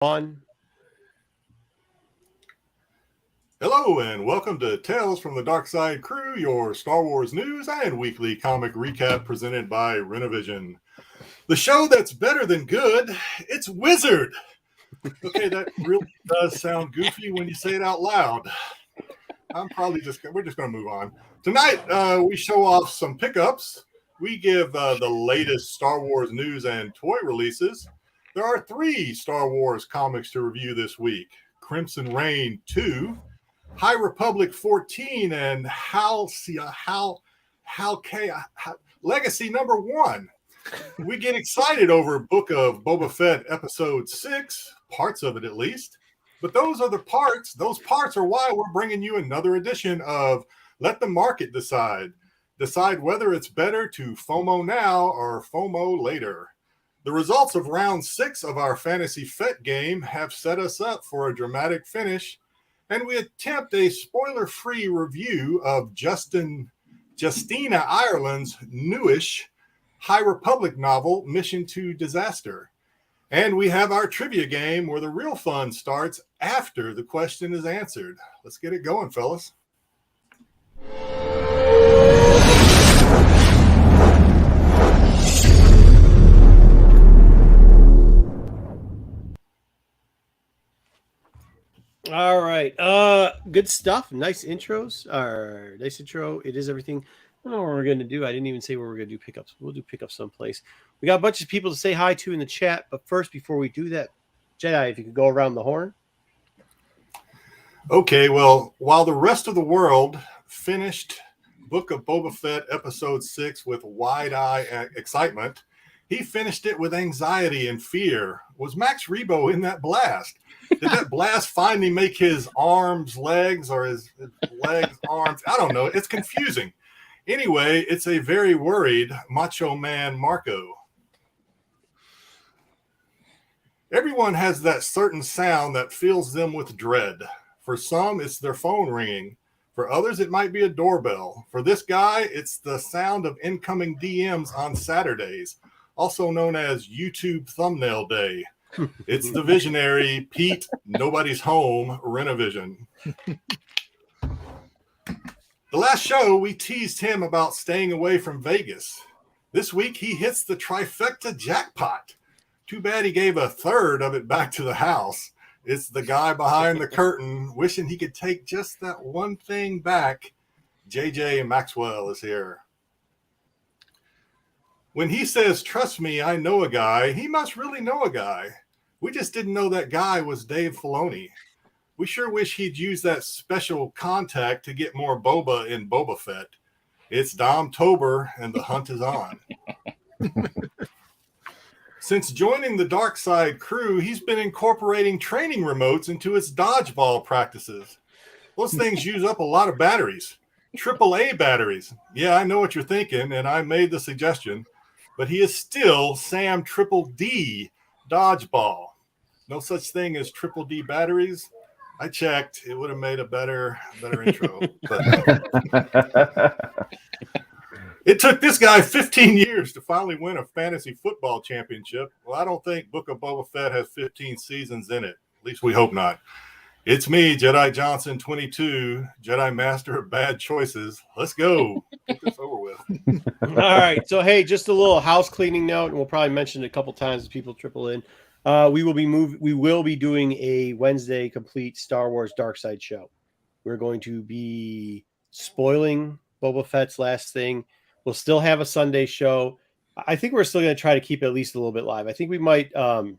On. Hello and welcome to Tales from the Dark Side Crew, your Star Wars news and weekly comic recap presented by Rennavision. The show that's better than good, it's Wizard. Okay, that really does sound goofy when you say it out loud. We're just going to move on. Tonight, we show off some pickups. We give the latest Star Wars news and toy releases. There are 3 Star Wars comics to review this week. Crimson Reign 2, High Republic 14, and Legacy number 1. We get excited over Book of Boba Fett episode 6, parts of it at least. But those are the parts. Those parts are why we're bringing you another edition of Let the Market Decide. Decide whether it's better to FOMO now or FOMO later. The results of round 6 of our Fantasy Fett game have set us up for a dramatic finish, and we attempt a spoiler-free review of Justina Ireland's newish High Republic novel, Mission to Disaster. And we have our trivia game where the real fun starts after the question is answered. Let's get it going, fellas. All right. Good stuff. Nice intros. Nice intro. It is everything. I don't know what we're going to do. I didn't even say where we're going to do pickups. We'll do pickups someplace. We got a bunch of people to say hi to in the chat. But first, before we do that, Jedi, if you could go around the horn. Okay, well, while the rest of the world finished Book of Boba Fett episode 6 with wide-eye excitement, he finished it with anxiety and fear. Was Max Rebo in that blast? Did that blast finally make his arms legs or his legs arms? I don't know. It's confusing. Anyway, it's a very worried Macho Man Marco. Everyone has that certain sound that fills them with dread. For some, it's their phone ringing. For others, it might be a doorbell. For this guy, it's the sound of incoming DMs on Saturdays, also known as YouTube thumbnail day. It's the visionary Pete Nobody's Home Rennavision. The last show, we teased him about staying away from Vegas. This week, he hits the trifecta jackpot. Too bad he gave a third of it back to the house. It's the guy behind the curtain wishing he could take just that one thing back. JJ Maxwell is here. When he says, "Trust me, I know a guy," he must really know a guy. We just didn't know that guy was Dave Filoni. We sure wish he'd use that special contact to get more boba in Boba Fett. It's Dom Tober, and the hunt is on. Since joining the Dark Side crew, he's been incorporating training remotes into his dodgeball practices. Those things use up a lot of batteries. AAA batteries. Yeah, I know what you're thinking, and I made the suggestion. But he is still Sam Triple D Dodgeball. No such thing as Triple D batteries. I checked. It would have made a better intro. But it took this guy 15 years to finally win a fantasy football championship. Well, I don't think Book of Boba Fett has 15 seasons in it. At least we hope not. It's me, Jedi Johnson 22, Jedi Master of Bad Choices. Let's go. Get this over with. All right. So, hey, just a little house cleaning note, and we'll probably mention it a couple times as people triple in. We will be doing a Wednesday complete Star Wars Dark Side show. We're going to be spoiling Boba Fett's last thing. We'll still have a Sunday show. I think we're still going to try to keep it at least a little bit live. I think we might, kind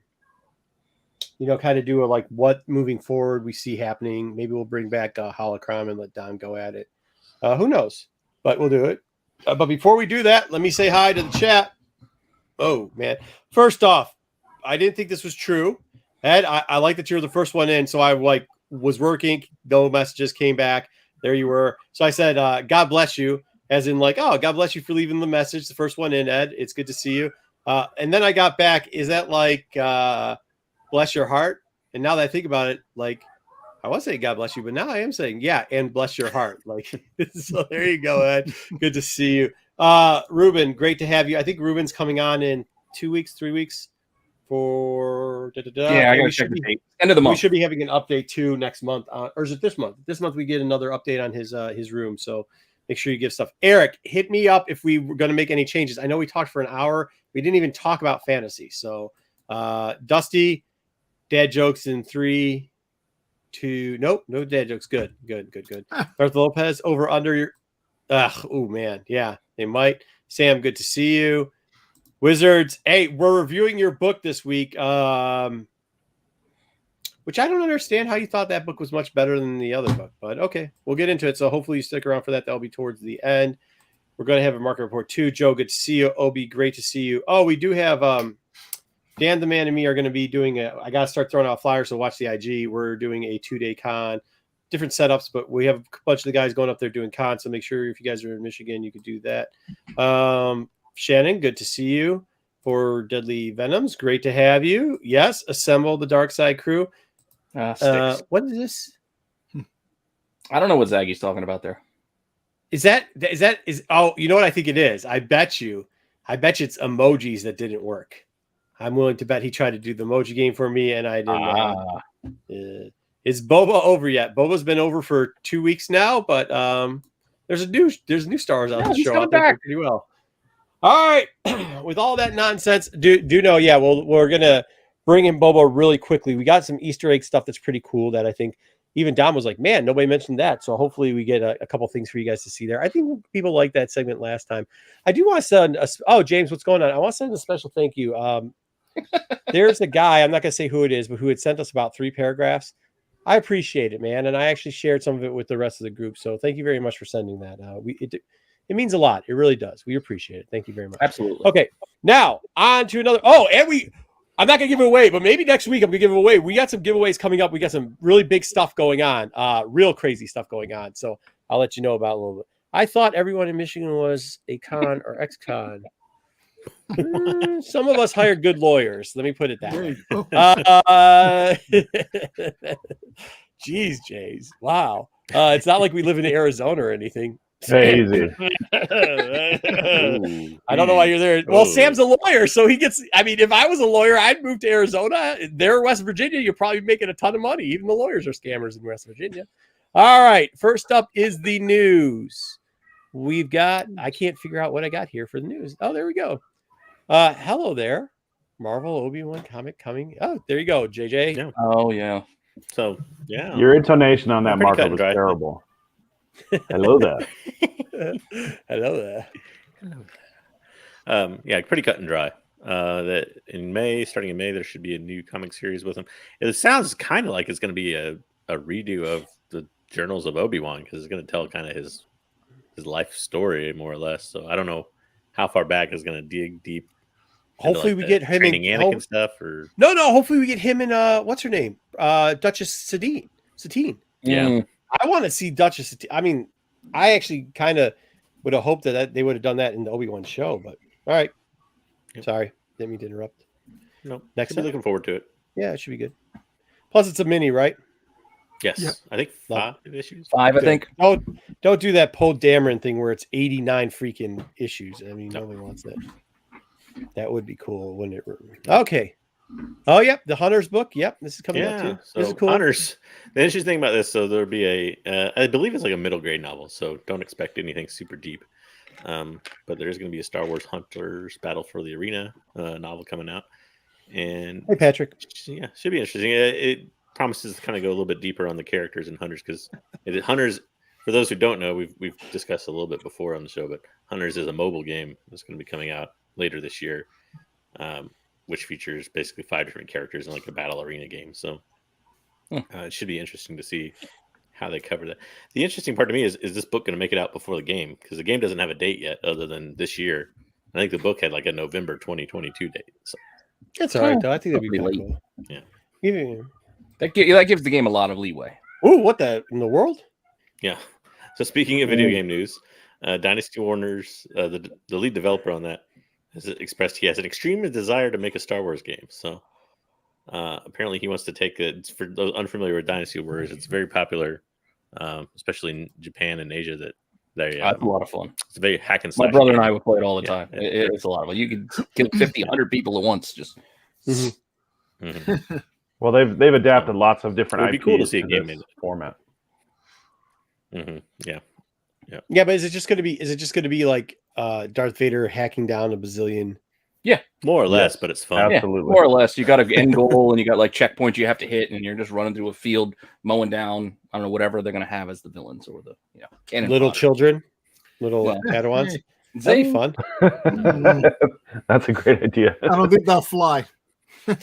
of do a like what moving forward we see happening. Maybe we'll bring back a Holocron and let Don go at it. Who knows? But we'll do it. But before we do that, let me say hi to the chat. Oh, man. First off, I didn't think this was true. Ed, I like that you're the first one in. So I was working. No messages came back. There you were. So I said, God bless you. As in God bless you for leaving the message. The first one in, Ed. It's good to see you. And then I got back. Is that bless your heart? And now that I think about it, I was saying God bless you, but now I am saying, yeah, and bless your heart. So there you go, Ed. Good to see you. Ruben, great to have you. I think Ruben's coming on in 2 weeks, 3 weeks for Yeah, I gotta check the date. End of the month. We should be having an update too next month, or is it this month? This month we get another update on his room. So make sure you give stuff. Eric, hit me up if we were going to make any changes. I know we talked for an hour. We didn't even talk about fantasy. So Dusty, dad jokes in 3, 2. Nope, no dad jokes. Good. Darth Lopez over under your. Oh man, yeah, they might. Sam, good to see you. Wizards, hey, we're reviewing your book this week. Which I don't understand how you thought that book was much better than the other book, but okay, we'll get into it. So hopefully you stick around for that. That'll be towards the end. We're going to have a market report too. Joe, good to see you. Obi, great to see you. Oh, we do have Dan, the man, and me are going to be doing I got to start throwing out flyers, so watch the IG. We're doing a 2-day con, different setups, but we have a bunch of the guys going up there doing cons, so make sure if you guys are in Michigan, you could do that. Shannon, good to see you. For Deadly Venoms, great to have you. Yes, assemble the Dark Side crew. What is this? I don't know what Zaggy's talking about there. Is oh, you know what I think it is? I bet you it's emojis that didn't work. I'm willing to bet he tried to do the emoji game for me and I didn't. Is Boba over yet? Boba's been over for 2 weeks now, but there's a new Star Wars out the show. I think pretty well. All right. With all that nonsense, do know, yeah, we're gonna bring in Boba really quickly. We got some Easter egg stuff that's pretty cool that I think even Dom was like, man, nobody mentioned that. So hopefully we get a couple things for you guys to see there. I think people liked that segment last time. I do want to send James, what's going on? I want to send a special thank you. There's a guy, I'm not going to say who it is, but who had sent us about 3 paragraphs. I appreciate it, man. And I actually shared some of it with the rest of the group. So thank you very much for sending that. It means a lot. It really does. We appreciate it. Thank you very much. Absolutely. Okay. Now on to another. I'm not going to give it away, but maybe next week I'm going to give it away. We got some giveaways coming up. We got some really big stuff going on, real crazy stuff going on. So I'll let you know about a little bit. I thought everyone in Michigan was a con or ex-con. Some of us hired good lawyers. Let me put it that way. Jeez, Jays. Wow. It's not like we live in Arizona or anything. Easy. I don't know why you're there. Well, Sam's a lawyer, so he gets. I mean, if I was a lawyer, I'd move to Arizona. There in West Virginia, you're probably making a ton of money. Even the lawyers are scammers in West Virginia. All right. First up is the news. We've got. I can't figure out what I got here for the news. Oh, there we go. Hello there, Marvel Obi-Wan comic coming. Oh, there you go, JJ. Yeah. Oh yeah. So yeah, your intonation on that marker was terrible. Hello there. Hello there. Yeah, pretty cut and dry. That starting in May, there should be a new comic series with him. It sounds kind of like it's going to be a redo of the Journals of Obi-Wan because it's going to tell kind of his life story more or less. So I don't know how far back is going to dig deep. Hopefully we get him in Anakin stuff or no. Hopefully we get him in what's her name? Duchess Satine. Yeah. I want to see Duchess. I mean, I actually kind of would have hoped that they would have done that in the Obi-Wan show, but all right. Yep. Sorry, didn't mean to interrupt. No, next time. Looking forward to it. Yeah, it should be good. Plus, it's a mini, right? Yes, yep. I think 5 issues. 5, I think. Don't do that Poe Dameron thing where it's 89 freaking issues. I mean, nobody wants that. That would be cool, wouldn't it? Okay. Oh, yep. The Hunters book. Yep. This is coming out too. So this is cool. Hunters. The interesting thing about this, so there'll be I believe it's like a middle grade novel, so don't expect anything super deep. But there's going to be a Star Wars Hunters Battle for the Arena novel coming out. And hey, Patrick. Yeah, should be interesting. It promises to kind of go a little bit deeper on the characters in Hunters because Hunters, for those who don't know, we've discussed a little bit before on the show, but Hunters is a mobile game that's going to be coming out later this year. Which features basically 5 different characters in like a battle arena game. So it should be interesting to see how they cover that. The interesting part to me is this book going to make it out before the game? Because the game doesn't have a date yet other than this year. I think the book had like a November 2022 date. So that's all right, though. I think that'd be pretty cool. Yeah. That gives the game a lot of leeway. Oh, what the in the world? Yeah. So speaking of video game news, Dynasty Warner's the lead developer on that has expressed he has an extreme desire to make a Star Wars game. So apparently he wants to take it. For those unfamiliar with Dynasty Warriors, it's very popular, especially in Japan and Asia. It's a lot of fun. It's a very hack and slash. My brother game. and I would play it all the time. It's a lot of fun. You can kill 50, 100 people at once. Just Mm-hmm. Mm-hmm. Well, they've adapted lots of different It'd be IPs cool to see a to game this made. format. Mm-hmm. Yeah. Yeah, but is it just going to be like Darth Vader hacking down a bazillion? Yeah, more or less, Yes, but it's fun. absolutely. Yeah, more or less. You got an end goal, and you got like checkpoints you have to hit, and you're just running through a field, mowing down. I don't know whatever they're going to have as the villains or the cannon Little fodder. children, little Yeah. Padawans. That'd be fun. That's a great idea. I don't think they'll fly. You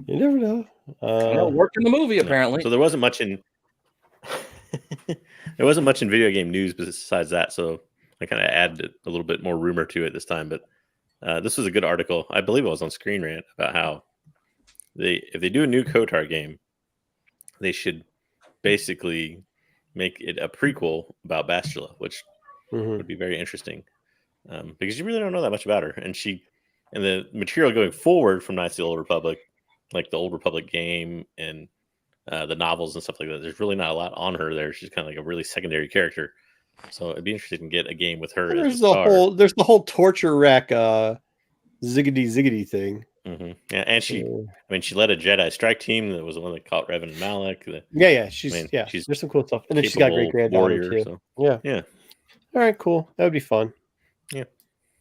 never know. It worked in the movie apparently. So there wasn't much in video game news besides that. So I kind of added a little bit more rumor to it this time. But this was a good article. I believe it was on Screen Rant about how if they do a new KOTOR game, they should basically make it a prequel about Bastila, which would be very interesting because you really don't know that much about her. And the material going forward from Knights of the Old Republic, like the Old Republic game and the novels and stuff like that, there's really not a lot on her there. She's kind of like a really secondary character. So it'd be interesting to get a game with her. There's the whole torture rack ziggity thing. Mm-hmm. Yeah, and she led a Jedi strike team that was the one that caught Revan and Malak. She's there's some cool stuff, and then she's got great granddaughter too. So. Yeah. All right, cool. That would be fun. Yeah.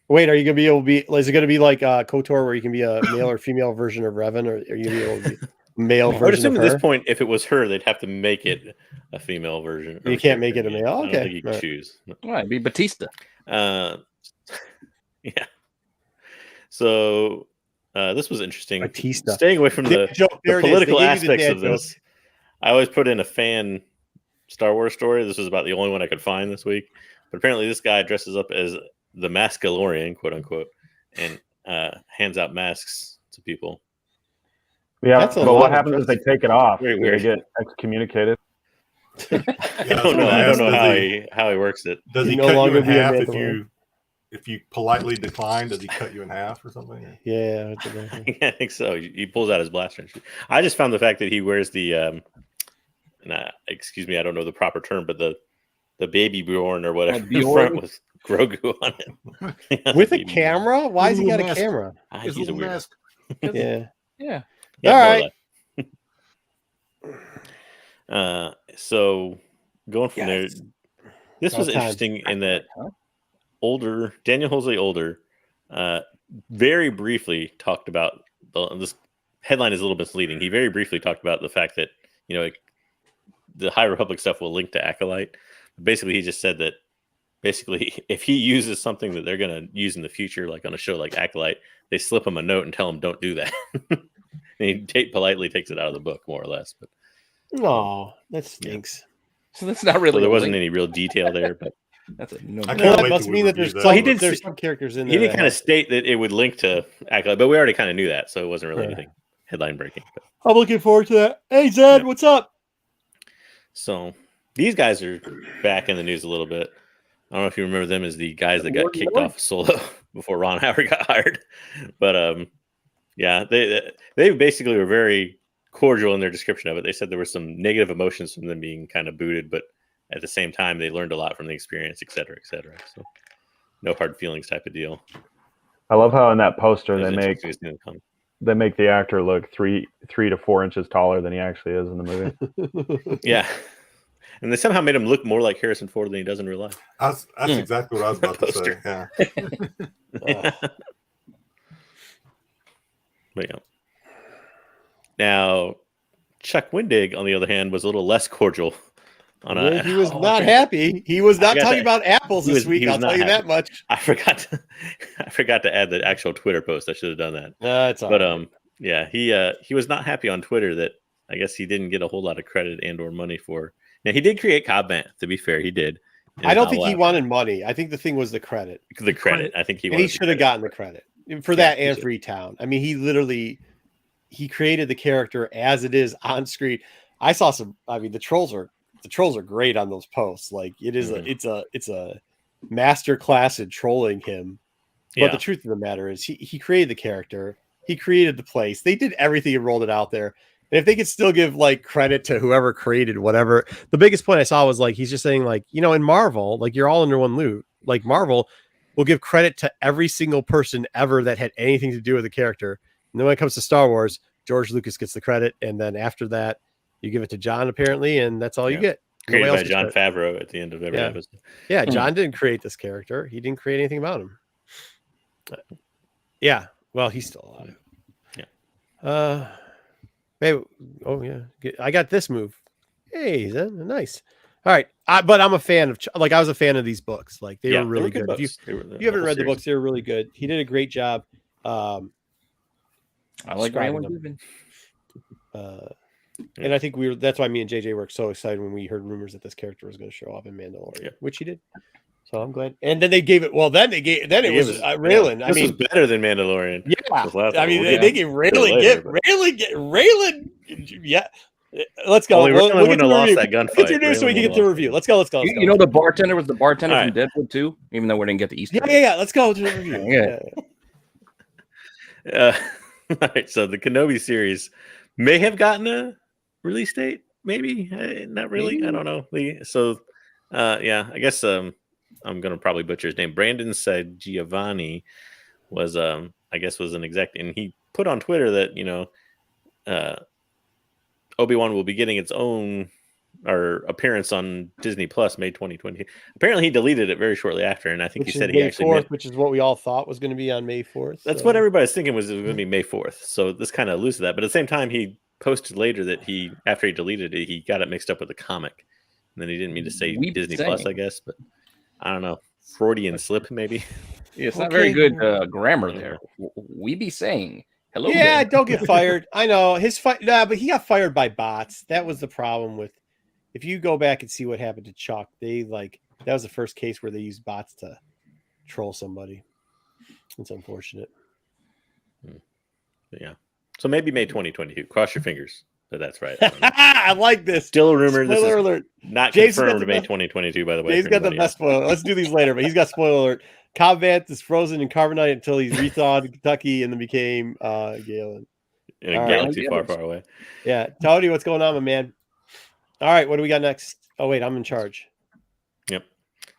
Wait, are you gonna be able to be? Is it gonna be like KOTOR, where you can be a male or female version of Revan, or are you gonna be able to be a male version? I would assume of at her? this point, if it was her, they'd have to make it a female version. You can't make it a male. I don't Okay, think you can choose. Right, it'd be Batista. Yeah. So this was interesting. Batista. Staying away from the political aspects of this, I always put in a fan Star Wars story. This was about the only one I could find this week. But apparently this guy dresses up as the Mascalorian, quote unquote, and hands out masks to people. Yeah, but what happens if they take it off? Very weird. They get excommunicated. I don't know how he works it. Does he no cut you longer in be a half Mandalorian. if you politely decline? Does he cut you in half or something? Yeah, I think so. He pulls out his blaster. I just found the fact that he wears the excuse me, I don't know the proper term, but the baby Bjorn or whatever in front with Grogu on it. with a camera? Why has he got a camera? He's a weird mask. Yeah. Yeah. All right. So going from there, this was interesting in that Daniel Jose Older very briefly talked about this headline is a little misleading. He very briefly talked about the fact that the High Republic stuff will link to Acolyte. Basically, he just said that if he uses something that they're going to use in the future, like on a show like Acolyte, they slip him a note and tell him don't do that. And he politely takes it out of the book, more or less. But no, that stinks. So that's not really. So there wasn't any real detail there, but that's a no. That must mean that there's some characters in there. He did kind of state that it would link to Acolyte, but we already kind of knew that, so it wasn't really anything headline breaking. But. I'm looking forward to that. Hey Zed, what's up? So these guys are back in the news a little bit. I don't know if you remember them as the guys that got kicked off Solo before Ron Howard got hired, but they basically were very cordial in their description of it. They said there were some negative emotions from them being kind of booted, but at the same time they learned a lot from the experience, et cetera, et cetera. So no hard feelings type of deal. I love how in that poster they make the actor look 3 to 4 inches taller than he actually is in the movie. Yeah. And they somehow made him look more like Harrison Ford than he does in real life. That's exactly what I was about to say. Yeah. But now Chuck Wendig, on the other hand, was a little less cordial. He was not happy. He was not talking about apples this week. I'll tell you that much. I forgot to add the actual Twitter post. I should have done that. It's all right. He was not happy on Twitter that I guess he didn't get a whole lot of credit and or money for. Now he did create Cobb Vanth. To be fair, he did. I don't think he wanted money. I think the thing was the credit. The credit. I think he should have gotten the credit for that and Freetown. I mean, he created the character as it is on screen. I saw some. I mean, the trolls are great on those posts. Like it is it's a master class in trolling him. But the truth of the matter is he created the character. He created the place. They did everything and rolled it out there. And if they could still give like credit to whoever created whatever, the biggest point I saw was like, he's just saying like, in Marvel, like you're all under one loot. Like Marvel will give credit to every single person ever that had anything to do with the character. And then when it comes to Star Wars, George Lucas gets the credit, and then after that, you give it to John apparently, and that's all you get. Created Nobody by else John gets credit. Favreau at the end of every Yeah. episode. Yeah, John didn't create this character. He didn't create anything about him. Yeah, well, he's still alive. Yeah. Hey, oh yeah, I got this move. Hey, nice. All right, but I'm a fan of I was a fan of these books. Like they were really good. If you haven't read the books, they were really good. He did a great job. I like describing them. And I think that's why me and JJ were so excited when we heard rumors that this character was going to show up in Mandalorian, which he did. So I'm glad. And then they gave it. Well, then it was Raylan. Yeah, this was better than Mandalorian. Yeah, I mean they gave Raylan. Yeah, let's go. We wouldn't have lost that gunfight. Introduce so we can get to the review. Let's go. You know the bartender was the bartender from Deadwood too, even though we didn't get the Easter. Yeah. Let's go to the review. All right. So the Kenobi series may have gotten a release date. Maybe not really. I don't know. I guess I'm gonna probably butcher his name. Brandon said Giovanni was an exec, and he put on Twitter that Obi-Wan will be getting its own appearance on Disney Plus May 2020. Apparently he deleted it very shortly after, and I think he said he actually May 4th, which is what we all thought was going to be on May 4th. That's what everybody's thinking was going to be May 4th. So this kind of alludes to that. But at the same time, he posted later that after he deleted it, he got it mixed up with the comic. And then he didn't mean to say Disney Plus, I guess. But I don't know. Freudian slip, maybe. Yeah, it's not very good grammar there. We be saying hello. Yeah, don't get fired. I know but he got fired by bots. That was the problem with. If you go back and see what happened to Chuck, that was the first case where they used bots to troll somebody. It's unfortunate. Yeah. So maybe May 2022. Cross your fingers that that's right. I like this. Still a rumor. Spoiler alert. Not confirmed May 2022, by the way. He's got the best spoiler. Let's do these later, but he's got spoiler alert. Cobb Vanth is frozen in carbonite until he's rethawed in Kentucky and then became Galen. In a galaxy far, far away. Yeah. Tony, what's going on, my man? All right, what do we got next? Oh, wait, I'm in charge. Yep.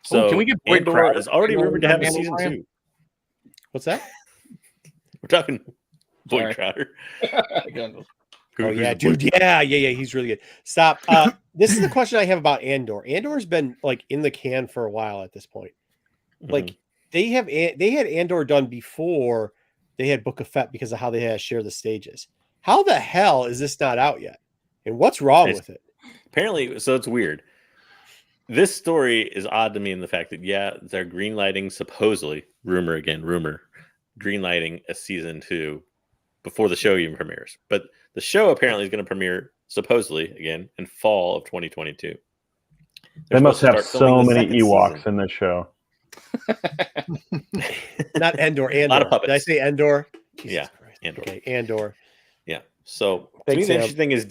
So can we get Andor is already rumored to have a season 2. What's that? We're talking Boyd Crowder. Oh, yeah, dude. Yeah. He's really good. Stop. This is the question I have about Andor. Andor's been in the can for a while at this point. They had Andor done before they had Book of Fett because of how they had to share the stages. How the hell is this not out yet? And what's wrong with it? Apparently, so it's weird. This story is odd to me in the fact that, they're greenlighting, supposedly, rumor, greenlighting a season 2 before the show even premieres. But the show apparently is going to premiere, supposedly, again, in fall of 2022. They must have so many Ewoks in this show. Not Andor. A lot of puppets. Did I say Andor? Andor. Okay, Andor. Yeah. So to me, the interesting thing is,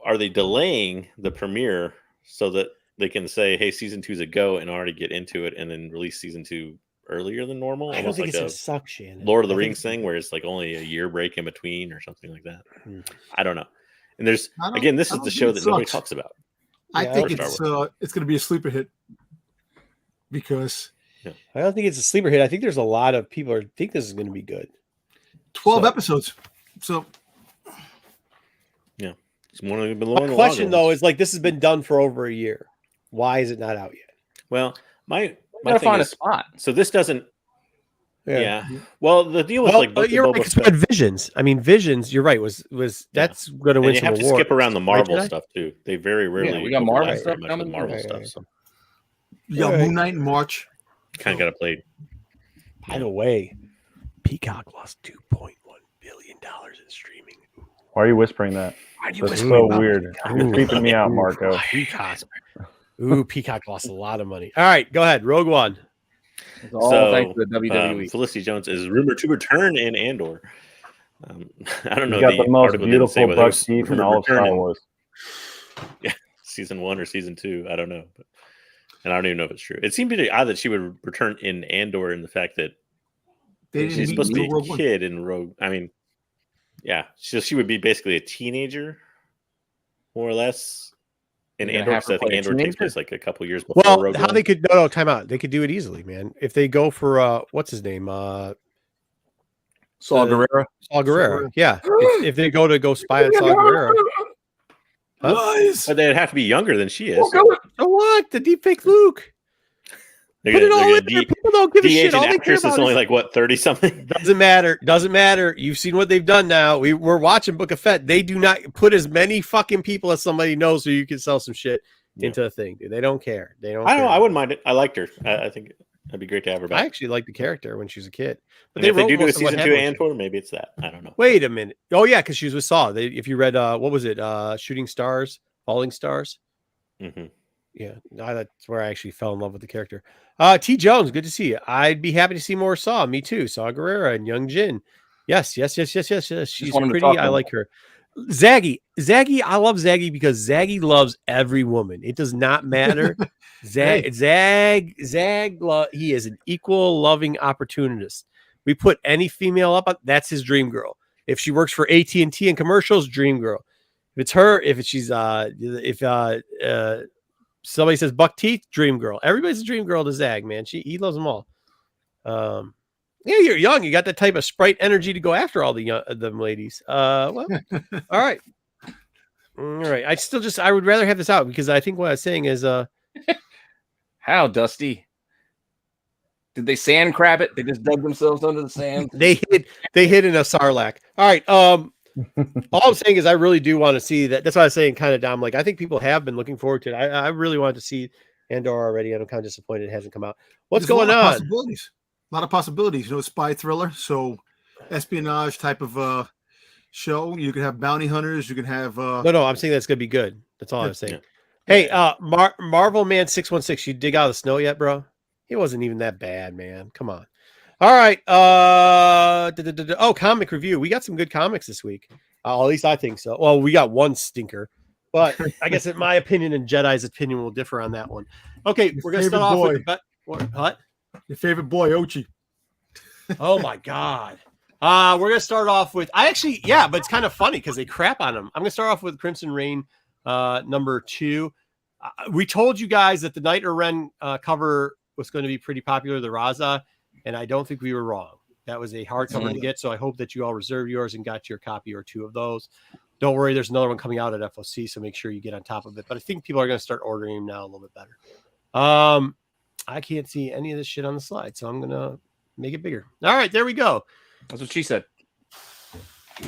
are they delaying the premiere so that they can say, "Hey, season 2's a go," and already get into it, and then release season 2 earlier than normal? I don't think it's gonna suck, Shannon. Lord of the Rings thing, where it's only a year break in between or something like that. I don't know. And this is the show that nobody talks about. I think it's going to be a sleeper hit because I don't think it's a sleeper hit. I think there's a lot of people who think this is going to be good. 12 episodes. So it's one of the my question though is this has been done for over a year. Why is it not out yet? Well, my thing find a spot. So this doesn't. Yeah. Well, the deal with you're right, because we had Visions. I mean, Visions. You're right. Was that's going to win some awards. You have to skip around the Marvel stuff too. They very rarely. We got Marvel stuff coming. Marvel stuff. So. You got Moon Knight in March. Kind of got to play. By the way, Peacock lost $2.1 billion in streaming. Why are you whispering that? That's so weird. You're creeping me out, Marco. Peacock lost a lot of money. All right, go ahead. Rogue One. So thanks to the WWE. Felicity Jones is rumored to return in Andor. I don't know. You got the most beautiful buck teeth in all of Star Wars. Yeah, season 1 or season 2. I don't know. And I don't even know if it's true. It seemed pretty odd that she would return in Andor in the fact that she's supposed to be a kid in Rogue. I mean, she would be basically a teenager, more or less, in Andor. Because I think Andor takes place a couple years before Rogue One. They could time out. They could do it easily, man. If they go for what's his name? Saw Gerrera. Saw Gerrera. Yeah. If they go spy on Saw Gerrera. Huh? Lies. But they'd have to be younger than she is. So what? The deepfake Luke. They're Put it gonna- all they're in gonna there. People don't give a shit. De-age an All they care actress about is only like what 30 something. Doesn't matter. You've seen what they've done now. We're watching Book of Fett. They do not put as many fucking people as somebody knows so you can sell some shit into a thing, dude. They don't care. I don't know. I wouldn't mind it. I liked her. I think that'd be great to have her back. I actually liked the character when she was a kid. But if they do a most of what season 2 happened and 4, maybe it's that. I don't know. Wait a minute. Oh yeah, because she was with Saw. If you read what was it? Shooting Stars, Falling Stars. Mm-hmm. Yeah, that's where I actually fell in love with the character. T. Jones, good to see you. I'd be happy to see more Saw. Me too. Saw Gerrera and Young Jin. Yes. She's pretty. I like her. Zaggy, I love Zaggy because Zaggy loves every woman. It does not matter. Zag, he is an equal loving opportunist. We put any female up, that's his dream girl. If she works for AT&T in commercials, dream girl. If it's her, if somebody says buck teeth, dream girl. Everybody's a dream girl to Zag, man. He loves them all. Yeah, you're young. You got that type of sprite energy to go after all them ladies. Well, all right. I would rather have this out because I think what I was saying is How, Dusty? Did they sand crab it? They just dug themselves under the sand. they hid in a sarlacc. All right. All I'm saying is I really do want to see that. That's why I was saying kind of down. Like I think people have been looking forward to it. I really wanted to see Andor already, and I'm kind of disappointed it hasn't come out. What's going on? A lot of possibilities. Spy thriller, so espionage type of show. You could have bounty hunters. You can have. No. I'm saying that's gonna be good. That's all I'm saying. Yeah. Hey, Marvel Man 616. You dig out of the snow yet, bro? It wasn't even that bad, man. Come on. All right. Comic review. We got some good comics this week. At least I think so. Well, we got one stinker, but I guess in my opinion and Jedi's opinion will differ on that one. Okay, we're gonna start off with what? Your favorite boy, Ochi. Oh my god. We're gonna start off with but it's kind of funny because they crap on him. I'm gonna start off with Crimson Reign, number 2. We told you guys that the Knight Ren cover was going to be pretty popular, the Raza, and I don't think we were wrong. That was a hard cover to get, so I hope that you all reserved yours and got your copy or 2 of those. Don't worry, there's another one coming out at FOC, so make sure you get on top of it. But I think people are going to start ordering them now a little bit better. I can't see any of this shit on the slide, so I'm going to make it bigger. All right, there we go. That's what she said.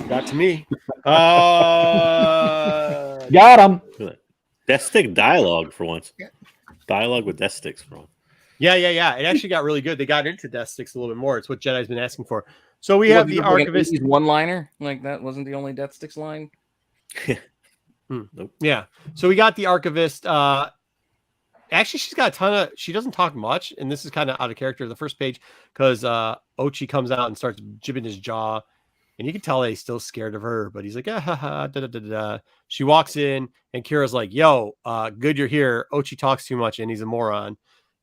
Got to me. Got him. Death Stick dialogue for once. Dialogue with Death Sticks for once. Yeah. It actually got really good. They got into Death Sticks a little bit more. It's what Jedi's been asking for. So we have the Archivist. One-liner? Like that wasn't the only Death Sticks line? Nope. Yeah. So we got the Archivist. Actually, she's got a ton of. She doesn't talk much, and this is kind of out of character. The first page because Ochi comes out and starts jibbing his jaw, and you can tell that he's still scared of her. But he's like, She walks in, and Kira's like, "Yo, good you're here." Ochi talks too much, and he's a moron.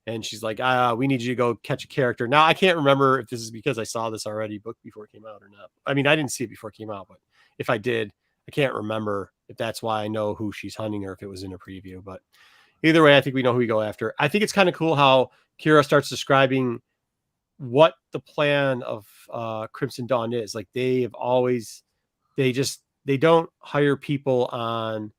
And she's like, "We need you to go catch a character." Now I can't remember if this is because I saw this already book before it came out or not. I mean, I didn't see it before it came out, but if I did, I can't remember if that's why I know who she's hunting or if it was in a preview. But either way, I think we know who we go after. I think it's kind of cool how Kira starts describing what the plan of Crimson Dawn is. Like they don't hire people on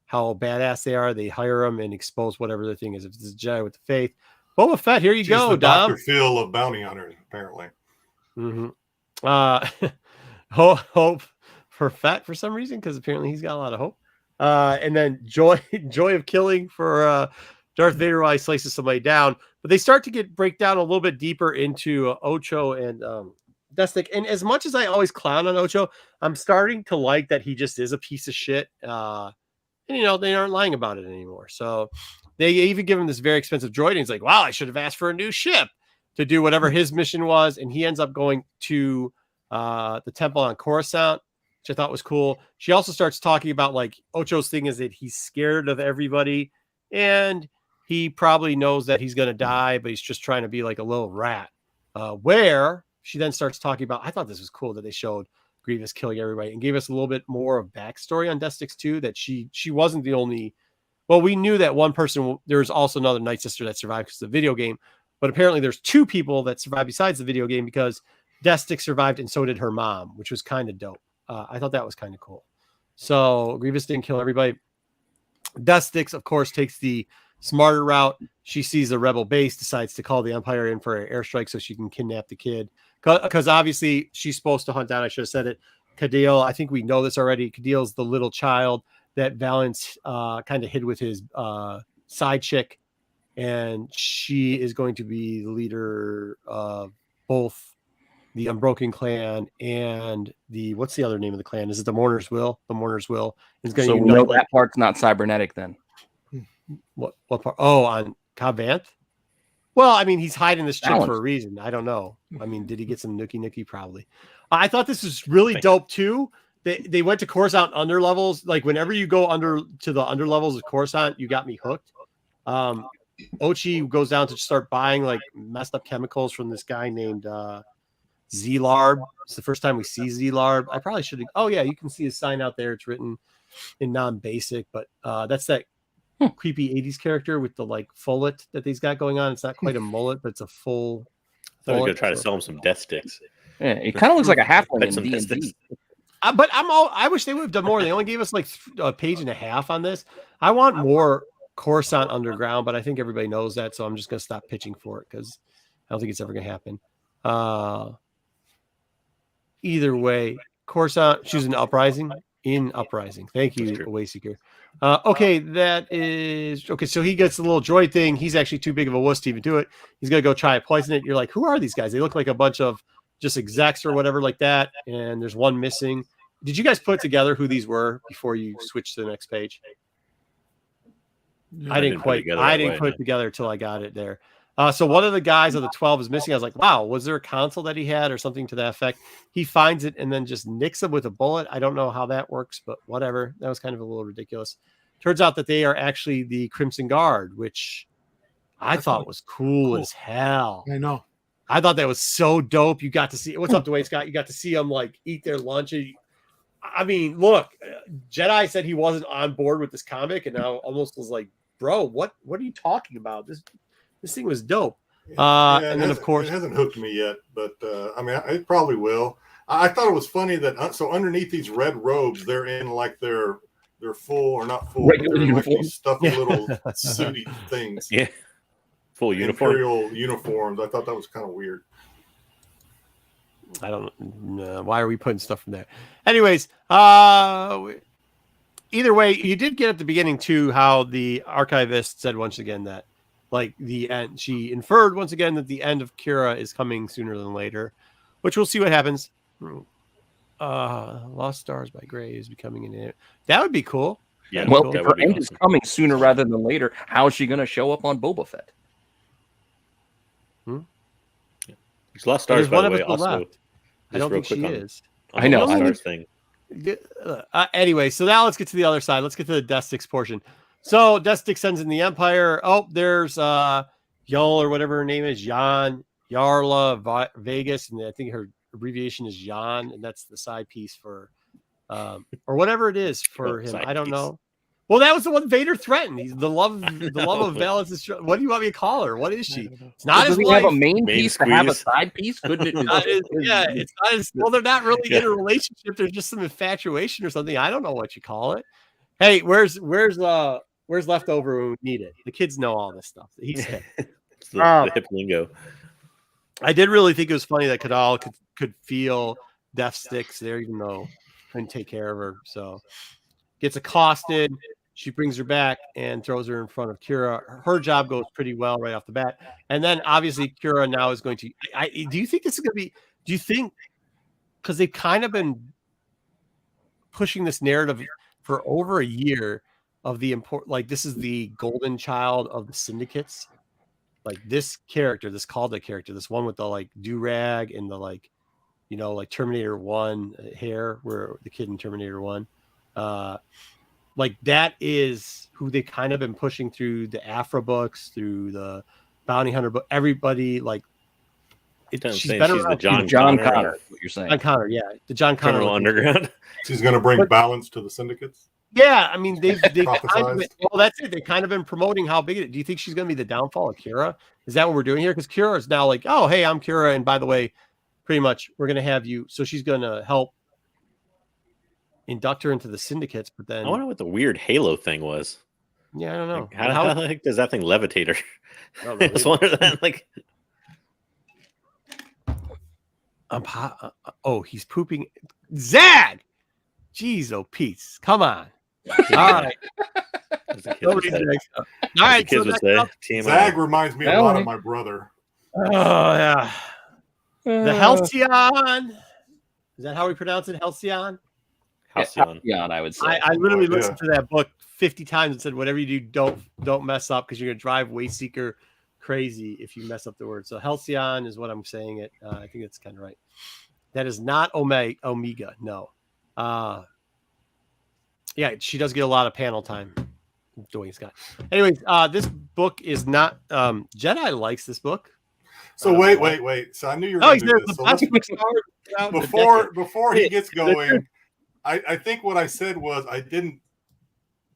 how badass they are. They hire them and expose whatever the thing is. If it's a Jedi with the faith, Boba Fett, here you go, Dom. Dr. Phil of bounty hunters, apparently. Mm-hmm. Hope for Fett for some reason because apparently he's got a lot of hope. And then joy of killing for Darth Vader while he slices somebody down. But they start to break down a little bit deeper into Ocho and Destic. And as much as I always clown on Ocho, I'm starting to like that he just is a piece of shit. And they aren't lying about it anymore. So they even give him this very expensive droid. And he's like, wow, I should have asked for a new ship to do whatever his mission was. And he ends up going to the temple on Coruscant, which I thought was cool. She also starts talking about like Ocho's thing is that he's scared of everybody and he probably knows that he's going to die, but he's just trying to be like a little rat. Where she then starts talking about, I thought this was cool that they showed Grievous killing everybody and gave us a little bit more of backstory on Destix too, that she wasn't the only, well, we knew that one person, there's also another Night Sister that survived because of the video game, but apparently there's 2 people that survived besides the video game because Death Stick survived, and so did her mom, which was kind of dope. I thought that was kind of cool. So Grievous didn't kill everybody. Death Sticks, of course, takes the smarter route. She sees a rebel base, decides to call the Empire in for an airstrike so she can kidnap the kid. Because obviously she's supposed to hunt down, I should have said it, Cadeel. I think we know this already. Cadeel's the little child that Valance kind of hid with his side chick. And she is going to be the leader of both the Unbroken clan and the, what's the other name of the clan? Is it the Mourner's Will? The Mourner's Will is going So to we know that part's not cybernetic then. What part? Oh, on Cobb Vanth? Well, I mean, he's hiding this chick Balance. for a reason. I don't know. I mean, did he get some nookie? Probably. I thought this was really dope too. They went to Coruscant under levels. Like whenever you go under to the under levels of Coruscant, you got me hooked. Ochi goes down to start buying like messed up chemicals from this guy named Z-Larb. It's the first time we see Z-Larb. I probably should have. Oh yeah, you can see his sign out there. It's written in non-basic, but that's that creepy 80s character with the like fullet that he's got going on. It's not quite a mullet, but it's a full. I thought we were going to try to sell him some Death Sticks. Yeah, it kind of looks like a halfling in Some Death D&D. Sticks. But I wish they would have done more. They only gave us like a page and a half on this. I want more Coruscant Underground, but I think everybody knows that, so I'm just going to stop pitching for it because I don't think it's ever going to happen. Either way, Coruscant, she's in Uprising. Thank you, Wayseeker. Okay, that is okay. So he gets the little droid thing. He's actually too big of a wuss to even do it. He's gonna go try to poison it. You're like, who are these guys? They look like a bunch of just execs or whatever like that. And there's one missing. Did you guys put together who these were before you switched to the next page? Yeah, I didn't put it together until I got it there. So one of the guys of the 12 is missing. I was like, wow, was there a console that he had or something to that effect? He finds it and then just nicks him with a bullet. I don't know how that works, but whatever. That was kind of a little ridiculous. Turns out that they are actually the Crimson Guard, which I thought was cool as hell. I know. I thought that was so dope. You got to see, what's up, Dwayne Scott? You got to see them like eat their lunch. I mean, look, Jedi said he wasn't on board with this comic, and now almost was like, bro, what are you talking about? This thing was dope. And then, of course, it hasn't hooked me yet, but I mean, it probably will. I thought it was funny that so underneath these red robes, they're in like their full or not full, but they're like these stuffy little sooty things. Yeah, full uniform. Imperial uniforms. I thought that was kind of weird. I don't know. Why are we putting stuff in there? Anyways, either way, you did get at the beginning too how the archivist said once again that like the end, she inferred once again that the end of Kira is coming sooner than later, which we'll see what happens. Lost Stars by Gray is becoming an. That would be cool. Yeah, well, cool. if her end is coming sooner rather than later, how is she going to show up on Boba Fett? There's Lost Stars, by the way, also. Left. I don't think she is. I know. Stars thing. Anyway, so now let's get to the other side. Let's get to the Death Sticks portion. So Death Stick sends in the Empire. Oh, there's Yul or whatever her name is, Yarla Vegas, and I think her abbreviation is Jan, and that's the side piece for or whatever it is for him. I don't know. Well, that was the one Vader threatened. He's the love of Valance. What do you want me to call her? What is she? It's not his wife. Have a main piece to have a side piece. Couldn't it? It's not his. Well, they're not really in a relationship. There's just some infatuation or something. I don't know what you call it. Hey, where's leftover when we need it? The kids know all this stuff. He's the hip lingo. I did really think it was funny that Kadal could feel Death Sticks there, even though couldn't take care of her. So gets accosted. She brings her back and throws her in front of Kira. Her job goes pretty well right off the bat. And then obviously Kira now is going to. Do you think this is going to be? Do you think because they've kind of been pushing this narrative for over a year of the like this is the golden child of the syndicates, like this character, this Calda character, this one with the like do-rag and the like, you know, like Terminator 1 hair, where the kid in Terminator 1, like that is who they kind of been pushing through the Afro books, through the Bounty Hunter book. Everybody like she's better. She's the John Connor. What you're saying? John Connor, yeah, the John Connor Underground. She's going to bring balance to the syndicates. Yeah, I mean they've kind of been, well, that's it. They kind of been promoting how big it is. Do you think she's going to be the downfall of Kira? Is that what we're doing here? Because Kira is now like, oh, hey, I'm Kira, and by the way, pretty much we're going to have you. So she's going to help induct her into the syndicates, but then I wonder what the weird Halo thing was. yeah, I don't know. Like, how the heck does that thing levitate her? I was wondering that. Like, oh, he's pooping. Zag! Jeez, oh, Pete's. Come on. All right. as the kids All would say. right. Kids would say, TMI. Zag reminds me a lot of my brother. Oh, yeah. The Halcyon. Is that how we pronounce it? Halcyon? Halcyon. Yeah, I would say. I literally idea. listened to that book 50 times and said, whatever you do, don't mess up because you're going to drive Wayseeker crazy if you mess up the word. So Halcyon is what I'm saying it. I think that's kind of right. That is not Omega. No. Yeah, she does get a lot of panel time doing Scott. Anyways, this book is not Jedi likes this book. So wait. So I knew you were Oh, going he's to do there. this. So let's, before he gets going, I think what I said was I didn't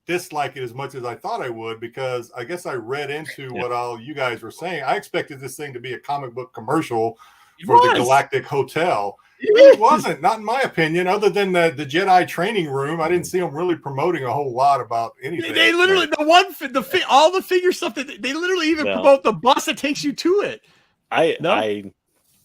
dislike it as much as I thought I would because I guess I read into what all you guys were saying. I expected this thing to be a comic book commercial for the Galactic Hotel. It wasn't, not in my opinion, other than the Jedi training room. I didn't see them really promoting a whole lot about anything. They literally all the figure stuff that they literally even promote the bus that takes you to it.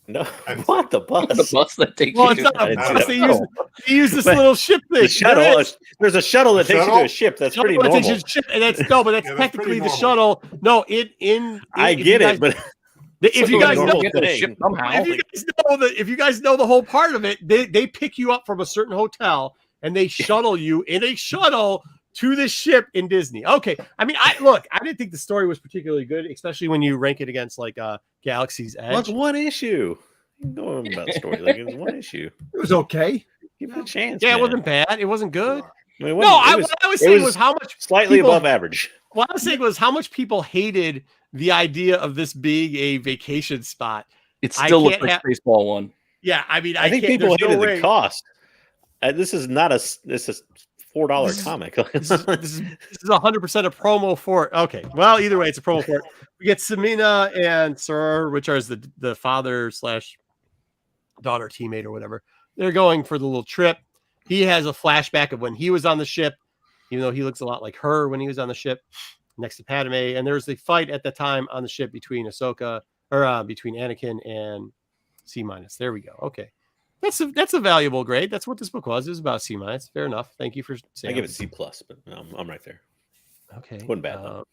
No, what the bus? The bus that takes Well, you it's to not a bus. They use this little ship thing. The shuttle. There's a shuttle that takes you to a ship. That's pretty normal. And that's technically the shuttle. No, I get it, but if you guys know if you guys know the whole part of it, they pick you up from a certain hotel and they shuttle you in a shuttle to this ship in Disney. Okay, I mean, I didn't think the story was particularly good, especially when you rank it against like Galaxy's Edge. Well, it's one issue. You know about the story. Like, it was one issue. It was okay. Give it a chance. Yeah, man. it wasn't bad. It wasn't good. I mean, What I was saying was how much slightly above average. What I was saying was how much people hated the idea of this being a vacation spot. It still looks like Spaceball one. Yeah, I mean, I think people hated the cost. This is not this is $4 comic. This is 100% a promo for it. Okay, well, either way, it's a promo for it. We get Samina and Sir, which are the father / daughter teammate or whatever. They're going for the little trip. He has a flashback of when he was on the ship, even though he looks a lot like her when he was on the ship next to Padme. And there was the fight at the time on the ship between Ahsoka or between Anakin and C-. There we go. Okay. That's a valuable grade. That's what this book was. It was about C-. Fair enough. Thank you for saying. I give it C+, but I'm right there. Okay. Wasn't bad though.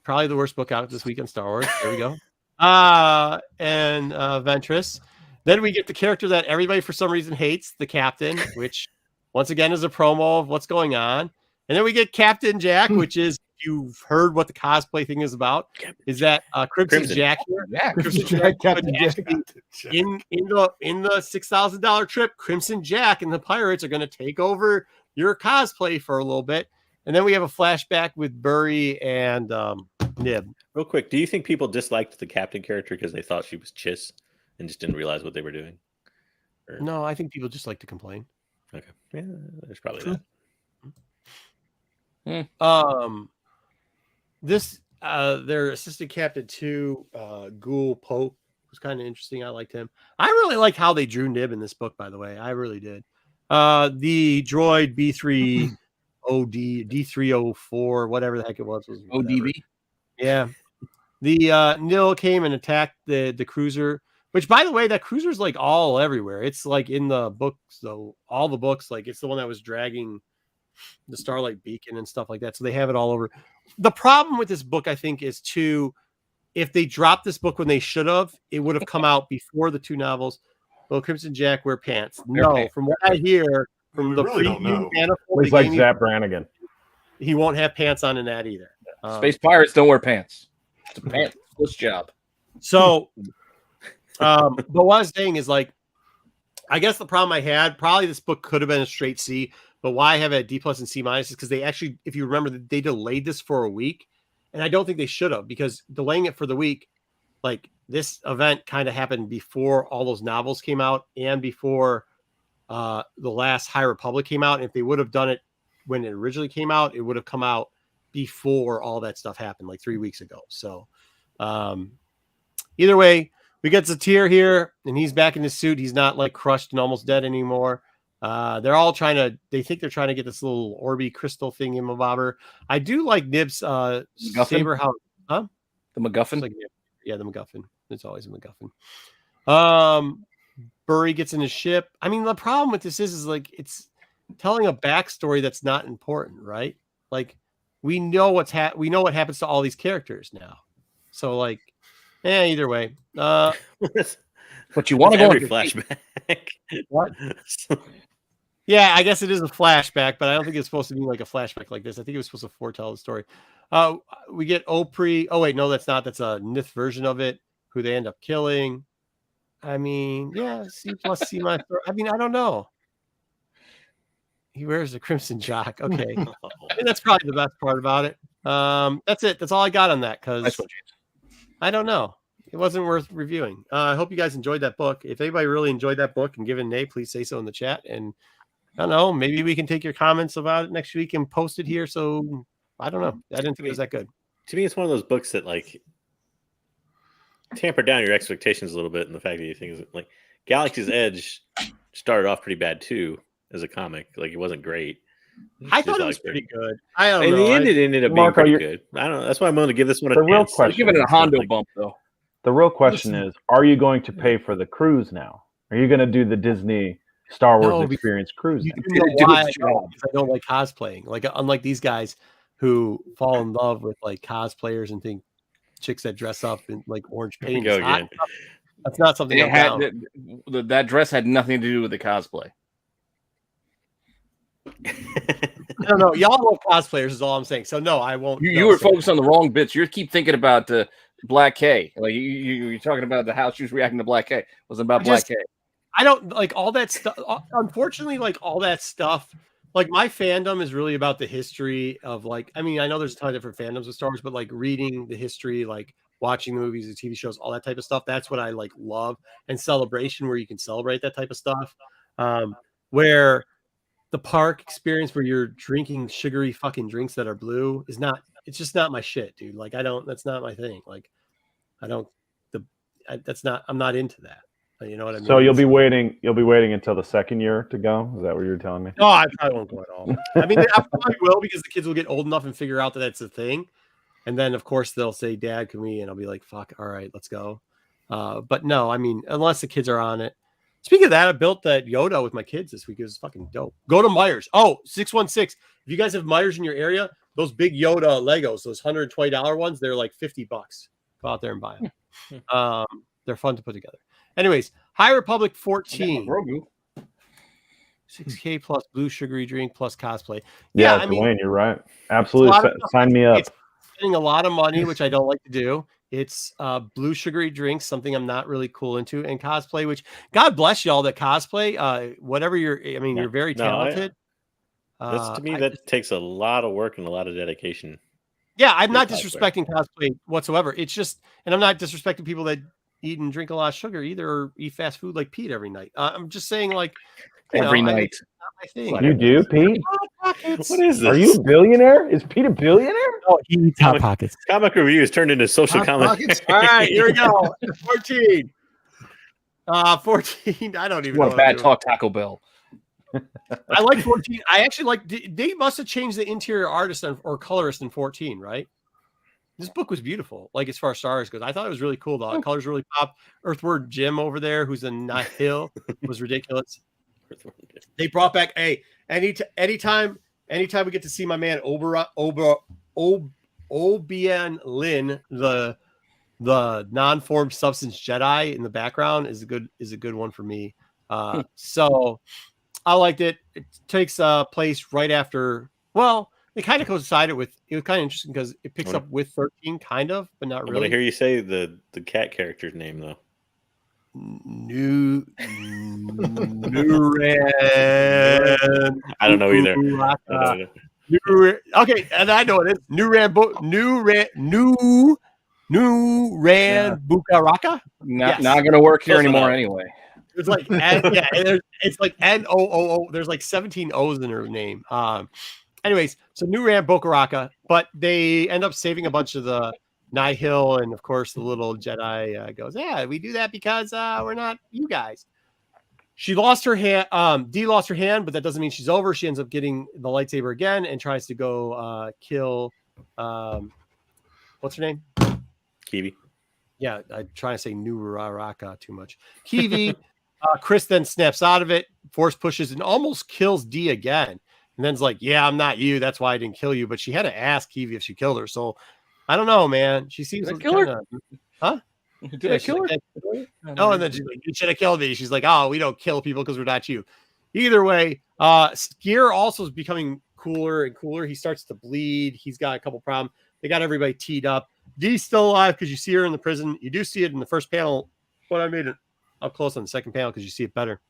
Probably the worst book out this week on Star Wars. There we go. And Ventress. Then we get the character that everybody for some reason hates, the Captain, which once again is a promo of what's going on. And then we get Captain Jack, which is, if you've heard what the cosplay thing is about, is that Crimson Jack here. Yeah, Crimson Jack, Captain Jack. In the $6,000 trip, Crimson Jack and the pirates are going to take over your cosplay for a little bit. And then we have a flashback with Burry and Nib. Real quick, do you think people disliked the Captain character because they thought she was Chiss and just didn't realize what they were doing? Or... No, I think people just like to complain. Okay. Yeah, there's probably that. This their assistant captain too, Ghoul Pope was kind of interesting. I liked him. I really liked how they drew Nib in this book, by the way. I really did. The droid B3 OD D304, whatever the heck it was ODB. Yeah. The Nil came and attacked the cruiser, which, by the way, that cruiser's like all everywhere. It's like in the books, though. All the books, like it's the one that was dragging the Starlight Beacon and stuff like that. So they have it all over. The problem with this book, I think, is if they dropped this book when they should have, it would have come out before the two novels. Will Crimson Jack wear pants? No, from what I hear from the preview manifold, he's like Zap Brannigan. He won't have pants on in that either. Space pirates don't wear pants. It's a pantsless job. So, but what I was saying is, like, I guess the problem I had, probably this book could have been a straight C, but why I have it at D+ and C- is because they actually, if you remember, they delayed this for a week, and I don't think they should have, because delaying it for the week, like, this event kind of happened before all those novels came out and before the last High Republic came out. And if they would have done it when it originally came out, it would have come out before all that stuff happened, like 3 weeks ago. So either way, we get Zatir here, and he's back in his suit. He's not like crushed and almost dead anymore. They're all they think they're trying to get this little Orby crystal thing in Mabobber. I do like Nib's saber house. Huh? The MacGuffin? Like, yeah, the MacGuffin. It's always a MacGuffin. Burry gets in his ship. I mean, the problem with this is like it's telling a backstory that's not important, right? Like we know what happens to all these characters now. So like, either way. But you want to go every flashback. What? Yeah, I guess it is a flashback, but I don't think it's supposed to be like a flashback like this. I think it was supposed to foretell the story. We get Opry. Oh wait, no, that's not. That's a Nith version of it. Who they end up killing. I mean, yeah, C plus C minus. I mean, I don't know. He wears a crimson jock. Okay, I think that's probably the best part about it. That's it. That's all I got on that because I don't know. It wasn't worth reviewing. I hope you guys enjoyed that book. If anybody really enjoyed that book and given an A, please say so in the chat. And I don't know, maybe we can take your comments about it next week and post it here. So I don't know. I didn't think it was that good. To me, it's one of those books that like tamper down your expectations a little bit, and the fact that you think like Galaxy's Edge started off pretty bad too as a comic. Like it wasn't great. I thought it was pretty good. I don't know. In the end, it ended up being pretty good. I don't know. That's why I'm going to give this one a chance. I'm giving it a Hondo bump though. The real question is, are you going to pay for the cruise now? Are you going to do the Disney Star Wars Experience cruise? You know why I don't like cosplaying. Like unlike these guys who fall in love with like cosplayers and think chicks that dress up in like orange paint. That's not something that dress had nothing to do with the cosplay. I don't know. Y'all love cosplayers is all I'm saying. So no, I won't. You were focused on the wrong bits. You keep thinking about Black K. Like you're talking about how she was reacting to Black K. It wasn't about Black K. I don't like all that stuff. Unfortunately, like all that stuff, like my fandom is really about the history of like, I mean, I know there's a ton of different fandoms with Star Wars, but like reading the history, like watching the movies, the TV shows, all that type of stuff. That's what I like love. And Celebration, where you can celebrate that type of stuff. Where the park experience where you're drinking sugary fucking drinks that are blue is not, it's just not my shit, dude. Like that's not my thing. Like I'm not into that. You know what I mean? So you'll be waiting until the second year to go? Is that what you're telling me? No, I probably won't go at all. I mean, I probably will because the kids will get old enough and figure out that that's a thing. And then of course they'll say, Dad, can we? And I'll be like, fuck, all right, let's go. But no, I mean, unless the kids are on it. Speaking of that, I built that Yoda with my kids this week. It was fucking dope. Go to Myers. Oh, 616. If you guys have Myers in your area, those big Yoda Legos, those $120 ones, they're like $50. Go out there and buy them. They're fun to put together. Anyways, High Republic 14. 6K plus blue sugary drink plus cosplay. Yeah, I mean, Dwayne, you're right. Absolutely. Sign me up. It's spending a lot of money, which I don't like to do. It's blue sugary drinks, something I'm not really cool into, and cosplay, which God bless y'all that cosplay. Whatever you're very talented. To me, that takes a lot of work and a lot of dedication. Yeah, I'm not disrespecting cosplay whatsoever. It's just, and I'm not disrespecting people that eat and drink a lot of sugar either, or eat fast food like Pete every night. I'm just saying, like, every night. Not my thing. You do, Pete? What is this? Are you a billionaire? Is Pete a billionaire? No, he eats Hot Pockets. Comic reviews turned into social comic. All right, here we go. 14. 14. I don't even know. Bad talk, Taco Bell. I like 14. I actually like. They must have changed the interior artist or colorist in 14, right? This book was beautiful. Like as far as stars goes, I thought it was really cool. The colors really pop. Earthward Jim over there, who's a Nihil, was ridiculous. They brought back anytime we get to see my man Obian Lin, the non-formed substance Jedi in the background is a good one for me. So I liked it. It takes place right after. Well, it kind of coincided with. It was kind of interesting because it picks up with 13, kind of, but not really. I hear you say the cat character's name though. New Ran. I don't know either. Okay, and I know it is New Ran Bukaraka. Not gonna work here anymore anyway. It's like it's like NOOO. There's like 17 O's in her name. Anyways, so New Ran Bukaraka, but they end up saving a bunch of the Nihil, and of course the little Jedi goes, "Yeah, we do that because we're not you guys." She lost her hand. Dee lost her hand, but that doesn't mean she's over. She ends up getting the lightsaber again and tries to go kill. What's her name? Kiwi. Yeah, I'm trying to say New Raraka too much. Kiwi. Chris then snaps out of it, force pushes, and almost kills Dee again. And then's like, "Yeah, I'm not you. That's why I didn't kill you." But she had to ask Kiwi if she killed her. So I don't know, man. She seems Did I like kill her? kinda, huh? Did I kill her? No, and then she's like, "You should have killed me." She's like, "Oh, we don't kill people because we're not you." Either way, Skier also is becoming cooler and cooler. He starts to bleed. He's got a couple problems. They got everybody teed up. Dee's still alive because you see her in the prison. You do see it in the first panel, but I made it up close on the second panel because you see it better.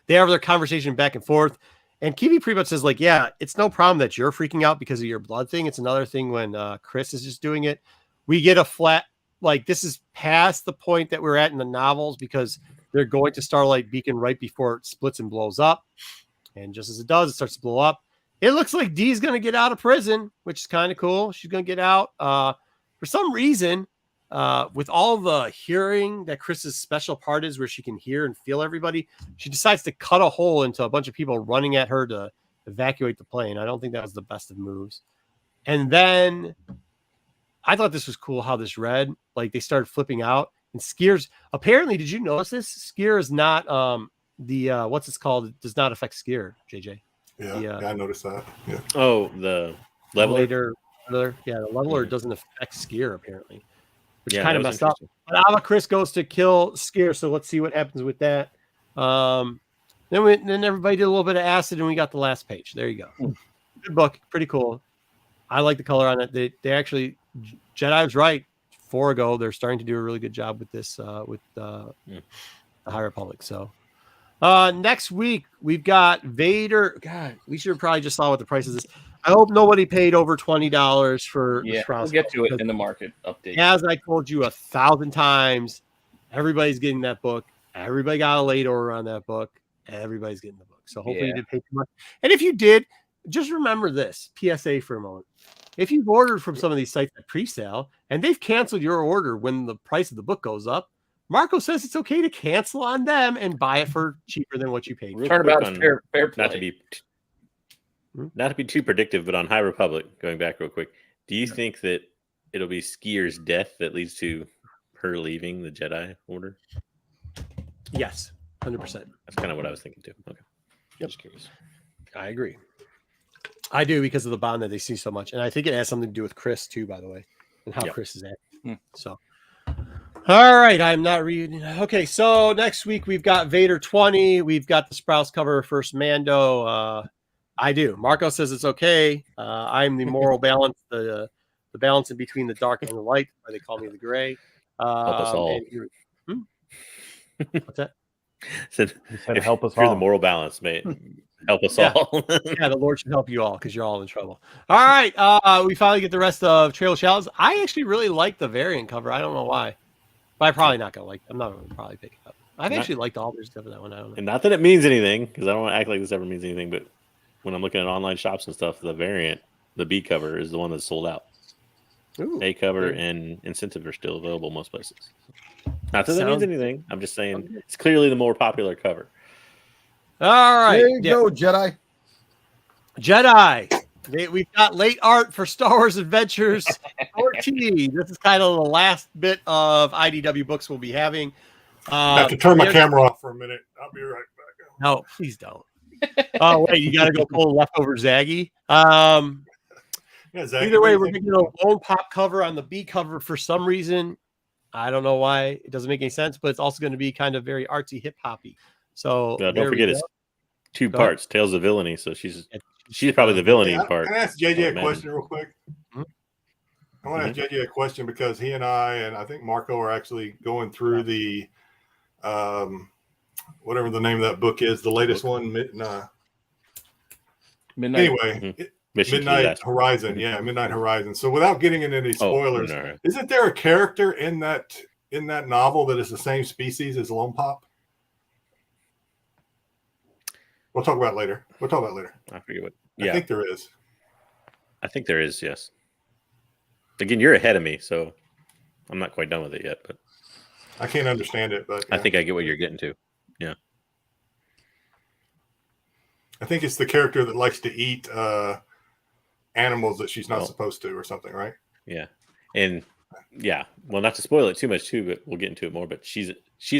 They have their conversation back and forth. And Kiwi pretty much says, like, "Yeah, it's no problem that you're freaking out because of your blood thing. It's another thing when Chris is just doing it. We get a flat, like, this is past the point that we're at in the novels because they're going to Starlight Beacon right before it splits and blows up. And just as it does, it starts to blow up. It looks like Dee's going to get out of prison, which is kind of cool. She's going to get out. For some reason, with all the hearing that Chris's special part is where she can hear and feel everybody, she decides to cut a hole into a bunch of people running at her to evacuate the plane. I don't think that was the best of moves. And then I thought this was cool how this read. Like, they started flipping out. And Skier's, apparently, did you notice this? Skier is not what's it's called? It does not affect Skier, JJ. Yeah, I noticed that. Yeah. Oh, the leveler. The leveler doesn't affect Skier, apparently. Which Yeah, kind of that messed was up. interesting. But Ava Chris goes to kill Skier, so let's see what happens with that. Then everybody did a little bit of acid, and we got the last page. There you go. Good book, pretty cool. I like the color on it. They actually, Jedi was right. 4 ago, they're starting to do a really good job with this with the High Republic. So next week we've got Vader. God, we should have probably just saw what the price is. I hope nobody paid over $20 for the Sprouse. We'll get to it in the market update. As I told you 1,000 times, everybody's getting that book. Everybody got a late order on that book. Everybody's getting the book. So hopefully you didn't pay too much. And if you did, just remember this PSA for a moment. If you've ordered from some of these sites at pre-sale and they've canceled your order when the price of the book goes up, Marco says it's okay to cancel on them and buy it for cheaper than what you paid. Turnabout is fair play. Not to be too predictive, but on High Republic, going back real quick, do you think that it'll be Skier's death that leads to her leaving the Jedi Order? Yes, 100%. That's kind of what I was thinking too. Okay. Yep. Just curious. I agree. I do, because of the bond that they see so much. And I think it has something to do with Chris too, by the way, and how Chris is acting. So, all right. I'm not reading. Okay. So next week we've got Vader 20. We've got the Sprouse cover, first Mando. I do. Marco says it's okay. I'm the moral balance, the balance in between the dark and the light. Why they call me the gray. Help us all. What's that? Said, Said help us if you're all. the moral balance, mate. Help us Yeah. all. Yeah, the Lord should help you all because you're all in trouble. All right. We finally get the rest of Trail of Shadows. I actually really like the variant cover. I don't know why. But I'm probably not going to like it. I'm not going to probably pick it up. I've actually liked all the stuff of that one. I don't know. And not that it means anything, because I don't want to act like this ever means anything, but when I'm looking at online shops and stuff, the variant, the B cover, is the one that's sold out. Ooh, A cover and incentive are still available most places. Not that that means anything. I'm just saying it's clearly the more popular cover. All right. There you go, Jedi. Jedi. We've got late art for Star Wars Adventures 14. This is kind of the last bit of IDW books we'll be having. I have to turn my camera off for a minute. I'll be right back. No, please don't. Oh, wait, you got to go pull a leftover Zaggy. Yeah, Zach, Either way, we're going to get a lone pop cover on the B cover for some reason. I don't know why. It doesn't make any sense, but it's also going to be kind of very artsy, hip hoppy. So Don't forget it's two Go parts. Tales of Villainy. So she's probably the villainy part. Can I ask JJ a question real quick? Hmm? I want to ask JJ a question because he and I think Marco are actually going through the whatever the name of that book is, the latest one. Midnight. Anyway, Midnight Horizon. Yeah, Midnight Horizon. So without getting into any spoilers, isn't there a character in that novel that is the same species as Lone Pop? We'll talk about it later. I forget what. Yeah, I think there is. I think there is. Yes. Again, you're ahead of me, so I'm not quite done with it yet. But I can't understand it, but I think I get what you're getting to. Yeah. I think it's the character that likes to eat animals that she's not supposed to, or something, right? Yeah, and yeah, well, not to spoil it too much too, but we'll get into it more. But she's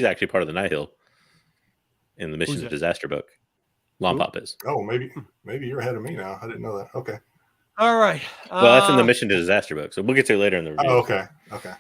actually part of the Nihil in the Mission of Disaster book. Lompop is. Oh, maybe you're ahead of me now. I didn't know that. Okay. All right. Well, that's in the Mission to Disaster book, so we'll get to it later in the review. Oh, okay. Okay.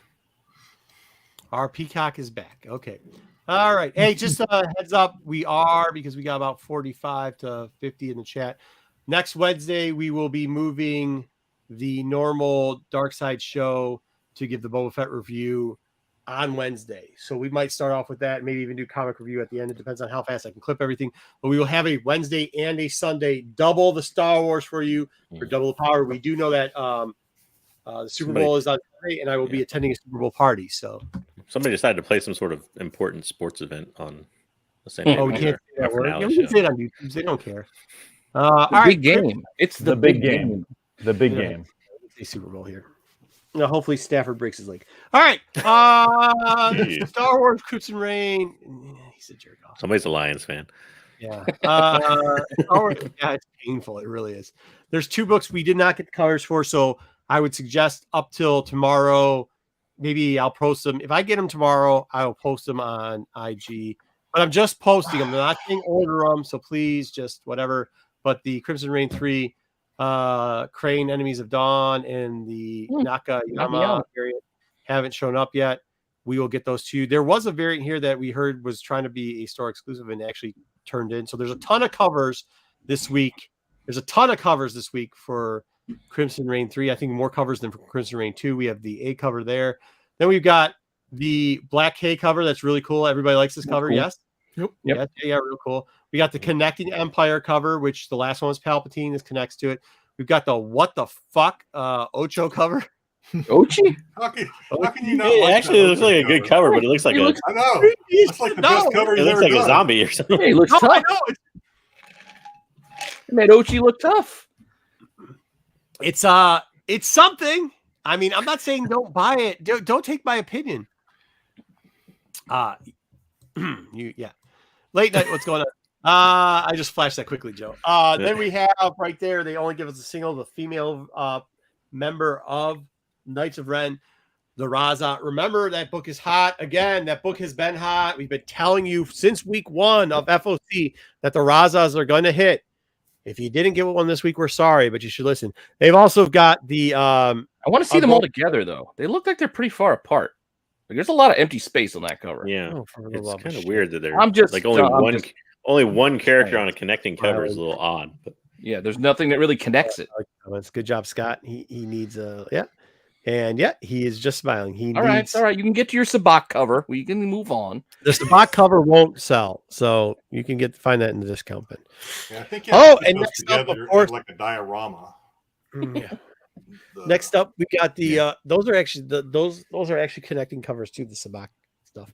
Our peacock is back. Okay. All right. Hey, just a heads up. Because we got about 45 to 50 in the chat. Next Wednesday, we will be moving the normal Dark Side show to give the Boba Fett review on Wednesday. So we might start off with that, maybe even do comic review at the end. It depends on how fast I can clip everything. But we will have a Wednesday and a Sunday, double the Star Wars for you, for double the power. We do know that the Super Bowl is on Sunday, and I will be attending a Super Bowl party. So somebody decided to play some sort of important sports event on the same day. we can't say that word. Yeah, we can say it on YouTube. They don't care. Big game. It's the big game. The big game. Say Super Bowl here. Now, hopefully Stafford breaks his leg. All right. Star Wars Crimson Reign. He's a jerk off. Somebody's a Lions fan. Yeah. It's painful. It really is. There's 2 books we did not get the covers for, so I would suggest up till tomorrow. Maybe I'll post them. If I get them tomorrow, I will post them on IG. But I'm just posting them. I'm not saying order them, so please just whatever. But the Crimson Reign 3, Crane Enemies of Dawn, and the Nakayama variant haven't shown up yet. We will get those to you. There was a variant here that we heard was trying to be a store exclusive and actually turned in. So there's a ton of covers this week. For Crimson Reign 3. I think more covers than for Crimson Reign 2. We have the A cover there. Then we've got the Black K cover. That's really cool. Everybody likes this cover. Cool. Yes. Yep. Yeah, real cool. We got the Connecting Empire cover, which the last one was Palpatine. This connects to it. We've got the What the Fuck Ocho cover. Ochi? How can you not? It actually looks like a good cover, but it looks like I know. It's like the best cover it he's looks ever like done. a zombie or something. Hey, it looks tough. It made Ochi look tough. It's something. I mean, I'm not saying don't buy it. Don't take my opinion. Late night. What's going on? I just flashed that quickly, Joe. Then we have right there. They only give us a single. The female member of Knights of Ren, the Raza. Remember, that book is hot. Again, that book has been hot. We've been telling you since week 1 of FOC that the Razas are going to hit. If you didn't get one this week, we're sorry, but you should listen. They've also got the. I want to see them all together, though. They look like they're pretty far apart. Like, there's a lot of empty space on that cover. Yeah, it's kind of weird that they're. Only one character on a connecting cover is a little odd. But yeah, there's nothing that really connects it. That's good job, Scott. He needs he is just smiling. All right. You can get to your Sabak cover. We can move on. The Sabak cover won't sell, so you can find that in the discount bin. Yeah, I think. And next up, of course, like a diorama. Yeah. Next up, we got the. Those are actually connecting covers to the Sabak stuff.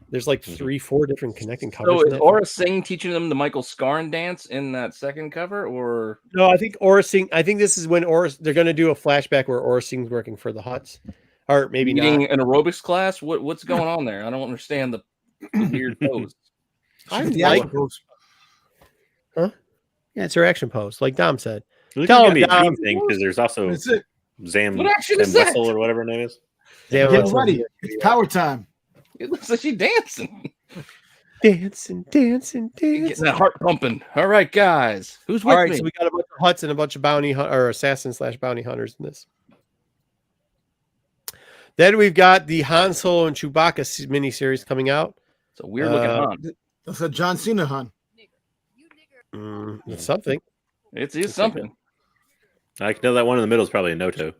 There's like 3-4 different connecting covers. So is Aura Singh teaching them the Michael Scarn dance in that second cover, or no? I think Aura Singh. I think this is when they're going to do a flashback where Aura Singh's working for the Huts, or maybe leading not. An aerobics class. What's going on there? I don't understand the weird pose. Huh? Yeah, it's her action pose, like Dom said. It's going to be a team thing because there's also Zam Wessel or whatever her name is. Get ready. It's power time. It looks like she's dancing. Dancing. Getting that heart pumping. All right, guys. Who's with me? All right, so we got a bunch of Huts and a bunch of assassin/bounty hunters in this. Then we've got the Han Solo and Chewbacca miniseries coming out. It's a weird looking Han. That's a John Cena Han. It's something. It's something. I know that one in the middle is probably a Noto.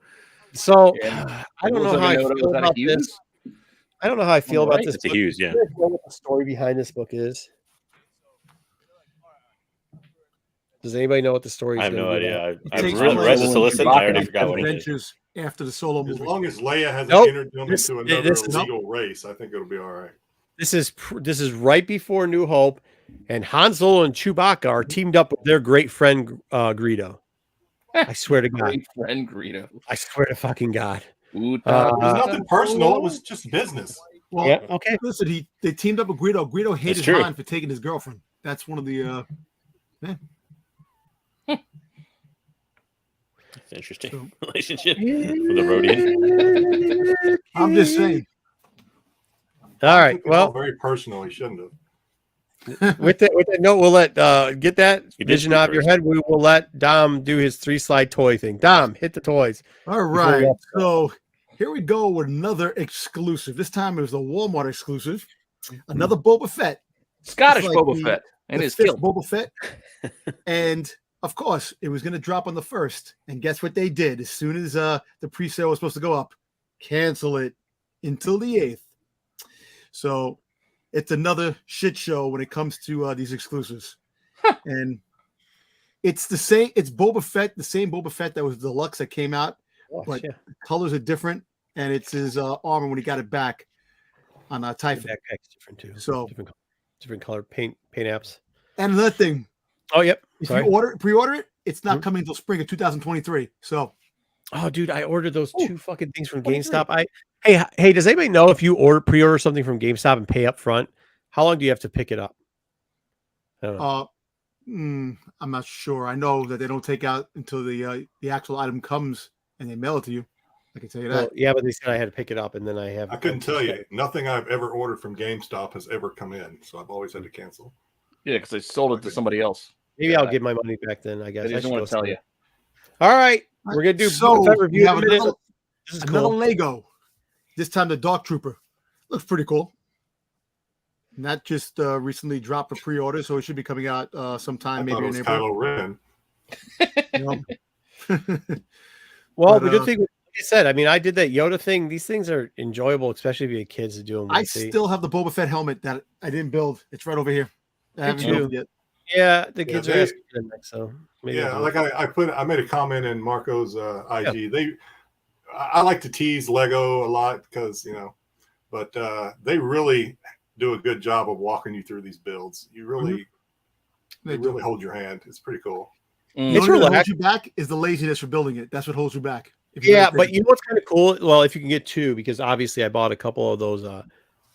So I don't know how I feel about this. I don't know how I feel about this. It's a Hughes, yeah. I don't know what the story behind this book is. Does anybody know what the story is? I have no idea. I've takes read the solicit. I already forgot what it is. Adventures after the Solo movie. As long as Leia hasn't entered them into another illegal race, I think it'll be all right. This is right before New Hope, and Han Solo and Chewbacca are teamed up with their great friend Greedo. I swear to God. Great friend Greedo. I swear to fucking God. Ooh, It was nothing personal. It was just business. Well, Yeah, okay. listen, they teamed up with Greedo. Greedo hated true. Han for taking his girlfriend. That's one of the. It's an interesting So- relationship with a Rodian. I'm just saying. All right. Took it all Well, very personal. He shouldn't have. with that note, we'll let get that You did vision speak out of your first. head. We will let Dom do his 3-slide toy thing. Dom, hit the toys. All we right. wrap it So here we go with another exclusive. This time it was a Walmart exclusive. Another Boba Fett. Scottish It's like Boba the- Fett and the his fifth kill. Boba Fett. And of course, it was going to drop on the 1st. And guess what they did? As soon as the pre-sale was supposed to go up, cancel it until the 8th. So it's another shit show when it comes to these exclusives. And it's the same. It's Boba Fett, the same Boba Fett that was deluxe that came out. But yeah. colors are different, and it's his armor when he got it back on The Typhon. backpack's different too. So- different color paint apps. And another thing, Oh, yep. if Sorry. you pre-order it, it's not Mhm. coming until spring of 2023. So Oh, dude, I ordered those two fucking things from 23. GameStop. Hey, does anybody know if you pre-order something from GameStop and pay up front, how long do you have to pick it up? I don't know. I'm not sure. I know that they don't take out until the actual item comes and they mail it to you. I can tell you that. Well, yeah, but they said I had to pick it up, and then I have. I couldn't tell you. Nothing I've ever ordered from GameStop has ever come in, so I've always had to cancel. Yeah, because they sold it to somebody else. Maybe I'll get my money back then. I guess. They I just should want go to tell see you. it. All right, we're gonna do So, Boba Fett review. we have in a minute. another- This is Another cool. Lego. This time the Dark Trooper. Looks pretty cool. And that just recently dropped a pre-order, so it should be coming out I sometime thought maybe it was in April. Kylo Ren. You know? Well, But, the good thing, like I said, I mean, I did that Yoda thing. These things are enjoyable, especially if you have kids to do them. I still have the Boba Fett helmet that I didn't build. It's right over here. I haven't too. built it yet. Yeah, the kids are they- asking for them next, so maybe Yeah, I'll do it. like I made a comment in Marco's IG. I like to tease Lego a lot because but they really do a good job of walking you through these builds. You really, they really hold your hand. It's pretty cool. The It's only thing that holds relaxing. you back is the laziness for building it. That's what holds you back. If you Yeah, really but think- you know what's kind of cool? Well, if you can get two, because obviously I bought a couple of those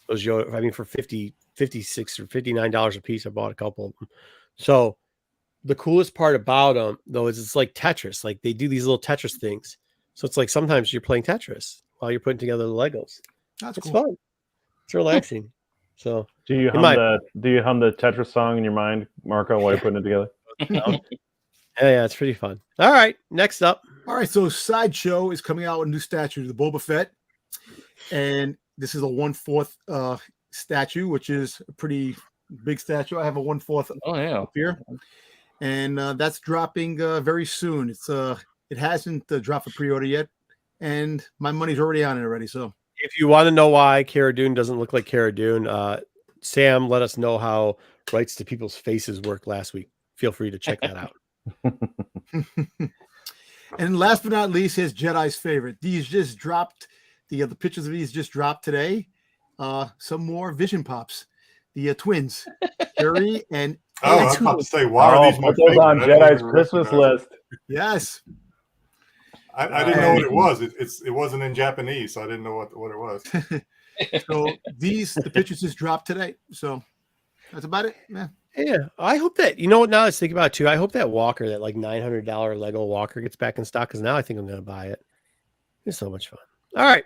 Yoda. I mean, for $56 or $59 a piece, I bought a couple of them. So the coolest part about them, though, is it's like Tetris. Like they do these little Tetris things. So it's like sometimes you're playing Tetris while you're putting together the Legos. that's It's cool. fun. It's relaxing. So Do you hum my- the Tetris song in your mind, Marco, while you're putting it together? yeah, it's pretty fun. All right, next up. All right, so Sideshow is coming out with a new statue, the Boba Fett, and this is a 1/4 statue, which is a pretty big statue. I have a 1/4 Oh yeah. up here, and that's dropping very soon. It hasn't dropped for pre-order yet, and my money's already on it already. So If you want to know why Cara Dune doesn't look like Cara Dune, Sam let us know how rights to people's faces work last week. Feel free to check that out. And last but not least, here's Jedi's favorite. These just dropped. The pictures of these just dropped today. Some more Vision Pops. The twins, Carrie and Oh, I was about to say, why are these my put those on favorite? I didn't Jedi's even Christmas recognize list. yes. I didn't know what it was. It wasn't in Japanese, so I didn't know what it was. So the pictures just dropped today. So that's about it. Yeah. Yeah, I hope that now I was thinking about it too. I hope that walker, that like $900 Lego walker, gets back in stock because now I think I'm going to buy it. It's so much fun. All right,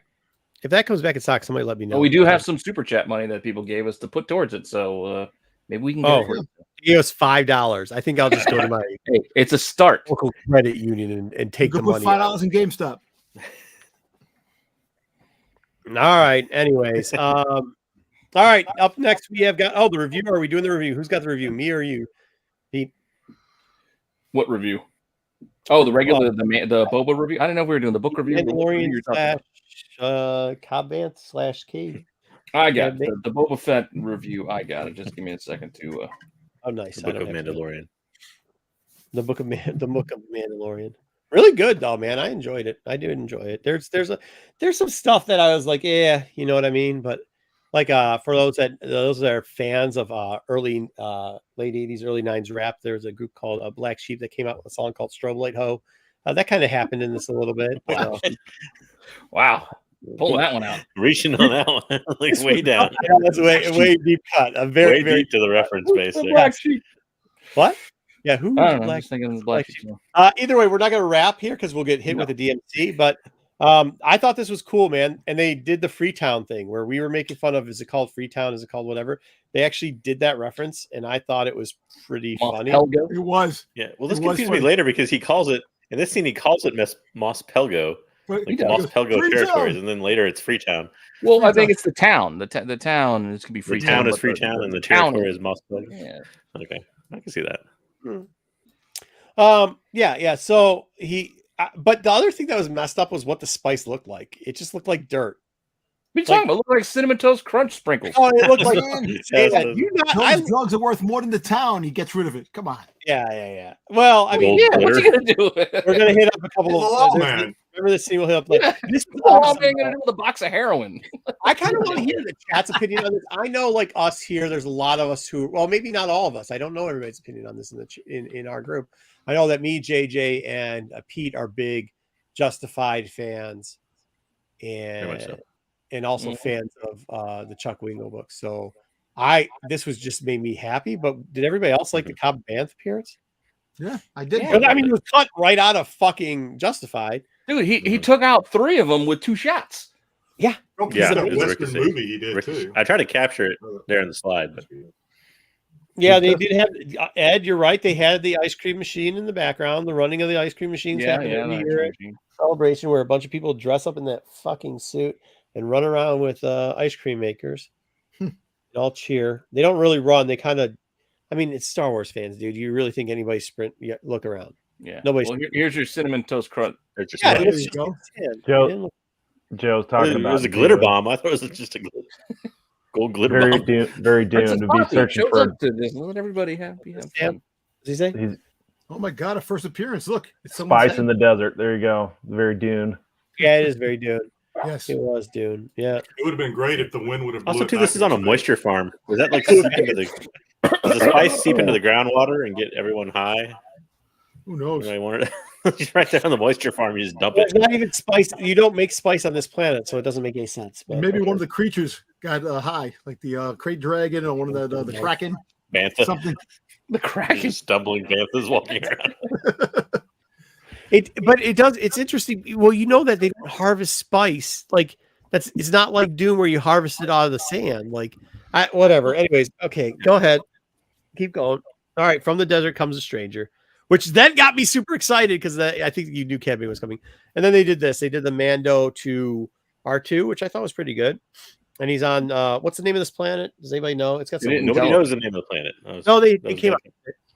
if that comes back in stock, somebody let me know. Well, we do have some super chat money that people gave us to put towards it, so maybe we can get it. For you. He gave us $5. I think I'll just go to my Hey, it's a start. local credit union and take You the could put money. $5 in GameStop. All right. Anyways, all right. Up next, we have got the review. Are we doing the review? Who's got the review? Me or you? Pete? What review? Oh, the regular the Boba review. I didn't know if we were doing the book review. Mandalorian / Cobb Cave. I got it. The Boba Fett review. I got it. Just give me a second to. Oh, nice. The Book of Mandalorian. The Book of Mandalorian. Really good though, man. I enjoyed it. I did enjoy it. There's some stuff that I was like, yeah, you know what I mean. But like for those that are fans of early late 80s, early 90s rap, there's a group called Black Sheep that came out with a song called Strobe Light Ho. That kind of happened in this a little bit. But, Wow. Pull that one out. Reaching on that one, like way down, Yeah, that's way deep cut. A very way very deep to the reference base. The There. black sheep. what? Yeah, who? I don't know. I'm Black? just thinking of the black sheep. Either way, we're not going to wrap here because we'll get hit with a DMC. But I thought this was cool, man. And they did the Freetown thing where we were making fun of, is it called Freetown? Is it called whatever? They actually did that reference, and I thought it was pretty funny. Pelgo. It was. Yeah. Well, this It was confused me funny. later because he calls it in this scene. He calls it Mos Pelgo, But like does. Mos Pelgo Freetown. territories, and then later it's Freetown. Well, I think it's the town. The town is going to be The Freetown. town is but Freetown, and the town territory is Mos Pelgo. Yeah. Okay, I can see that. Yeah. So but the other thing that was messed up was what the spice looked like. It just looked like dirt. What are you talking about? It looked like Cinnamon Toast Crunch sprinkles. Oh, it looked like. Yeah, Yeah, so- you not, I, Those drugs are worth more than the town. He gets rid of it. Come on. yeah. Well, I mean, Gold Yeah, what's he glitter. going to do with it? we're gonna hit up a couple He's a of. lawman. Remember this scene? We'll hit up like Yeah. this. What's the law man going to do with a box of heroin? I kind of want to hear the chat's opinion on this. I know, like us here, there's a lot of us who, well, maybe not all of us. I don't know everybody's opinion on this in our group. I know that me, JJ, and Pete are big Justified fans, Very much so. and also Mhm. fans of the Chuck Wingo book. So this was just made me happy. But did everybody else like the Cobb Vanth appearance? Yeah, I did. Yeah. I mean, it was cut right out of fucking Justified. Dude, he took out 3 of them with 2 shots. Oh, Yeah, that it was Western Ricochet. movie he did Ricochet. too. I tried to capture it there in the slide, but Yeah, they did have Ed. You're right. They had the ice cream machine in the background. The running of the ice cream machines happened every year. Celebration where a bunch of people dress up in that fucking suit and run around with ice cream makers and all cheer. They don't really run. They kind of, I mean, it's Star Wars fans, dude. You really think anybody sprint? Yeah, look around. Yeah. Nobody's- Well, here's your Cinnamon Toast Crunch. they're just Yeah, there it's you just go. Joe- Joe's talking it about was a glitter bomb. I thought it was just a gold glitter Very, bomb. very doomed to be searching Shows for. up to this. Let everybody have fun. What does he say? He's Oh my god, a first appearance. Look, it's someone's spice head. in the desert. There you go. Very dune. Yeah, it is very Dune. Yes. It was Dune. Yeah. It would have been great if the wind would have. Also, blew it too, back this is in on a his face. moisture farm. Was that like seep into the? Does the spice seep into the groundwater and get everyone high? Who knows? I wanted just right there on the moisture farm. You just dump There's it. not even spice. You don't make spice on this planet, so it doesn't make any sense. But Maybe one of the creatures got high, like the crate dragon or one of the kraken, Bantha, something. The Kraken. just stumbling Banthas walking around. But it does. It's interesting. Well, you know that they don't harvest spice. Like it's not like Doom where you harvest it out of the sand. Like whatever. Anyways, okay, go ahead. Keep going. All right. From the desert comes a stranger, which then got me super excited because I think you knew camping was coming. And then they did this. They did the Mando to R2, which I thought was pretty good. And he's on what's the name of this planet? Does anybody know? It's got They some. didn't Nobody tell knows the name of the planet. No, they that was came out. joking.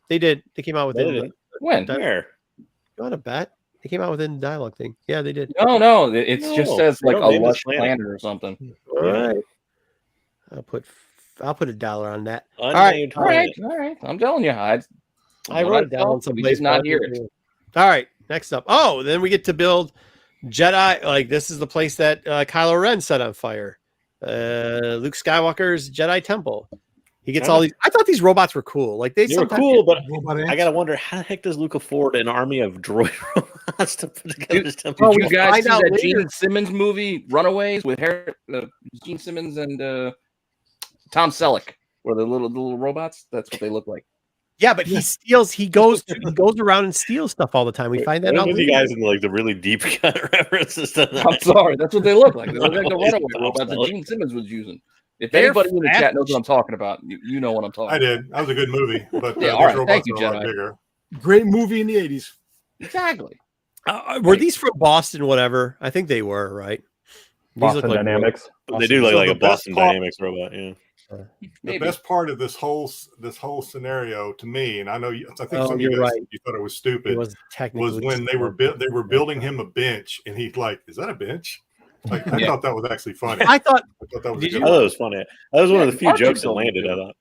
They did. They came out with They it. didn't. When? Where? You want to bet? They came out within the dialogue thing. Yeah, they did. No. It No, just says they like don't a name this lush planet. planet or something. All Yeah. right. I'll put $1 on that. Unnamed All right. planet. I'm telling you, I wrote it down on some We place. did not hear it. All right. Next up. Oh, then we get to build Jedi. Like this is the place that Kylo Ren set on fire. Luke Skywalker's Jedi Temple. He gets all these. I thought these robots were cool. Like they They were sometimes cool, but Robot I ants. gotta wonder how the heck does Luke afford an army of droid robots to put together this temple? Well, Did you we'll guys find see out that later. Gene Simmons movie, Runaways, with Gene Simmons and Tom Selleck, where the little robots? That's what they look like. Yeah, but he steals. He goes around and steals stuff all the time. We find that What out. with you later. guys in like the really deep cut references to that? I'm sorry, that's what they look like. They look like the Runaways Runaway Tom robots that Selleck. Gene Simmons was using. If They're anybody in the fat. chat knows what I'm talking about, you know what I'm talking I about. did. That was a good movie, but Yeah, these all right. robots Thank you, are a lot Jedi. bigger. Great movie in the 80s. Exactly. Were these from Boston? Whatever. I think they were right. These look Boston like Dynamics. They do look So like the a Boston best part- Dynamics robot. Yeah. The Maybe. best part of this whole scenario to me, and I know I think Oh, some of you're you guys right. you thought it was It stupid, was technically was when they were building him a bench, and he's like, "Is that a bench?" Like I Yeah. thought that was actually funny. I thought That was Did a you- good I thought one. it was funny. That was one of the few Archie jokes that building landed. it.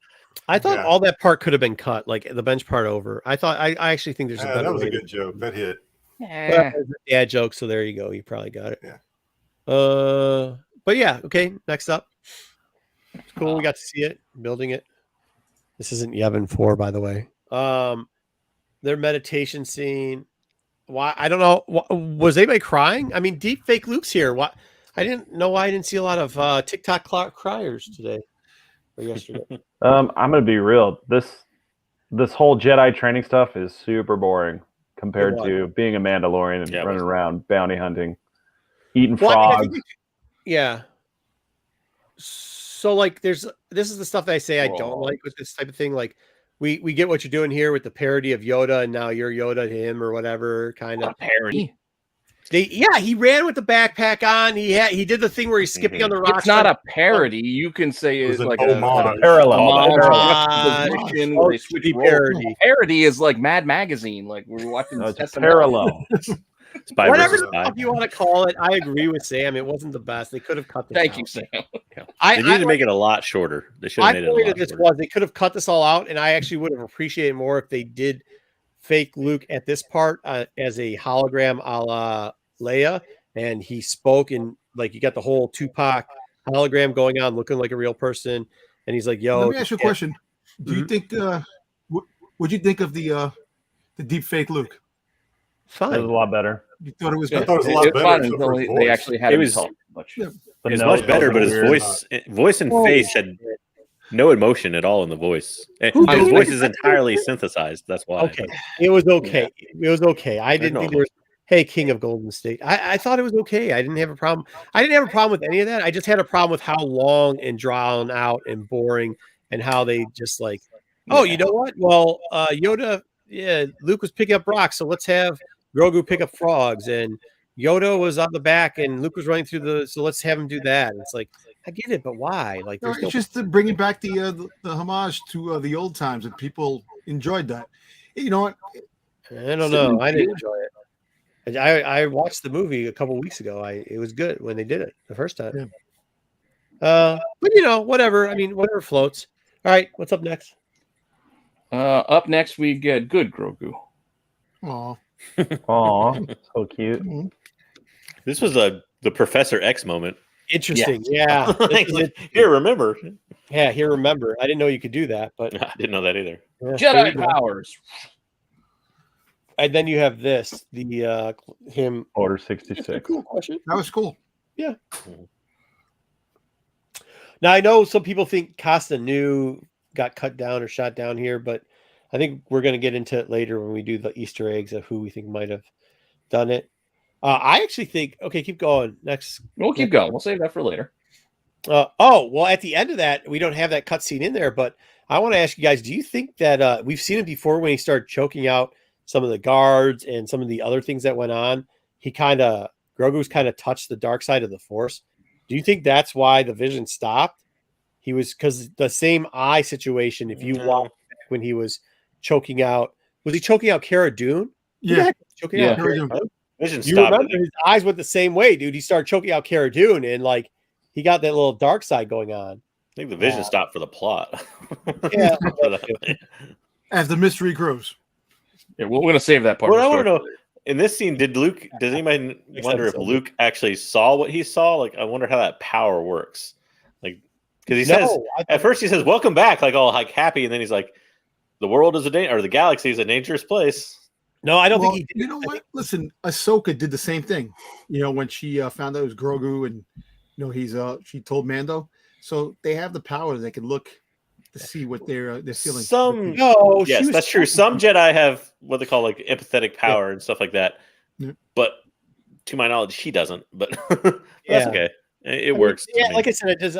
I thought. Yeah. all that part could have been cut, like the bench part over. I thought I actually think there's a Yeah, better that was way a to- good joke. That hit. Yeah. Yeah, joke. So there you go. You probably got it. Yeah. But yeah. Okay. Next up. It's cool. We got to see it, building it. This isn't Yevon 4, by the way. Their meditation scene. why I don't know. Was anybody crying? I mean, deep fake Luke's here. Why? I didn't know why I didn't see a lot of TikTok criers today or yesterday. I'm gonna be real. This whole Jedi training stuff is super boring compared to being a Mandalorian and running around bounty hunting, eating frogs. Yeah. So like, this is the stuff that I say I don't like with this type of thing. Like, we get what you're doing here with the parody of Yoda, and now you're Yoda to him or whatever kind of parody. He ran with the backpack on. He did the thing where he's skipping on the rocks. It's not a parody. You can say it's like a parallel. Parody is like Mad Magazine. Like we're watching. It's parallel. Whatever the fuck you want to call it, I agree with Sam. It wasn't the best. They could have cut this. Thank you, Sam. They need to make it a lot shorter. They should have made it a lot shorter. They could have cut this all out, and I actually would have appreciated more if they did fake Luke at this part as a hologram a la Leia, and he spoke, and like you got the whole Tupac hologram going on, looking like a real person, and he's like, "Yo." Let me ask you a question. Do you think? What'd you think of the deep fake Luke? Fine. It was a lot better. You thought it was? I thought it was a lot better until they actually had it was much. It was much better, but his voice and face had no emotion at all in the voice. His voice is entirely synthesized. That's why. Okay, it was okay. It was okay. I didn't think there was. Hey, King of Golden State. I thought it was okay. I didn't have a problem. I didn't have a problem with any of that. I just had a problem with how long and drawn out and boring, and how they just like, oh, you know what? Well, Yoda, Luke was picking up rocks, so let's have Grogu pick up frogs, and Yoda was on the back, and Luke was running through so let's have him do that. And it's like, I get it, but why? Like, it's just to bring it back the homage to the old times, and people enjoyed that. You know what? I don't know. I didn't enjoy it. I watched the movie a couple weeks ago. It was good when they did it the first time. Yeah. But whatever. I mean, whatever floats. All right, what's up next? Up next, we get Good Grogu. Aw, so cute. This was the Professor X moment. Interesting. Yeah. Here, remember. Yeah, here, remember. I didn't know you could do that, but I didn't know that either. Jedi powers. And then you have this, the him. Order 66. Cool question. that was cool. Yeah. Now I know some people think Costa New got cut down or shot down here, but I think we're going to get into it later when we do the Easter eggs of who we think might have done it. I actually think. Okay, keep going. Next. We'll keep going. We'll save that for later. Well, at the end of that, we don't have that cutscene in there, but I want to ask you guys: do you think that we've seen it before when he started choking out some of the guards and some of the other things that went on? Grogu's kind of touched the dark side of the Force. Do you think that's why the vision stopped? He was, because the same eye situation, if you watch when he was choking out, was he choking out Cara Dune? Yeah. Choking out Cara Dune. Vision You stopped. remember his eyes went the same way, dude. He started choking out Cara Dune, and like he got that little dark side going on. I think the vision stopped for the plot. Yeah. As the mystery grows. Yeah, we're going to save that part. Well, I want to know, in this scene, does anybody wonder if Luke actually saw what he saw? Like, I wonder how that power works. Like, because he says, at first he says, welcome back, like all like happy. And then he's like, the world is or the galaxy is a dangerous place. No, I don't think he did. You know what? Listen, Ahsoka did the same thing. When she found out it was Grogu, and she told Mando. So they have the power; they can look to see what they're feeling. Yes, that's true. Some Jedi have what they call like empathetic power and stuff like that. Yeah. But to my knowledge, she doesn't. But that's okay. It works. Yeah, like I said, it does.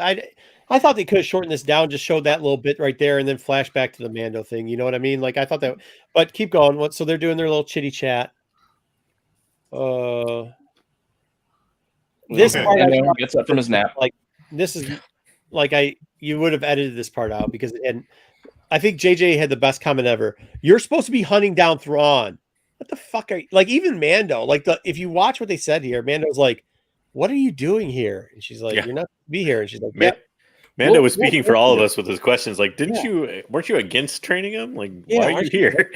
I thought they could have shortened this down, just showed that little bit right there, and then flash back to the Mando thing. You know what I mean? Like I thought that, but keep going. So they're doing their little chitty chat. This part gets up from his nap. Like this is like you would have edited this part out because, and I think JJ had the best comment ever. You're supposed to be hunting down Thrawn. What the fuck are you, like? Even Mando, like if you watch what they said here, Mando's like, "What are you doing here?" And she's like, "You're not to be here." And she's like, Mando was speaking for all of us with his questions. Like, weren't you against training him? Like, why are you here?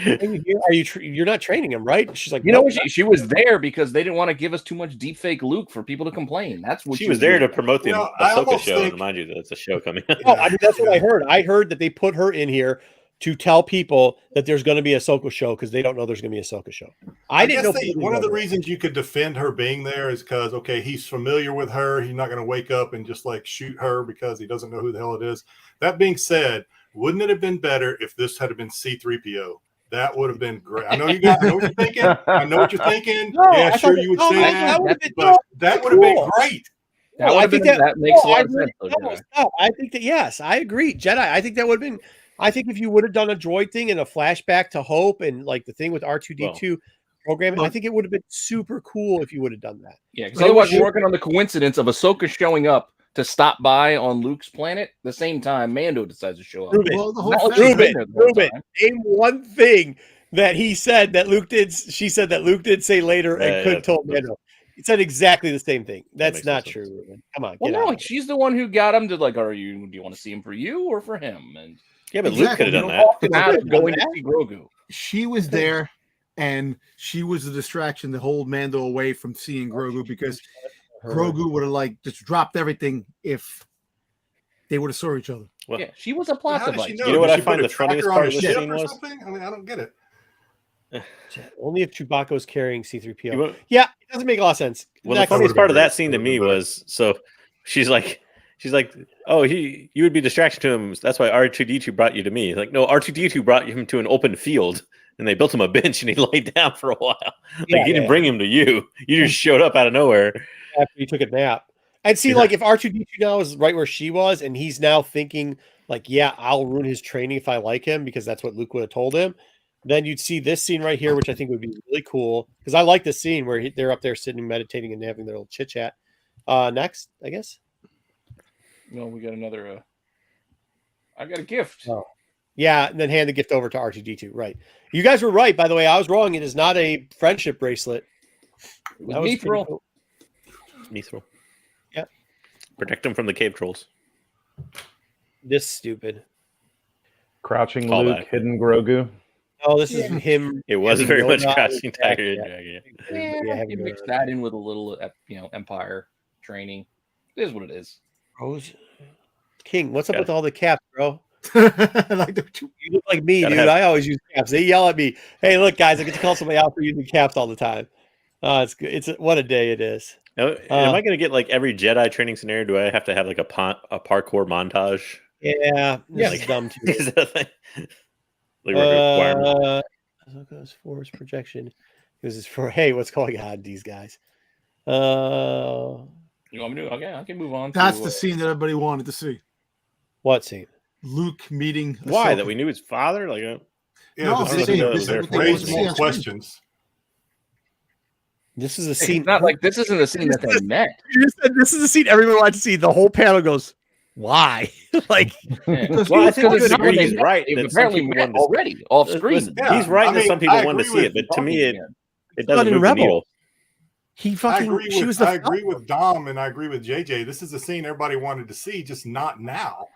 You're not training him, right? She's like, she was there because they didn't want to give us too much deepfake Luke for people to complain. That's what she was there to promote the Ahsoka show and remind you that it's a show coming. I mean, that's what I heard. I heard that they put her in here to tell people that there's going to be a Ahsoka show because they don't know there's going to be a Ahsoka show. I didn't know. One of the reasons you could defend her being there is because, okay, he's familiar with her. He's not going to wake up and just like shoot her because he doesn't know who the hell it is. That being said, wouldn't it have been better if this had been C-3PO? That would have been great. I know you guys know what you're thinking. I know what you're thinking. No, yeah, sure, you would say that, but that would have been great. That makes a lot of sense. I think that, yes, I agree. Jedi, I think that would have been, I think if you would have done a droid thing and a flashback to Hope and like the thing with R2D2 programming, I think it would have been super cool if you would have done that. Yeah, because otherwise you're working on the coincidence of Ahsoka showing up to stop by on Luke's planet the same time Mando decides to show up. Ruben, name one thing that he said that Luke did. She said that Luke did say later and couldn't tell Mando. He said exactly the same thing. That's not true, Ruben. Come on. Well, no, like she's the one who got him to like, do you want to see him for you or for him? And yeah, but Luke could have done that. Going to see Grogu. She was there, and she was the distraction to hold Mando away from seeing Grogu because Grogu would have like just dropped everything if they would have saw each other. Well, yeah, she was a plot device. You know what I find the funniest part of the scene was? I mean, I don't get it. Only if Chewbacca was carrying C-3PO. Yeah, it doesn't make a lot of sense. Well, the funniest part of that scene to me was she's like, oh, you would be distracted to him. That's why R2D2 brought you to me. Like, no, R2D2 brought him to an open field. And they built him a bench, and he laid down for a while. Like he didn't bring him to you. You just showed up out of nowhere after he took a nap. And see, like if R2D2 now is right where she was, and he's now thinking, like, yeah, I'll ruin his training if I like him because that's what Luke would have told him. Then you'd see this scene right here, which I think would be really cool because I like this scene where they're up there sitting, meditating, and having their little chit chat. Next, I guess. No, we got another. I got a gift. Oh. Yeah, and then hand the gift over to R2D2. Right. You guys were right, by the way. I was wrong. It is not a friendship bracelet. Mithril. Cool. Mithril. Yeah. Protect him from the cave trolls. This stupid. Crouching Luke, hidden Grogu. Oh, this is him. It was very much Crouching Tiger. Yeah, you mix that in with a little, Empire training. It is what it is. Rose King, what's up with all the caps, bro? Like you look like me, dude. I always use caps. They yell at me. Hey, look, guys, I get to call somebody out for using caps all the time. It's good. What a day it is. Now, am I going to get like every Jedi training scenario? Do I have to have like a parkour montage? Yeah, this is dumb too. Is that a thing? Like force projection. This is for what's going on, these guys? You want me to? Okay, I can move on. That's the scene that everybody wanted to see. What scene? Luke meeting. Why? That we knew his father? Like, no, this raised more questions. This is a scene. It's not like this isn't a scene that they met. You just said this is a scene everyone wanted to see. The whole panel goes, "Why?" Like, well, I think he's right. They've apparently met already off screen. He's right that some people wanted to see it, but to me, it doesn't move the needle. I agree with Dom and I agree with JJ. This is a scene everybody wanted to see, just not now.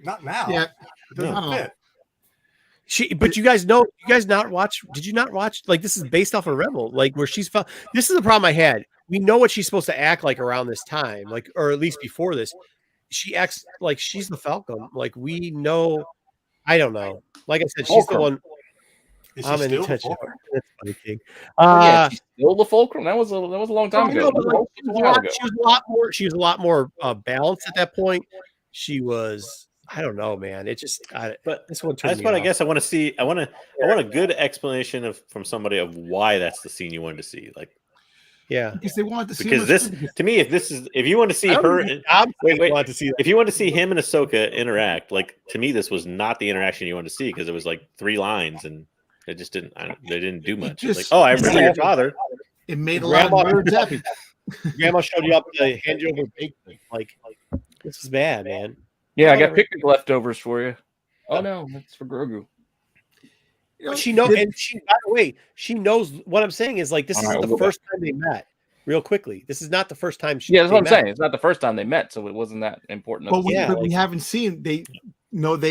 Not now. Yeah, it doesn't fit. But you guys know, not watch? Did you not watch? Like, this is based off of Rebel, like where she's. This is the problem I had. We know what she's supposed to act like around this time, like, or at least before this. She acts like she's the Falcon. Like we know. I don't know. Like I said, she's the one. I'm in attention. That's funny, King. She's still the Fulcrum. That was a long time ago. She was a lot more balanced at that point. She was. I don't know, man. But this one. That's what I guess I want to see. I want a good explanation from somebody of why that's the scene you wanted to see. Like, yeah, because they wanted to see. Because this, to me, if you want to see her, if you want to see him and Ahsoka interact, like to me, this was not the interaction you wanted to see because it was like 3 lines and it just didn't. They didn't do much. Like, oh, I remember your father. It made a lot of nerds happy. Grandma showed you up to hand you over bacon. Like this is bad, man. Yeah, I got picnic leftovers for you. Oh no, that's for Grogu. She knows, and by the way, she knows what I'm saying is like this isn't the first time they met. Real quickly, this is not the first time. That's what I'm saying. It's not the first time they met, so it wasn't that important. But we haven't seen. They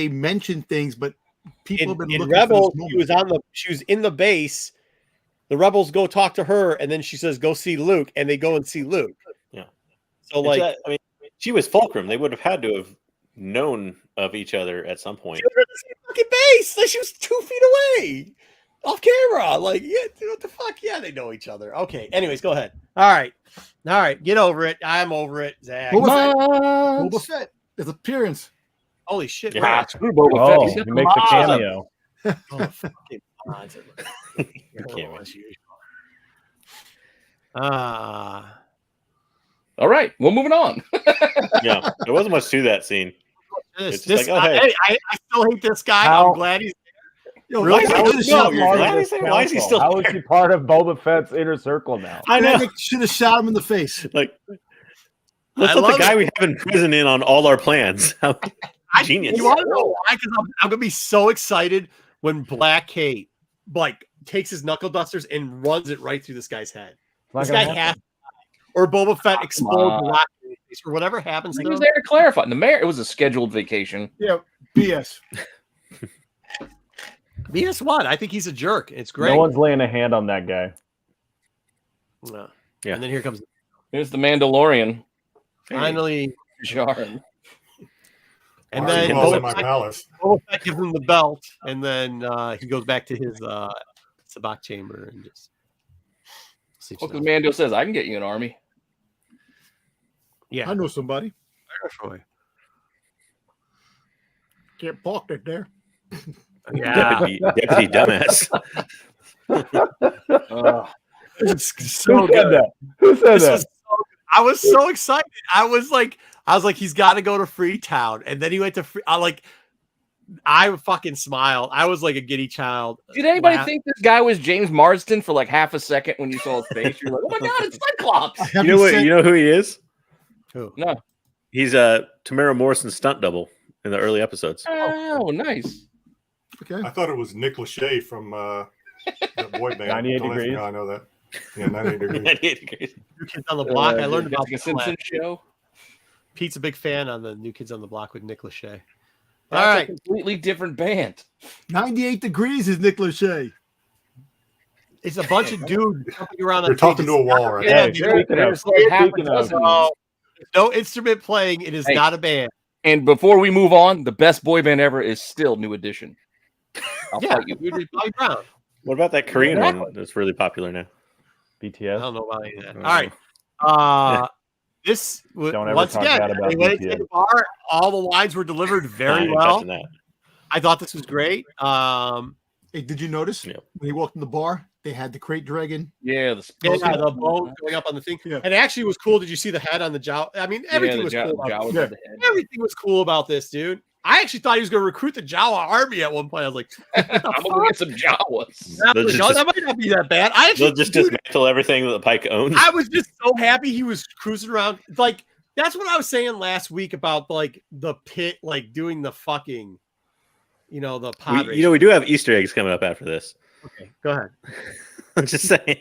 mentioned things, but people have been looking. Rebels, she was in the base. The rebels go talk to her, and then she says, "Go see Luke," and they go and see Luke. Yeah. So she was Fulcrum. They would have had to have known of each other at some point. fucking base. Like she was 2 feet away, off camera. Like, yeah, what the fuck? Yeah, they know each other. Okay. Anyways, go ahead. All right. Get over it. I'm over it, Zach. Boba Fett. His appearance. Holy shit! Yeah, Max. screw Boba Oh, Fett. He's he got makes a the cameo. Oh, fucking odds. All right, well, moving on. Yeah, there wasn't much to that scene. It's just this like, oh, hey. I still hate this guy. How- I'm glad he's Yo, Really? Legacy How should have is- shot no, him. you're in the glad face. he's- Why is he still How there? is he part of Boba Fett's inner circle now? I know. Krennic should have shot him in the face. Like, let's I let the love guy it. we have in prison in on all our plans. Genius. You want to know why? Because I'm gonna be so excited when Black Kate like takes his knuckle dusters and runs it right through this guy's head. Not This gonna guy happen. has, or Boba Fett explodes on. the rock in his face, or whatever happens He to was him. there to clarify. The mayor, it was a scheduled vacation. Yeah, BS. BS what? I think he's a jerk. It's great. No one's laying a hand on that guy. No. Yeah. And then here comes Here's the Mandalorian. finally, Jarring. and Why are then you all in Boba my Fett, palace. Boba Fett gives him the belt, and then he goes back to his sabacc chamber and just sleeps. Well, it because off. Mando says, I can get you an army. Yeah, I know somebody. Troy. Can't park it there. Yeah, Deputy dumbass. it's so Who said good. that? Who said This that? was so good. I was so excited. I was like, he's got to go to Freetown, and then he went to I fucking smiled. I was like a giddy child. Did anybody Laugh- think this guy was James Marsden for like half a second when you saw his face? You're like, oh my God, it's Cyclops. Have You know what? sent- You know who he is? Who? No. He's Tamara Morrison's stunt double in the early episodes. Oh, nice. Okay. I thought it was Nick Lachey from that boy band. 98 Don't ask me Degrees. how I know that. Yeah, 98 degrees. 98 degrees. New Kids on the Block. I learned about Jessica this Simpson last week. show. Pete's a big fan on the New Kids on the Block with Nick Lachey. That's All a right. completely different band. 98 degrees is Nick Lachey. It's a bunch of dudes jumping around. You're on talking stage. to a wall right Yeah, now. dude. There's like half a Speaking of- dozen. No, no instrument playing. It is Hey. not a band. And before we move on, the best boy band ever is still New Edition. I'll Yeah, fight you. dude, Bobby Brown. What about that Korean Exactly. one that's really popular now? I BTS. don't know about any of that. Oh. All right. This Don't ever once talk again, bad about they went into BTS. the bar. All the lines were delivered I very ain't well. touching that. I thought this was great. Hey, did you notice Yeah. when he walked in the bar, they had the crate dragon? Yeah, the Yeah, the boat going up on the thing. Yeah. And it actually was cool. Did you see the head on the Jawa? I mean, everything was cool. About Yeah. Everything was cool about this, dude. I actually thought he was going to recruit the Jawa army at one point. I was like, I'm gonna get some Jawas. that, They'll just- that might not be that bad. I actually, They'll just dude, dismantle everything that the Pike owns. I was just so happy he was cruising around. Like, that's what I was saying last week about like the pit, like doing the fucking, the pod race. We do have Easter eggs coming up after this. Okay, go ahead. I'm just saying.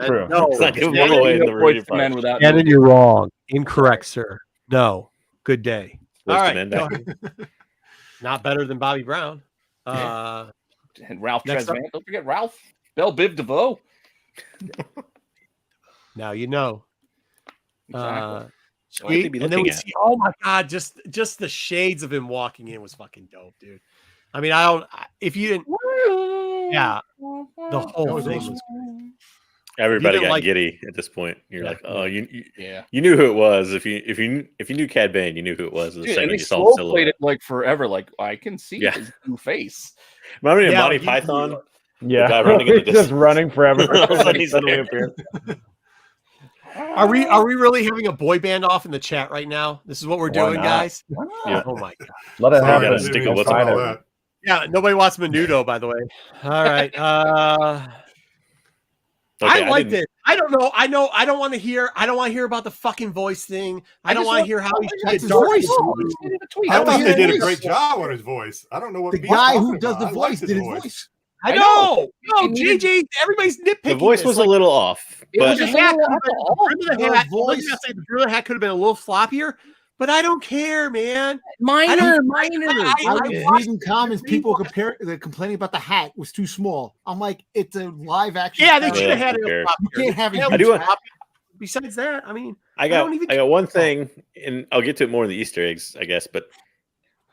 True. No, It's not giving Shannon, one away in the Points review to men part. without Shannon, you're wrong. Incorrect, sir. No. Good day. All Roast right. an end go back. ahead. Not better than Bobby Brown. and Ralph Next up- Tresvant. Don't forget Ralph. Belle Biv DeVoe. Now you know. Exactly. So what they Sweet. be And then looking we at? see, oh my god, just the shades of him walking in was fucking dope, dude. I mean, I don't. If you didn't, yeah, the whole was thing awesome. was. Everybody didn't got like- giddy at this point. You're Yeah. like, oh, you Yeah. knew who it was. If you knew Cad Bane, you knew who it was. The Dude, and second they you saw slow the played silhouette. it like forever. Like I can see Yeah. his new face. Remember in Yeah, Monty you- Python? Yeah, guy running in the he's just running forever. All of a sudden he's Suddenly there. appears. Are we really having a boy band off in the chat right now? This is what we're Why doing, not? guys. Yeah. Oh my god. Let it Sorry, happen. gotta I stick didn't with even what's know on that. Yeah, nobody wants Menudo, by the way. All right. Okay, I like didn't- it. I don't know. I don't want to hear. I don't want to hear about the fucking voice thing. I don't just want to want- hear how he's That's his dark voice. blue. I I don't thought hear they did a his great voice. job on his voice. I don't know what The Pete's guy talking who does about. the I liked voice did his voice. I I know. No, It needed- JJ. Everybody's nitpicking. The voice this. was Like, a little off, It was but the just hat a little could have been- off. the brim of the The hat. voice- The brim of the hat could have been a little floppier, but I don't care, man. Minor. I I was watched reading comments, people they're complaining about the hat was too small. I'm like, it's a live action. Yeah, they character. should have Yeah, had who it. cares? You can't have a Yeah, huge I do want- hat. Besides that, I mean, I don't got even one thing, and I'll get to it more in the Easter eggs, I guess. But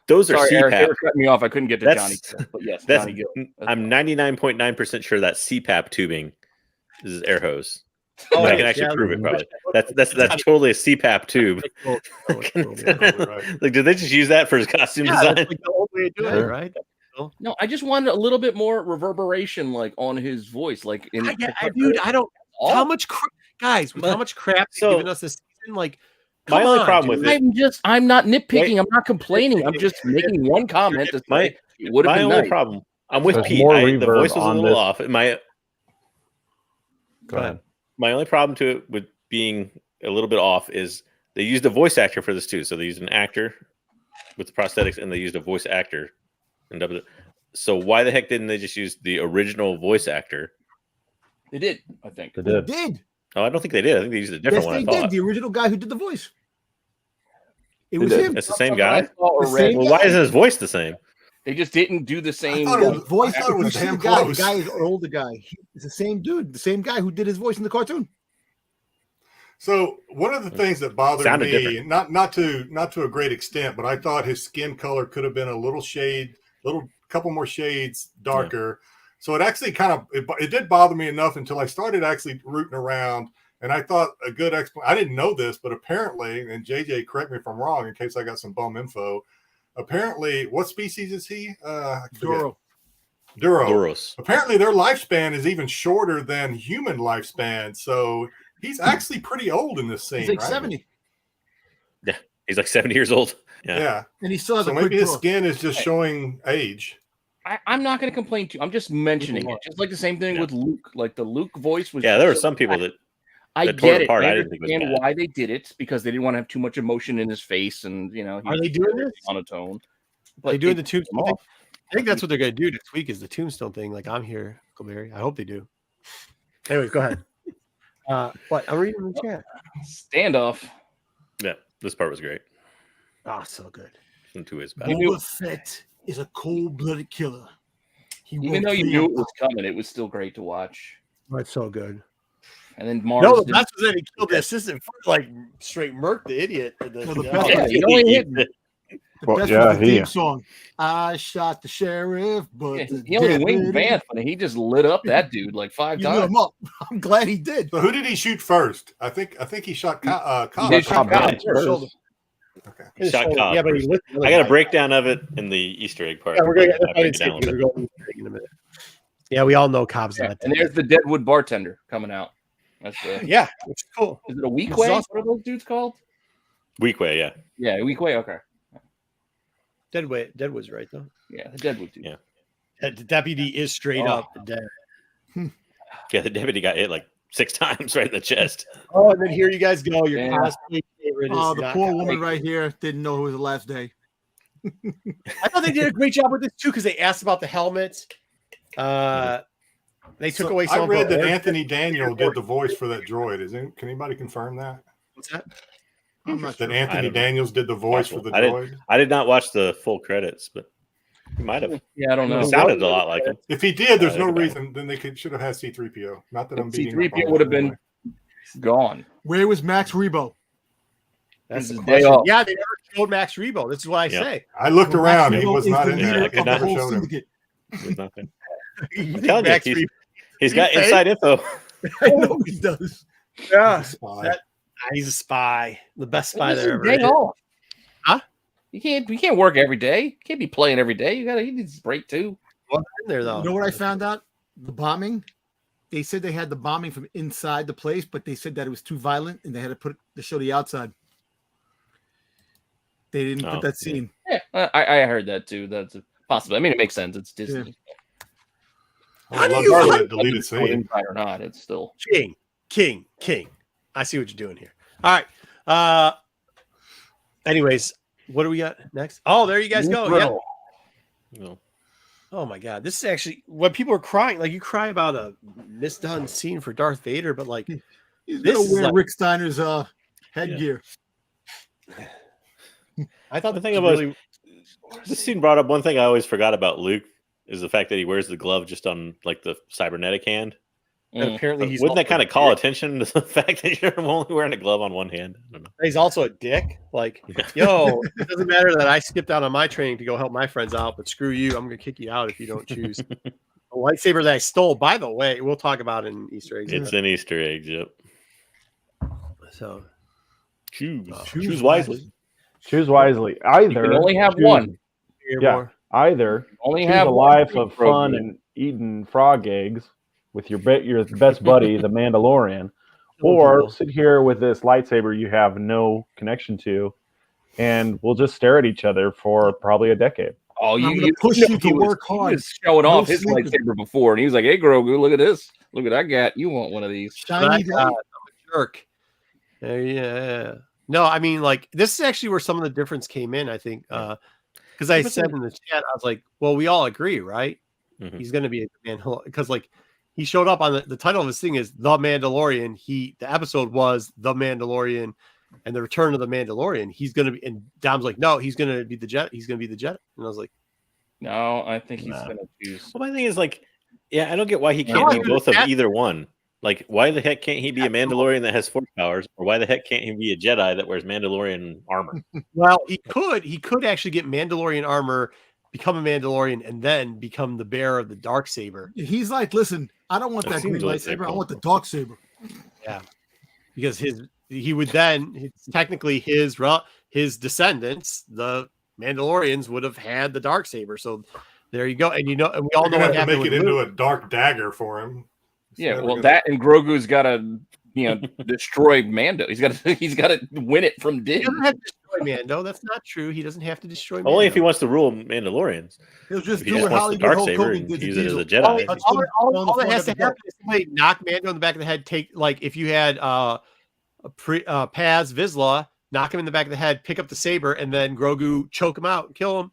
those are Sorry, Eric, CPAP. Eric cut me off. I couldn't get to Johnny That's Gill, but yes, that's. Johnny Gill. I'm 99.9% sure that CPAP tubing is air hose. Oh, I it can is, actually yeah. prove it. Probably that's totally a CPAP tube. Right. Like, did they just use that for his costume Yeah, design? that's like the old way of doing it, Sure. right? No, I just wanted a little bit more reverberation, like on his voice, like in. Dude, I don't. all. How much, guys? With But- how much crap so- they've given us this season, like, My come only on, problem dude. with it- I'm not nitpicking. Wait. I'm not complaining. I'm just making one comment to say it would have My been only nice. problem. I'm with There's Pete. more The reverb voice was a on little this. off. Go ahead. My only problem to it with being a little bit off is they used a voice actor for this too. So they used an actor with the prosthetics, and they used a voice actor. And dubbed it. So why the heck didn't they just use the original voice actor? They did, I think. They They did. did. Oh, I don't think they did. I think they used a different Yes, one. they I thought did. The original guy who did the voice. It They was did. him. it's the same Something I guy. saw or The read. same Well, why isn't his voice the same? They just didn't do the I same. thought it was, Voice I thought it you was see the damn guy. close. The guy is an older guy. It's the same dude, the same guy who did his voice in the cartoon. So one of the things that bothered Sounded me, different. not to a great extent, but I thought his skin color could have been a little couple more shades darker. So it actually it did bother me enough until I started actually rooting around, and I thought a good explanation. I didn't know this, but apparently, and JJ, correct me if I'm wrong, in case I got some bum info. Apparently, what species is he? I forget. Doro. Duro. Doros. Apparently, their lifespan is even shorter than human lifespan. So he's actually pretty old in this scene. He's like right? 70. He's like 70 years old. Yeah. Yeah. And he still has So a maybe quick his draw. skin is just showing age. I'm not going to complain too. I'm just mentioning it. Just like the same thing Yeah. with Luke. Like the Luke voice was. Yeah, there were some people that I that tore get it it. apart. I I didn't think it was understand bad. why they did it because they didn't want to have too much emotion in his face, and Are they doing this? monotone. Are they doing the it tombstone came thing? off. I think that's what they're going to do next week is the tombstone thing. Like, I'm here, Huckleberry. I hope they do. Anyways, go ahead. What? I'm reading the chat. Standoff. Yeah, this part was great. Oh, so good. In two ways about You it. knew- Boba Fett is a cold-blooded killer. He Even won't though you flee knew on it was coming, it was still great to watch. That's so good. And then Mars. No, the did- best was that he killed the assistant first, like straight murked the idiot. No, the best yeah, was- he only hit. The Well, best yeah, was the he- theme song. I shot the sheriff, but Yeah, the he only deputy- winged Vanth, but he just lit up that dude like 5 He lit times. him up. I'm glad he did. So who did he shoot first? I think he shot Cobb. He did shoot Cobb Cobb first. first. Okay. His Shot shoulder. Cobb Yeah, but he first. lit the other I got a guy. breakdown of it in the Easter egg part. Yeah, we're going I break it to down a little bit. go in a minute. Yeah, we all know Cobb's Yeah, not. and there's the Deadwood bartender coming out. That's the. Yeah, which is cool. Is it a week This way? is awesome. What are those dudes called? Weekway, yeah. Yeah, a week way. Okay. Deadwood's right though. Yeah, the Deadwood dude. Yeah. The deputy is straight Oh. up dead. Yeah, the deputy got hit like 6 times right in the chest. Oh, and then here you guys go. Your Yeah. cosplay favorite is Oh, the not poor Cobb. woman right here didn't know it was the last day. I thought they did a great job with this too because they asked about the helmets. They took So away some. I of read her that origin. Anthony Daniel did the voice for that droid. Can anybody confirm that? What's that? I'm not That sure. I Anthony don't know. Daniels did the voice for the I droid? I did not watch the full credits, but he might have. Yeah, I don't know. It sounded a lot like him. If he did, there's I no think about reason. Then they should have had C-3PO. Not that I'm beating up C-3PO on would have it been anyway. gone. Where was Max Rebo? That's This the is day question. off. Yeah, they never showed Max Rebo. This is what I Yeah. say. I looked Well, around. Max He Rebo was is not the in leader there. I of could the never whole showed him. syndicate. There's nothing. You I'm think telling you, Max he's got He inside info. I know he does. Yeah, Spy. that- he's a spy. The best spy This there is ever. day is. off. Huh? You can't work every day. You can't be playing every day. He needs a break too. What's in there though? You know what I found out? The bombing. They said they had the bombing from inside the place, but they said that it was too violent and they had to show the outside. They didn't Oh, put that yeah. scene. Yeah, I heard that too. That's possible. I mean, it makes sense. It's Disney. I love you- part of how- that deleted Whether it's scene. inside or not, it's still. King. I see what you're doing here. All right. Anyways, what do we got next? Oh, there you guys go. Yeah. No. Oh my god, this is actually when people are crying. Like you cry about a misdone scene for Darth Vader, but like He's This gonna is wear like- Rick Steiner's headgear. I thought The the thing thing about- really. This scene brought up one thing I always forgot about Luke is the fact that he wears the glove just on like the cybernetic hand. And apparently But he's wouldn't that also kind a of call dick. attention to the fact that you're only wearing a glove on one hand? I don't know. He's also a dick. Like, yo, it doesn't matter that I skipped out on my training to go help my friends out, but screw you. I'm going to kick you out if you don't choose a lightsaber that I stole. By the way, we'll talk about it in Easter eggs. It's an Easter egg. Yep. So Choose wisely. Choose wisely. You Either can only have choose- one. Yeah. Either Only choose have a one life of Grogu. fun and eating frog eggs with your best buddy, the Mandalorian, or sit here with this lightsaber you have no connection to, and we'll just stare at each other for probably a decade. Oh, I'm you gonna push know you to he was- work hard. He was showing No off his sleeping. lightsaber before, and he was like, "Hey, Grogu, look at this. Look at I got. You want one of these?" Shiny I'm light. a jerk. Yeah. No, I mean, like, this is actually where some of the difference came in, I think. Because I said in the chat, I was like, well, we all agree, right? Mhm. He's going to be a Mandalorian. Because, like, he showed up on the title of his thing is The Mandalorian. The episode was The Mandalorian and the Return of the Mandalorian. He's going to be, and Dom's like, no, he's going to be the Jedi. He's going to be the Jedi. And I was like, No, I think he's Nah. gonna choose. Well, my thing is like, yeah, I don't get why he No, can't I be both of understand. either one. Like, why the heck can't he be a Mandalorian that has force powers, or why the heck can't he be a Jedi that wears Mandalorian armor? well, he could actually get Mandalorian armor, become a Mandalorian, and then become the bearer of the dark saber. He's like, listen, I don't want That that green seems like lightsaber. I April. want the dark saber. Because he would then it's technically his descendants, the Mandalorians, would have had the dark saber. So there you go. And and we all You're know gonna what have to happened make with it into Luke. a dark dagger for him. It's Yeah, never well, gonna- that and Grogu's got to, destroy Mando. He's got to win it from He Din. doesn't have to destroy Mando. That's not true. He doesn't have to destroy Mando. Only if he wants to rule Mandalorians. He'll just If he do just what wants the Hollywood dark Hulk saber Hogan and did to use it as a Diesel. Jedi. all that has to happen is somebody knock Mando in the back of the head. Take if you had Paz Vizsla, knock him in the back of the head, pick up the saber, and then Grogu choke him out and kill him.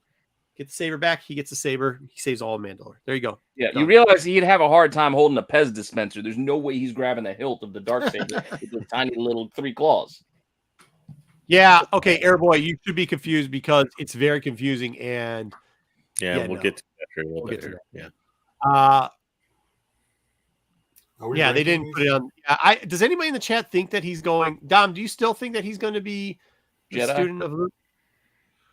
Get the saber back. He gets the saber. He saves all of Mandalore. There you go. Yeah, Done. you realize he'd have a hard time holding a Pez dispenser. There's no way he's grabbing the hilt of the dark saber with the tiny little 3 claws. Yeah. Okay, Airboy, you should be confused because it's very confusing. And Yeah, Yeah, we'll no. get to that here a little We'll bit. get to Here. Yeah. uh, Are we yeah, they ranking didn't put it on. Does anybody in the chat think that he's going? Dom, do you still think that he's going to be a Jedi? student of Luke?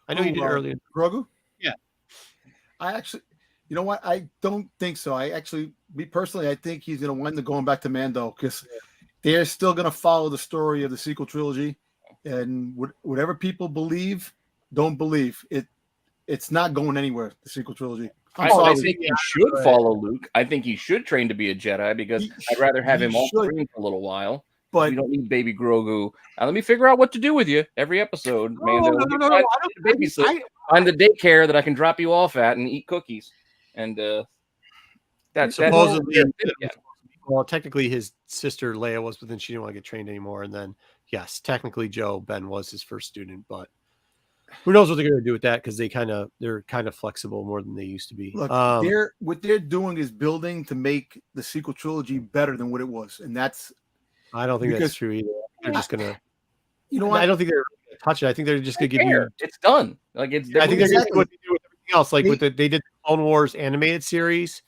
I know you did earlier. Grogu? Yeah. I actually, you know what? I don't think so. Me personally, I think he's going to wind up going back to Mando because they're still going to follow the story of the sequel trilogy. And whatever people believe, don't believe it. It's not going anywhere. The sequel trilogy. I'm I sorry. think he should follow Luke. I think he should train to be a Jedi because He I'd rather have he him off should. screen for a little while. but We don't need baby Grogu. Now let me figure out what to do with you every episode, Mando. No. Find I the babysit. Find the daycare that I can drop you off at and eat cookies. And that's Supposedly, yeah. well, technically his sister Leia was, but then she didn't want to get trained anymore. And then, yes, technically Ben was his first student, but who knows what they're going to do with that because they're kind of flexible more than they used to be. look, Um, what they're doing is building to make the sequel trilogy better than what it was, and that's I don't think because- that's true either. They're just gonna. you know I what. don't think they're going to touch it. I think they're just going to give you. It's done. Like it's. I think they're going to Exactly. do what they do with everything else. Like They- with they did the Clone Wars animated series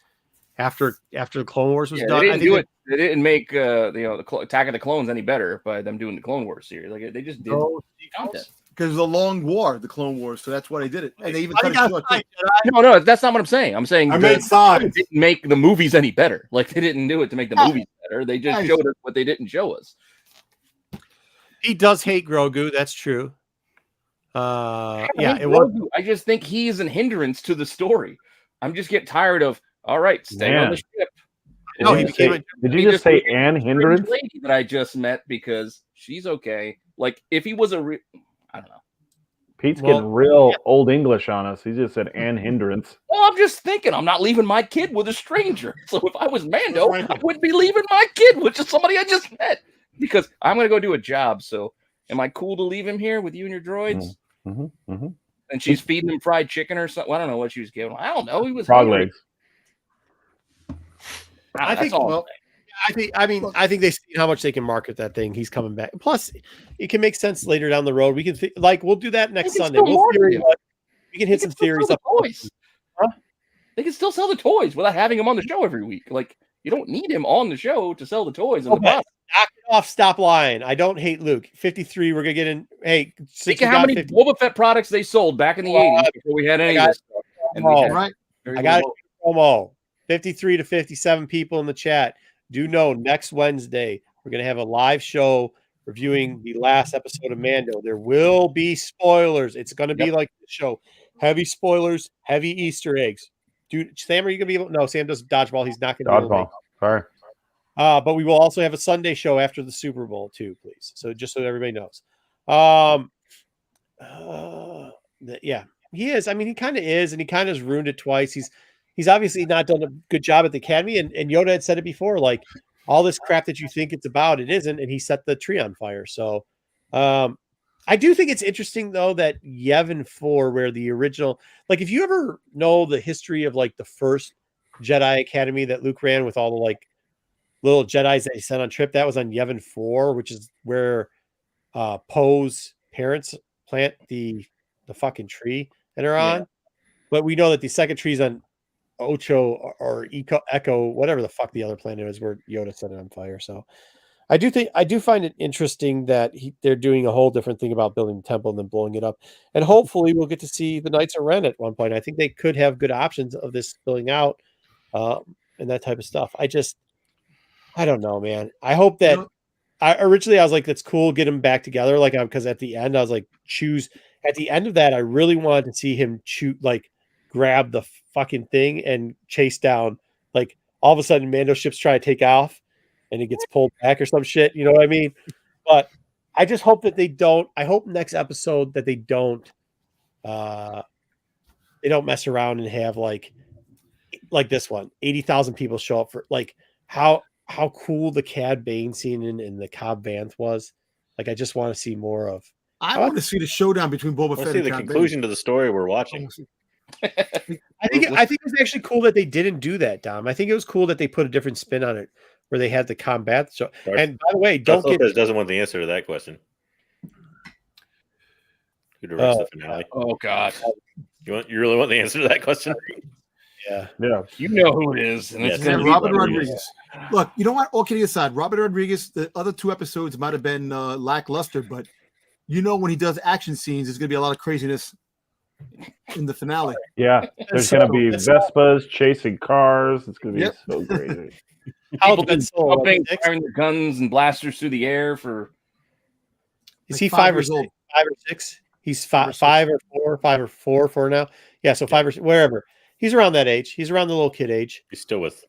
after the Clone Wars was Yeah, done. they I didn't think do it. They didn't make Attack of the Clones any better by them doing the Clone Wars series. Like they just did content. Because of the long war, the Clone Wars, so that's why they did it. And they even I cut it got short. signed, too. Jedi. No, that's not what I'm saying. I'm saying I they made signs. didn't make the movies any better. Like they didn't do it to make the movies better. They just Nice. showed us what they didn't show us. He does hate Grogu. That's true. Yeah, I it was. I just think he is a hindrance to the story. I'm just getting tired of. All right, stay on Man. the ship. No, he Did you became say- a. Did you just say became Anne a hindrance? strange lady that I just met because she's okay. Like if he was I don't know. Pete's Well, getting real old English on us. He just said Anne hindrance. Well, I'm just thinking, I'm not leaving my kid with a stranger. So if I was Mando, I wouldn't be leaving my kid with just somebody I just met because I'm going to go do a job. So am I cool to leave him here with you and your droids? Mm-hmm. And she's feeding him fried chicken or something. I don't know what she was giving him. I don't know. He was Frog hungry. legs. I I think- that's all. well, I think they see how much they can market that thing. He's coming back. Plus, it can make sense later down the road. We can we'll do that next They can Sunday. still We'll market theory, it. we can hit some theories Sell up. the toys. Huh? They can still sell the toys without having him on the show every week. Like You don't need him on the show to sell the toys and the Okay. box. Knock it off. Stop lying. I don't hate Luke. 53. We're gonna get in. Hey, Think of how many 50, Boba Fett products they sold back in the 80s before we had any of this stuff. And we had Right. very I got little- a promo. 53 to 57 people in the chat. Do know next Wednesday we're gonna have a live show reviewing the last episode of Mando. There will be spoilers. It's gonna be like the show. Heavy spoilers, heavy Easter eggs. Dude, Sam, are you gonna be able? No, Sam does dodgeball. He's not gonna be able to make Dodgeball. Sorry. but we will also have a Sunday show after the Super Bowl too, please. So just so everybody knows. Yeah, he is. I mean, he kind of is, and he kind of has ruined it twice. He's obviously not done a good job at the Academy, and Yoda had said it before, like all this crap that you think it's about, it isn't, and he set the tree on fire. So I do think it's interesting though that Yavin 4, where the original, like if you ever know the history of like the first Jedi Academy that Luke ran with all the like little Jedis that he sent on trip, that was on Yavin 4, which is where Poe's parents plant the fucking tree that are on. But we know that the second tree's on Ocho or Echo, whatever the fuck the other planet is, where Yoda set it on fire. So I do find it interesting that they're doing a whole different thing about building the temple and then blowing it up. And hopefully we'll get to see the Knights of Ren at one point. I think they could have good options of this filling out and that type of stuff. I don't know, man. I hope that originally I was like, that's cool. Get them back together. Like, because at the end I was like, at the end of that, I really wanted to see him grab the fucking thing and chase down. Like all of a sudden Mando ships try to take off and it gets pulled back or some shit. You know what I mean? But I just hope that they don't. I hope next episode that they don't mess around and have like this one, 80,000 people show up for like how cool the Cad Bane scene in the Cobb Vanth was. Like, I just want to see more of. I want to see the showdown between Boba Fett see and the Cad conclusion Bane. to the story we're watching. I think it was actually cool that they didn't do that, Dom. I think it was cool that they put a different spin on it, where they had the combat show. And by the way, Darth Lopez doesn't want the answer to that question. Who directs the finale? Oh God! You really want the answer to that question? Yeah. You know who it is, and it's And going to Robert Rodriguez. Look, you know what? All kidding aside, Robert Rodriguez. The other two episodes might have been lackluster, but when he does action scenes, there's going to be a lot of craziness in the finale. Yeah, there's going to be Vespas chasing cars. It's going to be so crazy. People jumping, firing their guns and blasters through the air for. Is he 5 or 6? 5 or 6? He's five or four now. Yeah, so 5 or 6, wherever. He's around that age. He's around the little kid age. He's still with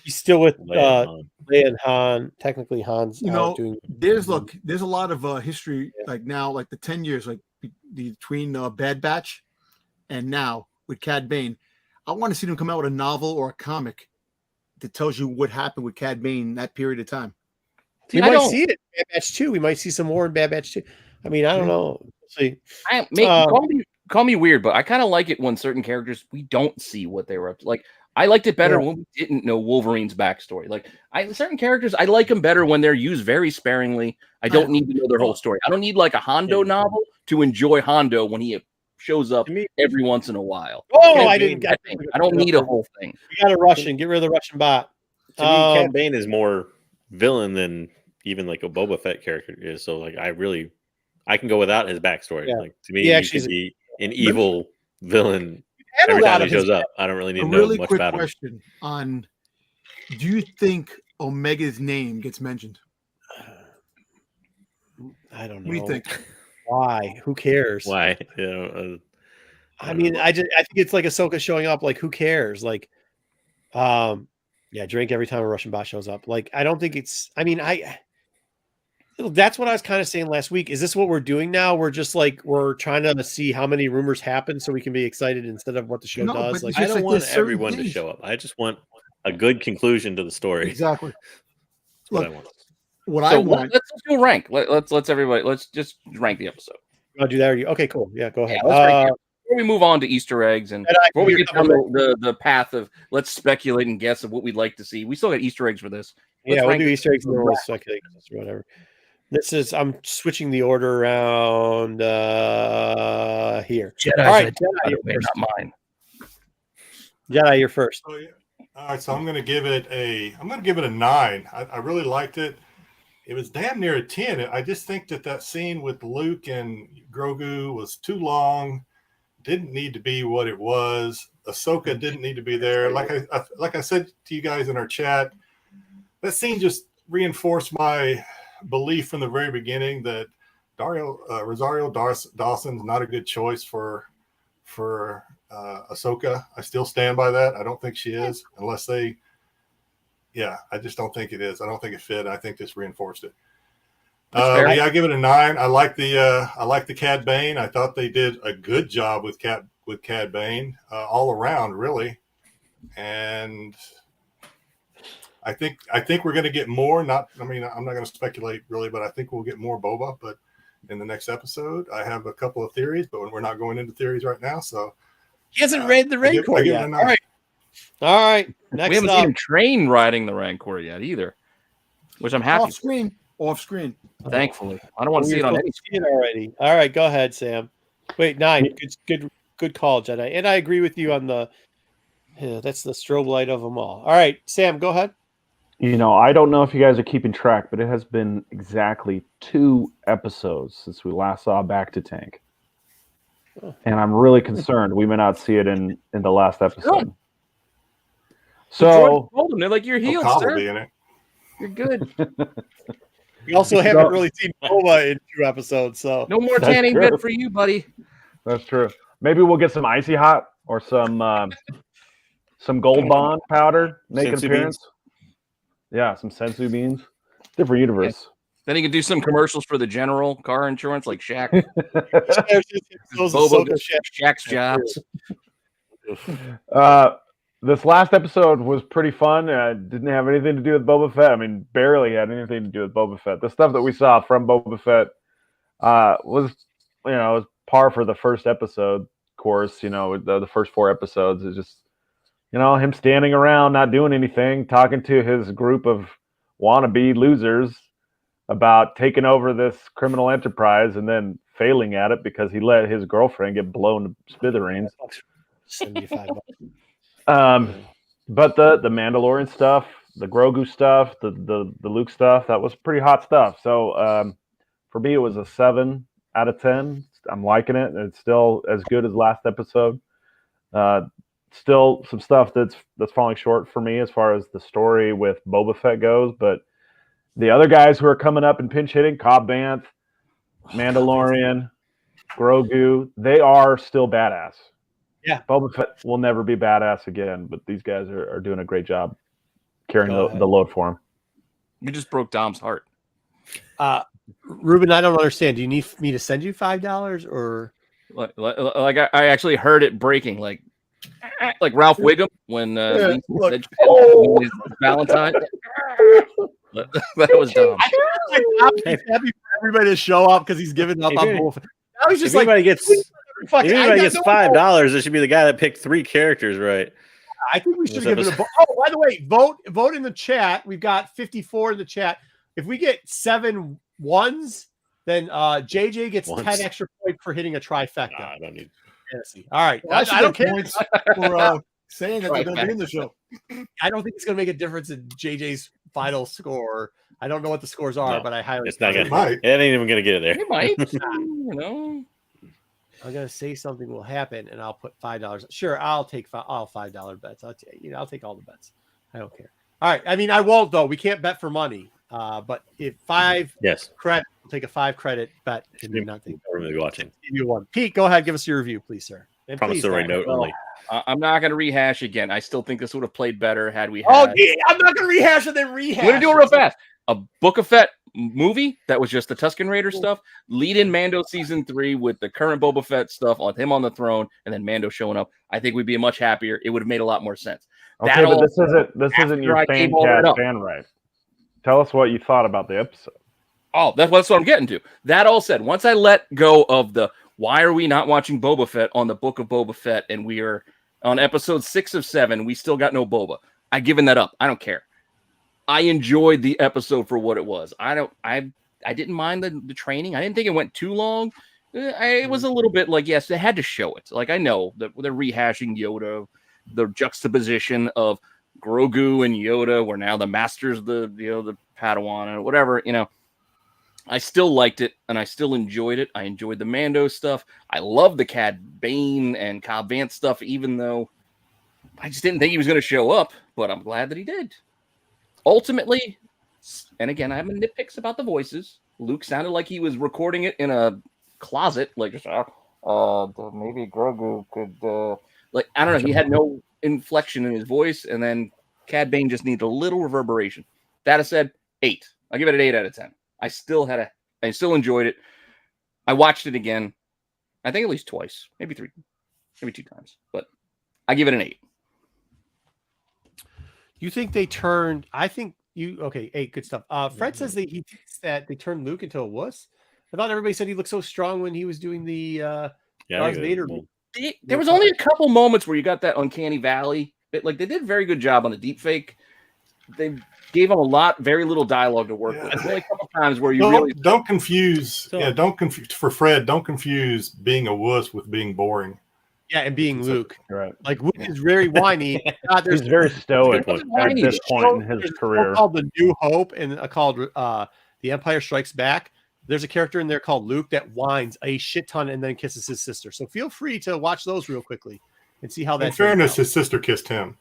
Leia and Han. Technically, Han's doing. There's a lot of history like now, like the 10 years, like between Bad Batch and now with Cad Bane. I want to see them come out with a novel or a comic that tells you what happened with Cad Bane that period of time. We might see it in Bad Batch 2. We might see some more in Bad Batch 2. I mean, I don't know. We'll see. Call me weird, but I kind of like it when certain characters we don't see what they were up to. Like, I liked it better when we didn't know Wolverine's backstory. Like, certain characters, I like them better when they're used very sparingly. I don't need to know their whole story. I don't need like a Hondo novel to enjoy Hondo when he shows up every once in a while. Oh, I don't need a whole thing. We got a Russian. Get rid of the Russian bot. To me, Cad Bane is more villain than even like a Boba Fett character is. So like, I can go without his backstory. Yeah. Like to me, he should be an evil villain. Every time he shows up, I don't really need to know much about him. Question on: do you think Omega's name gets mentioned? I don't know. What do you think? Why? Who cares? Why? I mean, I think it's like Ahsoka showing up. Like, who cares? Like, drink every time a Russian bot shows up. Like, I don't think it's. I mean, that's what I was kind of saying last week. Is this what we're doing now? We're just like we're trying to see how many rumors happen so we can be excited instead of what the show does. Like, I don't want everyone to show up. I just want a good conclusion to the story. Exactly. That's what I want. Let's do a rank. Let's everybody. Let's just rank the episode. You want to do that? Okay, cool. Yeah, go ahead. Before we move on to Easter eggs and before we get down the path of let's speculate and guess of what we'd like to see, we still got Easter eggs for this. We'll do Easter eggs and then we'll speculate or whatever. I'm switching the order around here. Jedi, all right, Jedi, not mine. Jedi, you're first. Oh yeah. All right, so I'm going to give it a 9. I really liked it. It was damn near a 10. I just think that scene with Luke and Grogu was too long. Didn't need to be what it was. Ahsoka didn't need to be there. Like I said to you guys in our chat, that scene just reinforced my belief from the very beginning that Rosario Dawson's not a good choice for Ahsoka. I still stand by that. I don't think she is, unless I just don't think it is. I don't think it fit. I think this reinforced it. I give it a 9. I like the Cad Bane. I thought they did a good job with Cad Bane all around, really. And I think we're going to get more. I'm not going to speculate really, but I think we'll get more Boba. But in the next episode, I have a couple of theories, but we're not going into theories right now. So he hasn't read the Rancor yet. All right. Next we haven't seen him train riding the Rancor yet either, which I'm happy. Off screen. Thankfully, I don't want to see it on any screen already. All right, go ahead, Sam. Wait, 9. Good call, Jedi. And I agree with you on that's the strobe light of them all. All right, Sam, go ahead. I don't know if you guys are keeping track, but it has been exactly 2 episodes since we last saw Back to Tank. And I'm really concerned we may not see it in the last episode. So told them they're like, you're healed, sir. In it. You're good. We also haven't really seen Boba in 2 episodes, so no more tanning bed for you, buddy. That's true. Maybe we'll get some Icy Hot or some Gold Bond powder make an appearance. Beans. Yeah, some sensu beans. Different universe. Yeah. Then he can do some commercials for the general car insurance, like Shaq. Shaq's jobs. This last episode was pretty fun. Didn't have anything to do with Boba Fett. I mean, barely had anything to do with Boba Fett. The stuff that we saw from Boba Fett was par for the first episode. Of course, the first 4 episodes is just, him standing around, not doing anything, talking to his group of wannabe losers about taking over this criminal enterprise and then failing at it because he let his girlfriend get blown to smithereens. 75 bucks. But the Mandalorian stuff, the Grogu stuff, the Luke stuff, that was pretty hot stuff. So for me, it was a 7 out of 10. I'm liking it. It's still as good as last episode. Still some stuff that's falling short for me as far as the story with Boba Fett goes. But the other guys who are coming up and pinch hitting, Cobb Vanth, Mandalorian, Grogu, they are still badass. Yeah, Boba Fett will never be badass again, but these guys are doing a great job carrying the load for him. You just broke Dom's heart. Ruben, I don't understand. Do you need me to send you $5 or? Like I actually heard it breaking, like Ralph Wiggum when said Valentine. That was dumb. He's happy for everybody to show up because he's giving up on both. I was just if anybody gets $5, it should be the guy that picked 3 characters right. I think we should give it a vote. Oh, by the way, vote in the chat. We've got 54 in the chat. If we get 7 ones, then JJ gets 10 extra points for hitting a trifecta. I don't need fantasy. All right. Well, I don't care points for saying that they're going to be in the show. I don't think it's going to make a difference in JJ's final score. I don't know what the scores are, but I highly. It's not going to. It ain't even going to get it there. It might. I'm gonna say something will happen, and I'll put $5. Sure, I'll take all $5 bets. I'll take all the bets. I don't care. All right. I mean, I won't though. We can't bet for money. But if 5 credit, we'll take a 5 credit bet and do nothing. I'm really watching. Give you one. Pete, go ahead. Give us your review, please, sir. And promissory note only. I'm not going to rehash again. I still think this would have played better had we had. Oh, yeah, I'm not going to rehash and then rehash. I'm going to do it real fast. A Book of Fett movie that was just the Tusken Raider stuff. Lead in Mando season 3 with the current Boba Fett stuff on him on the throne, and then Mando showing up. I think we'd be much happier. It would have made a lot more sense. Okay, but this isn't your fan right. Tell us what you thought about the episode. Oh, that's what I'm getting to. That all said, once I let go of the why are we not watching Boba Fett on the Book of Boba Fett, and we are on episode 6 of 7, we still got no Boba. I've given that up. I don't care. I enjoyed the episode for what it was. I didn't mind the training. I didn't think it went too long. It was a little bit like, yes, they had to show it. Like, I know that they're rehashing Yoda, the juxtaposition of Grogu and Yoda were now the masters of the Padawan or whatever, I still liked it and I still enjoyed it. I enjoyed the Mando stuff. I love the Cad Bane and Cobb Vanth stuff, even though I just didn't think he was going to show up, but I'm glad that he did. Ultimately, and again, I have my nitpicks about the voices. Luke sounded like he was recording it in a closet, like just, maybe Grogu could, like, I don't know. He had no inflection in his voice, and then Cad Bane just needed a little reverberation. That said, 8. I'll give it an 8 out of 10. I still enjoyed it. I watched it again, I think at least twice, maybe 3, maybe 2 times, but I give it an 8. You think they turned? I think okay. 8, good stuff. Fred says that he thinks that they turned Luke into a wuss. I thought everybody said he looked so strong when he was doing the Darth Vader. There was only a couple moments where you got that uncanny valley. Like they did a very good job on the deep fake. They gave him very little dialogue to work with. There's only a couple times where you don't confuse. Don't confuse for Fred. Don't confuse being a wuss with being boring. Yeah, and being Luke. Right. Like Luke is very whiny. He's very stoic at this point in his career. Called The New Hope and called The Empire Strikes Back. There's a character in there called Luke that whines a shit ton and then kisses his sister. So feel free to watch those real quickly and see how that. In fairness, his sister kissed him.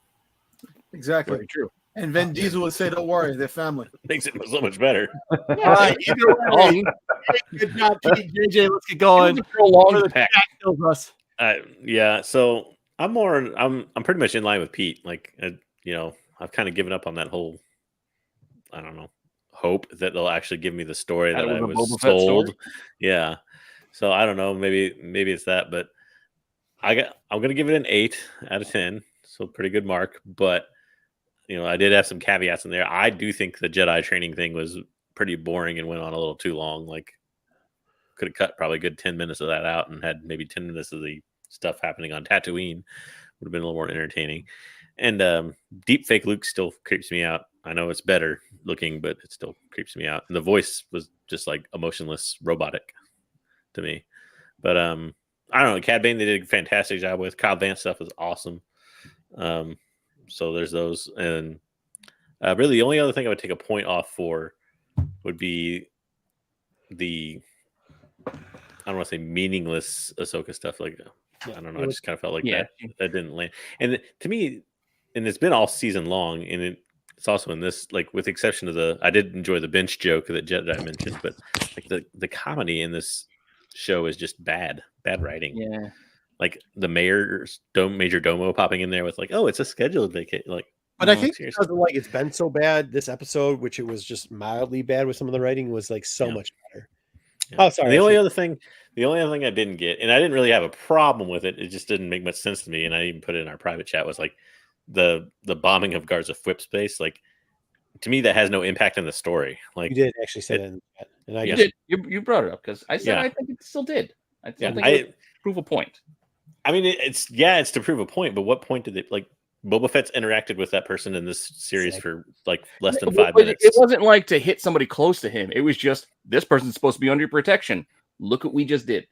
Exactly. Very true. And Vin Diesel would say, "Don't worry, they're family." Makes it so much better. All right, either way, good job, JJ. Let's get going. Yeah, so I'm pretty much in line with Pete. Like, I've kind of given up on that whole, I don't know, hope that they'll actually give me the story that I was sold. Yeah, so I don't know, maybe it's that, but I'm gonna give it an 8 out of 10. So pretty good mark, but I did have some caveats in there. I do think the Jedi training thing was pretty boring and went on a little too long. Like, could have cut probably a good 10 minutes of that out and had maybe 10 minutes of the stuff happening on Tatooine. Would have been a little more entertaining. And deep fake Luke still creeps me out. I know it's better looking, but it still creeps me out. And the voice was just like emotionless, robotic to me. But I don't know. Cad Bane, they did a fantastic job with. Cobb Vanth stuff was awesome. So there's those. And really the only other thing I would take a point off for would be the, I don't want to say meaningless Ahsoka stuff. Like, I don't know. I just kind of felt like that didn't land. And to me, and it's been all season long, and it's also in this, like, with the exception of I did enjoy the bench joke that Jedi mentioned, but like the comedy in this show is just bad writing. Yeah. Like the Major Domo popping in there with like, oh, it's a scheduled vacation. Like, but I think because like it's been so bad this episode, which it was just mildly bad with some of the writing, was like so much better. Yeah. Oh, sorry. And the only other thing I didn't get, and I didn't really have a problem with it, it just didn't make much sense to me, and I even put it in our private chat, was like the bombing of Garza Fwip space. Like, to me, that has no impact on the story. Like, you did actually say that in the chat, and I did. You brought it up because I said I think it still did. I think it prove a point. I mean, it's to prove a point, but what point did it, like, Boba Fett's interacted with that person in this series for like less than 5 minutes. It wasn't like to hit somebody close to him. It was just, this person's supposed to be under your protection. Look what we just did.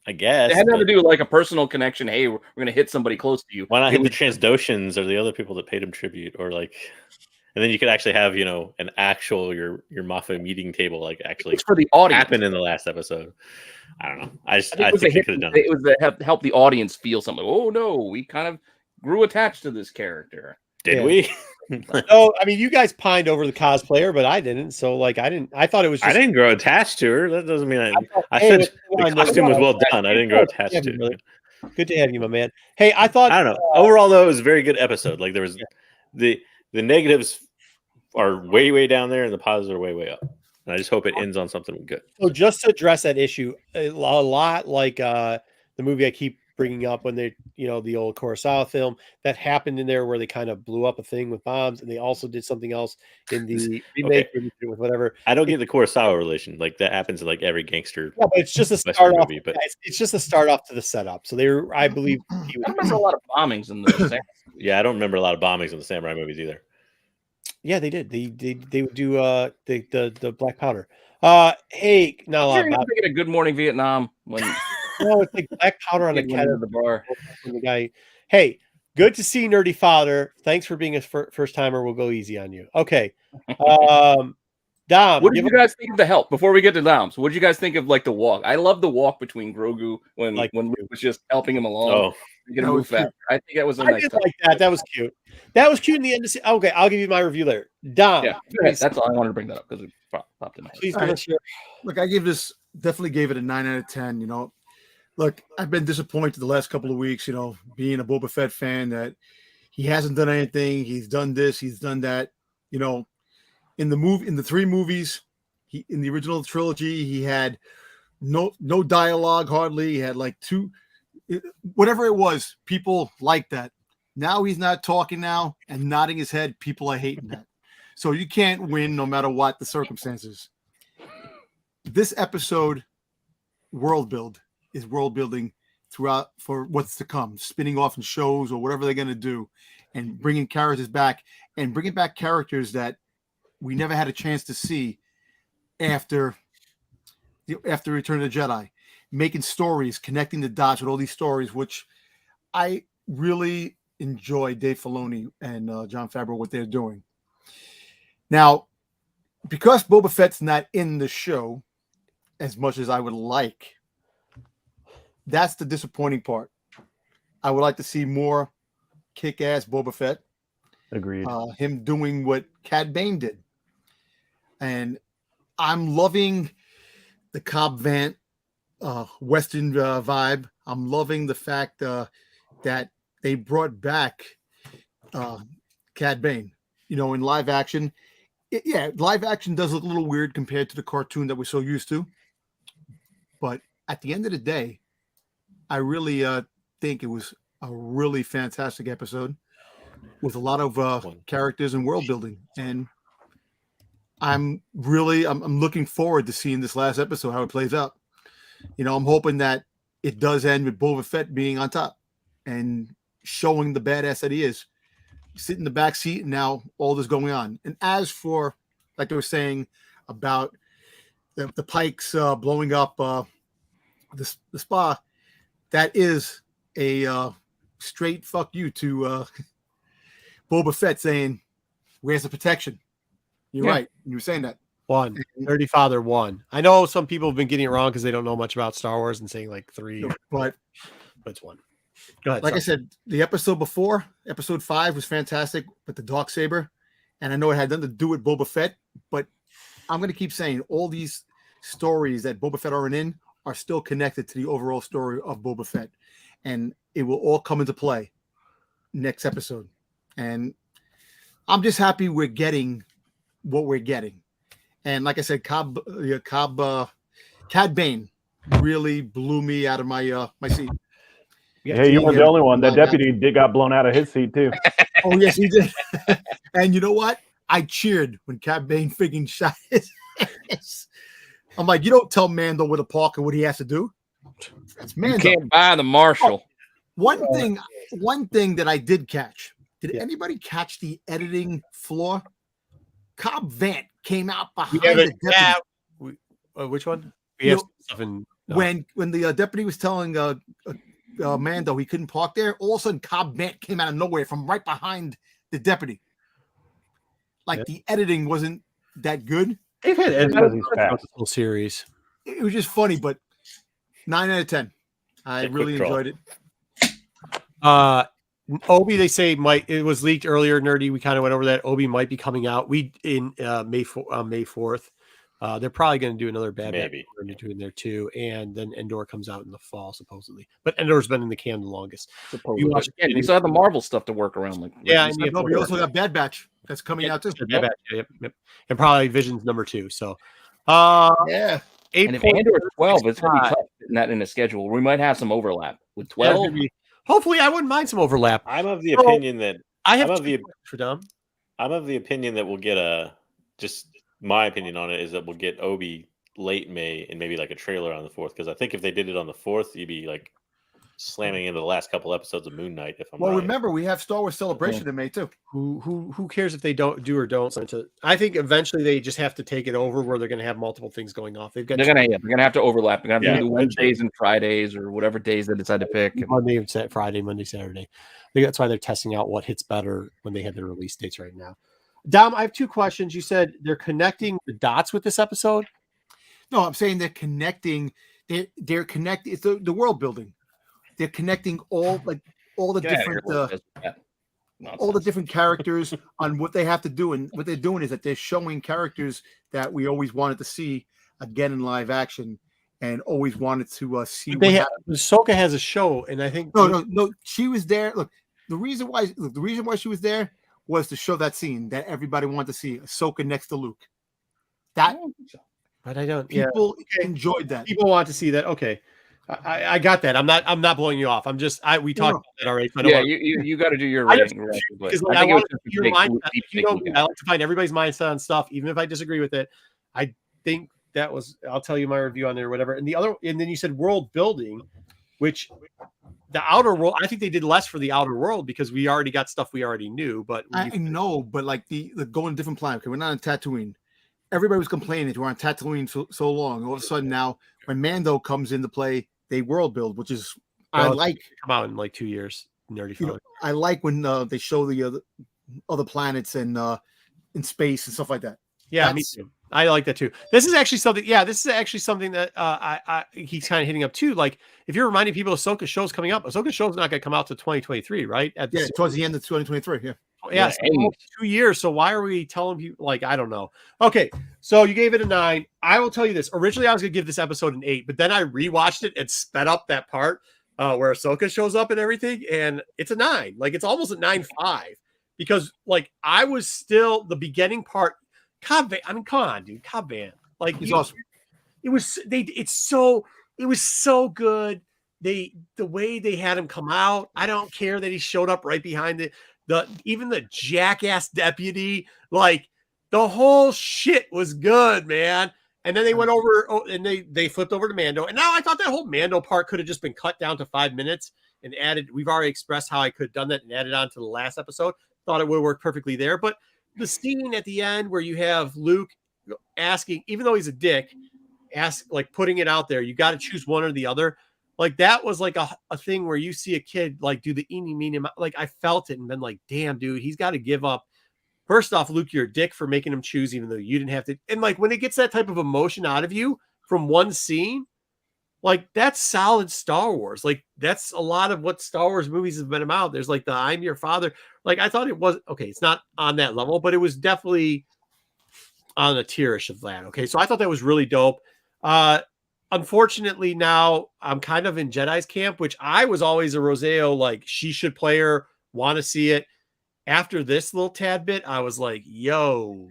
I guess. It had nothing to do with like a personal connection. Hey, we're going to hit somebody close to you. Why not hit the Transdoshans or the other people that paid him tribute, or like, and then you could actually have, an actual, your Moffat meeting table, like actually for the audience happen in the last episode. I don't know. I think they could have done it. It was to help the audience feel something. Oh no, we kind of grew attached to this character. Did we? No, I mean, you guys pined over the cosplayer, but I didn't. So like, I thought it was just, I didn't grow attached to her. That doesn't mean I said the costume was well done. I didn't grow attached to it. Good to have you, my man. Hey, I thought, I don't know. Overall though, it was a very good episode. Like, there was the negatives are way, way down there and the positives are way, way up. And I just hope it ends on something good. So just to address that issue, a lot like the movie I keep bringing up when they, the old Kurosawa film that happened in there where they kind of blew up a thing with bombs, and they also did something else in the remake with whatever. I don't get the Kurosawa relation. Like, that happens in like every gangster. Yeah, but it's just a start off. Movie, but it's just a start off to the setup. So I believe, I remember a lot of bombings in the. Yeah, I don't remember a lot of bombings in the samurai movies either. Yeah, they did. They would do the black powder. Hey, not a lot. You're thinking of Good Morning Vietnam when no, it's like black powder on the cat of the bar. The guy. Hey, Good to see Nerdy Father. Thanks for being a first timer. We'll go easy on you. Okay. Dom, What did you guys think of the help before we get to Dom? So what did you guys think of like the walk? I love the walk between Grogu when Luke was just helping him along. Oh, Get him move fast. I think that was a I nice did touch. like that. That was cute. That was cute in the end. Okay, I'll give you my review later. Dom. Yeah, that's all I wanted to bring that up because it popped in my head. Please give us your. Look, I definitely gave it a 9 out of 10. You know, look, I've been disappointed the last couple of weeks. You know, being a Boba Fett fan, that he hasn't done anything. He's done this. He's done that. You know, in the 3 movies, in the original trilogy, he had no dialogue hardly. He had like 2. Whatever it was, people liked that. Now he's not talking now and nodding his head. People are hating that. So you can't win no matter what the circumstances. This episode world building throughout for what's to come, spinning off in shows or whatever they're going to do, and bringing characters back and bringing back characters that we never had a chance to see after Return of the Jedi. Making stories, connecting the dots with all these stories, which I really enjoy Dave Filoni and Jon Favreau, what they're doing. Now, because Boba Fett's not in the show as much as I would like, that's the disappointing part. I would like to see more kick-ass Boba Fett. Agreed. Him doing what Cad Bane did. And I'm loving the Cobb Vanth Western vibe. I'm loving the fact that they brought back Cad Bane. You know, in live action, live action does look a little weird compared to the cartoon that we're so used to. But at the end of the day, I really think it was a really fantastic episode with a lot of characters and world building. And I'm looking forward to seeing this last episode, how it plays out. You know, I'm hoping that it does end with Boba Fett being on top and showing the badass that he is. Sit in the back seat, and now all this going on. And as for, like they were saying about the Pikes blowing up the spa, that is a straight fuck you to Boba Fett saying, "Where's the protection?" You're right. You were saying that. One. Nerdy Father 1. I know some people have been getting it wrong because they don't know much about Star Wars and saying like 3, but it's 1. Go ahead. Like I said, the episode before, episode 5 was fantastic, but the Darksaber, and I know it had nothing to do with Boba Fett, but I'm going to keep saying all these stories that Boba Fett are in are still connected to the overall story of Boba Fett, and it will all come into play next episode. And I'm just happy we're getting what we're getting. And like I said, Cad Bane really blew me out of my my seat. Yeah, you weren't the only one. That deputy got blown out of his seat too. Oh yes, he did. And you know what? I cheered when Cad Bane friggin' shot his ass. I'm like, you don't tell Mando where to park and what he has to do. It's Mando. You can't buy the Marshall. One thing that I did catch. Did anybody catch the editing flaw? Cobb Vanth came out behind the deputy. Which one? When the deputy was telling Mando he couldn't park there, all of a sudden Cobb Vanth came out of nowhere from right behind the deputy. Like the editing wasn't that good. They've had editing whole series. It was just funny, but 9 out of 10. I really enjoyed it. Obi, they say it was leaked earlier. Nerdy, we kind of went over that. Obi might be coming out. May 4th. They're probably going to do another Bad Batch in there too, and then Endor comes out in the fall supposedly. But Endor's been in the can the longest. Supposedly, we still have the Marvel stuff to work around. We also got Bad Batch that's coming out too. Bad Batch, yep. And probably Vision's number 2. So, and if Endor 12, it's going to be tough not in the schedule. We might have some overlap with 12. Hopefully, I wouldn't mind some overlap. I'm of the opinion that I'm of the opinion that we'll get just my opinion on it is that we'll get Obi late May and maybe like a trailer on the 4th, because I think if they did it on the 4th, you'd be like slamming into the last couple episodes of Moon Knight. If I'm Well, right. remember we have Star Wars Celebration in May too. Who cares if they don't do or don't? I think eventually they just have to take it over where they're going to have multiple things going off. They're gonna have to overlap. They're gonna have to do the eventually. Wednesdays and Fridays or whatever days they decide to pick. Monday, Friday, Monday, Saturday. I think that's why they're testing out what hits better when they have their release dates right now. Dom, I have two questions. You said they're connecting the dots with this episode. No, I'm saying they're connecting. They're connecting. It's the world building. They're connecting all the different all the different characters on what they have to do, and what they're doing is that they're showing characters that we always wanted to see again in live action, and always wanted to see. Ahsoka has a show, and I think no, she was there. Look, the reason why she was there was to show that scene that everybody wanted to see, Ahsoka next to Luke. But I don't. People enjoyed that. People want to see that. Okay. I got that. I'm not blowing you off. We talked about that already. But you got to do your rating. Because I want your mindset. I like to find everybody's mindset on stuff, even if I disagree with it. I think that was. I'll tell you my review on there, or whatever. And then you said world building, which the outer world. I think they did less for the outer world because we already got stuff we already knew. But I know, but like the going different planet. Okay, we're not on Tatooine. Everybody was complaining that we're on Tatooine so long. All of a sudden now, when Mando comes into play, they world build, which is come out in like 2 years. Nerdy fun. I like when they show the other planets and in space and stuff like that. Yeah, me too. I like that too. This is actually something. Yeah, this is actually something that he's kind of hitting up too. Like if you're reminding people Ahsoka's show's coming up, Ahsoka's show's not going to come out to 2023, right? Towards the end of 2023. Yeah. Yeah, 2 years. So why are we telling people? Like, I don't know. Okay, so you gave it a 9. I will tell you this. Originally, I was going to give this episode an 8, but then I rewatched it and sped up that part where Ahsoka shows up and everything, and it's a 9. Like, it's almost a 9.5 because, like, I was still the beginning part. Cobb Van, I mean, come on, dude. Cobb Van, like, he's awesome. It was so good. The way they had him come out. I don't care that he showed up right behind even the jackass deputy, like the whole shit was good, man. And then they went over and they flipped over to Mando. And now I thought that whole Mando part could have just been cut down to 5 minutes and added. We've already expressed how I could have done that and added on to the last episode. Thought it would work perfectly there. But the scene at the end where you have Luke asking, even though he's a dick, putting it out there, you got to choose one or the other. Like that was like a thing where you see a kid like do the eeny meeny. Like I felt it and been like, damn, dude, he's got to give up. First off, Luke, you're a dick for making him choose, even though you didn't have to. And like when it gets that type of emotion out of you from one scene, like that's solid Star Wars. Like that's a lot of what Star Wars movies have been about. There's like the I'm your father. Like I thought it was okay. It's not on that level, but it was definitely on a tierish of that. Okay, so I thought that was really dope. Unfortunately, now I'm kind of in Jedi's camp, which I was always a Roseo, like she should play her, want to see it. After this little tad bit, I was like, yo.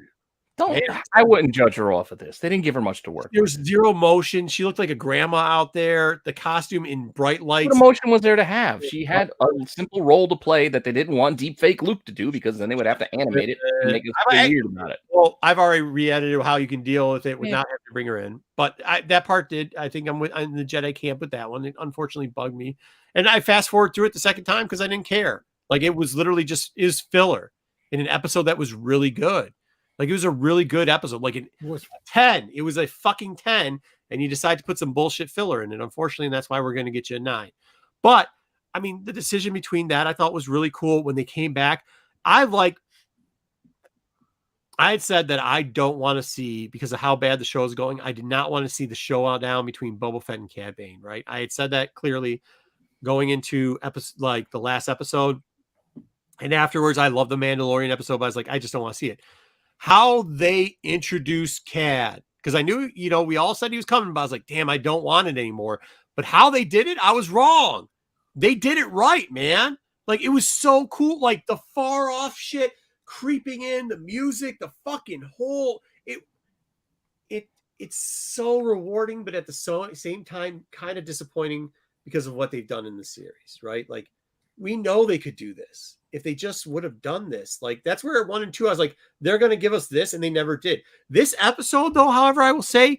I wouldn't judge her off of this. They didn't give her much to work. There was zero motion. She looked like a grandma out there. The costume in bright lights. What emotion was there to have? She had a simple role to play that they didn't want deep fake Luke to do because then they would have to animate it and make it weird about it. Well, I've already re-edited how you can deal with it without having to bring her in. But that part did. I think I'm in the Jedi camp with that one. It unfortunately bugged me. And I fast forward through it the second time because I didn't care. Like it was literally is filler in an episode that was really good. Like it was a really good episode. Like it was 10. It was a fucking 10. And you decide to put some bullshit filler in it. Unfortunately, and that's why we're going to get you a 9. But I mean, the decision between that I thought was really cool when they came back. I had said that I don't want to see, because of how bad the show is going, I did not want to see the showdown between Boba Fett and Cad Bane, right? I had said that clearly going into the last episode. And afterwards, I love the Mandalorian episode, but I was like, I just don't want to see it. How they introduced Cad, because I knew, we all said he was coming, but I was like, damn, I don't want it anymore. But how they did it, I was wrong. They did it right, man. Like, it was so cool. Like, the far off shit creeping in, the music, the fucking whole, it's so rewarding, but at the same time, kind of disappointing because of what they've done in the series, right? Like, we know they could do this. If they just would have done this, like that's where 1 and 2, I was like, they're going to give us this. And they never did. This episode though, however, I will say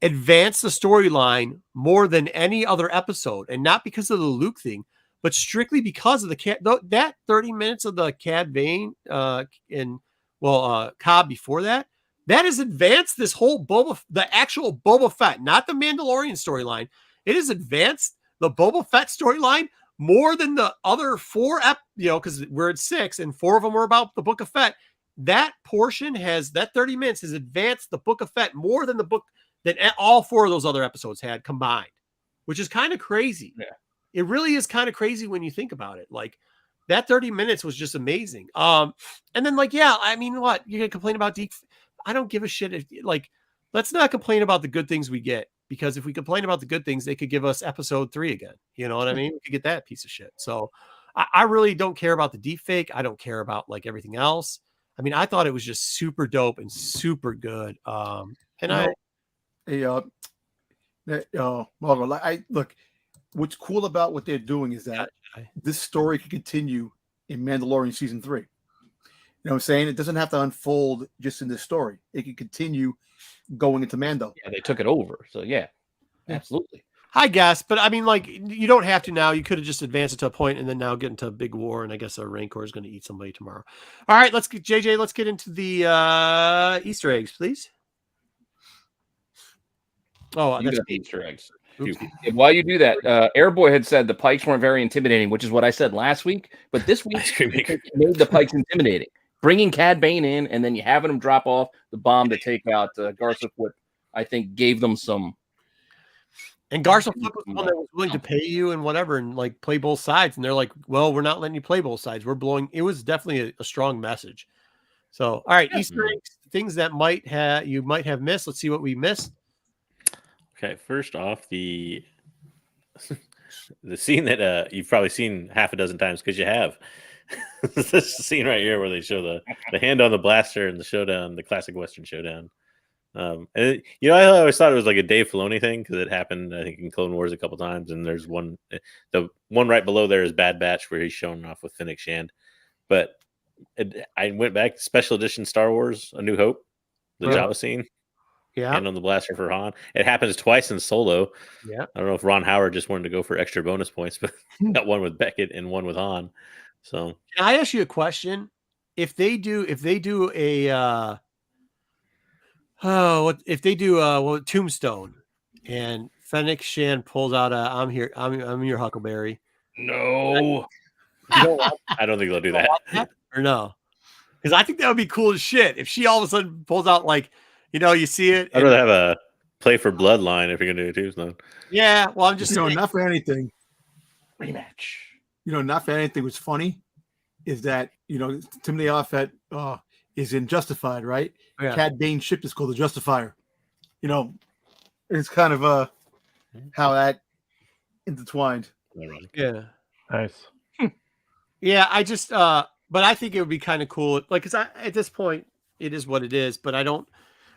advanced the storyline more than any other episode, and not because of the Luke thing, but strictly because of that 30 minutes of the Cad Bane and Cobb before that has advanced this whole the actual Boba Fett, not the Mandalorian storyline. It has advanced the Boba Fett storyline more than the other 4 because we're at 6 and 4 of them were about the Book of Fett. That portion that 30 minutes has advanced the Book of Fett more than than all 4 of those other episodes had combined, which is kind of crazy. Yeah. It really is kind of crazy when you think about it. Like that 30 minutes was just amazing. And then what? You're gonna complain about deep? I don't give a shit. Let's not complain about the good things we get, because if we complain about the good things, they could give us episode 3 again. You know what I mean? We could get that piece of shit. So I really don't care about the deep fake. I don't care about everything else. I mean, I thought it was just super dope and super good. Look, what's cool about what they're doing is that this story can continue in Mandalorian season 3. You know what I'm saying? It doesn't have to unfold just in this story. It can continue going into Mando. Yeah, they took it over. So yeah, absolutely. I guess, but I mean, you don't have to now. You could have just advanced it to a point and then now get into a big war, and I guess our Rancor is going to eat somebody tomorrow. All right, let's get into the Easter eggs, please. Oh, You that's got the Easter eggs. And while you do that, Airboy had said the Pikes weren't very intimidating, which is what I said last week. But this week, they made the Pikes intimidating. Bringing Cad Bane in and then you having him drop off the bomb to take out Garza Flip, I think gave them some. And Garza Flip was the one that was willing to pay you and whatever and play both sides. And they're like, well, we're not letting you play both sides. We're blowing. It was definitely a strong message. So, all right, Easter eggs, things that you might have missed. Let's see what we missed. Okay, first off, the scene that you've probably seen half a dozen times because you have. This scene right here where they show the hand on the blaster and the showdown, the classic Western showdown. And I always thought it was like a Dave Filoni thing because it happened, I think, in Clone Wars a couple times. And there's the one right below there is Bad Batch where he's showing off with Fennec Shand. But I went back to Special Edition Star Wars: A New Hope, the Jabba scene. Yeah. Hand on the blaster for Han. It happens twice in Solo. Yeah. I don't know if Ron Howard just wanted to go for extra bonus points, but got one with Beckett and one with Han. So can I ask you a question? If they do a Tombstone and Fennec Shand pulls out I'm your Huckleberry. No. I don't think they'll do that. Or no. Because I think that would be cool as shit. If she all of a sudden pulls out you see it. I'd rather have a play for bloodline if you're gonna do a Tombstone. Yeah, well, I'm just saying, not for anything. Rematch. Not for anything. What's funny is that Timothy Olyphant is in Justified, right? Yeah. Cad Bane's ship is called the Justifier. It's kind of how that intertwined. Yeah. Nice. Yeah, I just but I think it would be kind of cool. Because at this point, it is what it is. But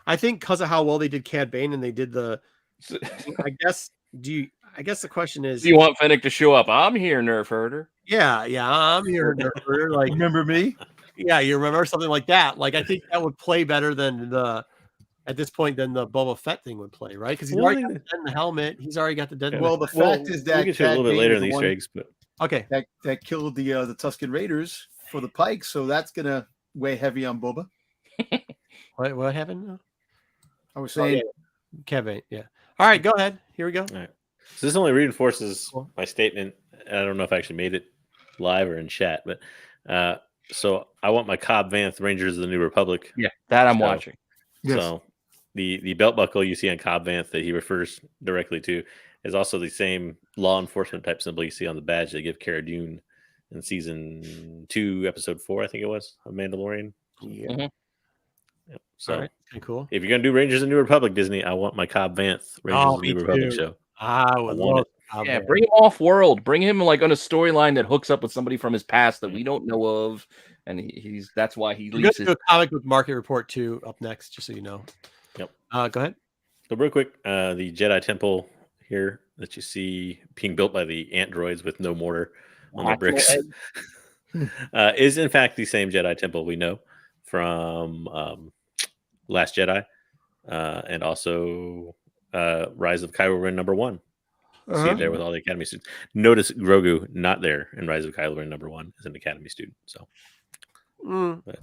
I think because of how well they did Cad Bane and they did I guess the question is, do you want Fennec to show up? I'm here, Nerf Herder. Yeah, I'm here, Nerf Herder. Remember me? Yeah, you remember something like that. I think that would play better than at this point than the Boba Fett thing would play, right? Because he's already got the dead in the helmet. He's already got the dead. Well, the fact is that we'll get to a little bit later in these eggs, but okay, that killed the Tusken Raiders for the Pikes, so that's gonna weigh heavy on Boba. What happened? I was saying, Kevin. Yeah. All right, go ahead. Here we go. All right. So this only reinforces my statement. I don't know if I actually made it live or in chat, but so I want my Cobb Vanth Rangers of the New Republic. Yeah, that I'm watching. Yes. So the belt buckle you see on Cobb Vanth that he refers directly to is also the same law enforcement type symbol you see on the badge they give Cara Dune in season 2, episode 4, I think it was, of Mandalorian. Yeah. Mm-hmm. Yep. So right. Cool. If you're gonna do Rangers of the New Republic, Disney, I want my Cobb Vanth Rangers of the New Republic show. I would love it. Bring him off world. Bring him on a storyline that hooks up with somebody from his past that we don't know of, and that's why he leaves. We're going to do a comic book market report too up next, just so you know. Yep. Go ahead. So real quick, the Jedi Temple here that you see being built by the ant droids with no mortar on the bricks is in fact the same Jedi Temple we know from Last Jedi, and also Rise of Kylo Ren #1. See it there with all the Academy students. Notice Grogu not there in Rise of Kylo Ren #1 as an Academy student. So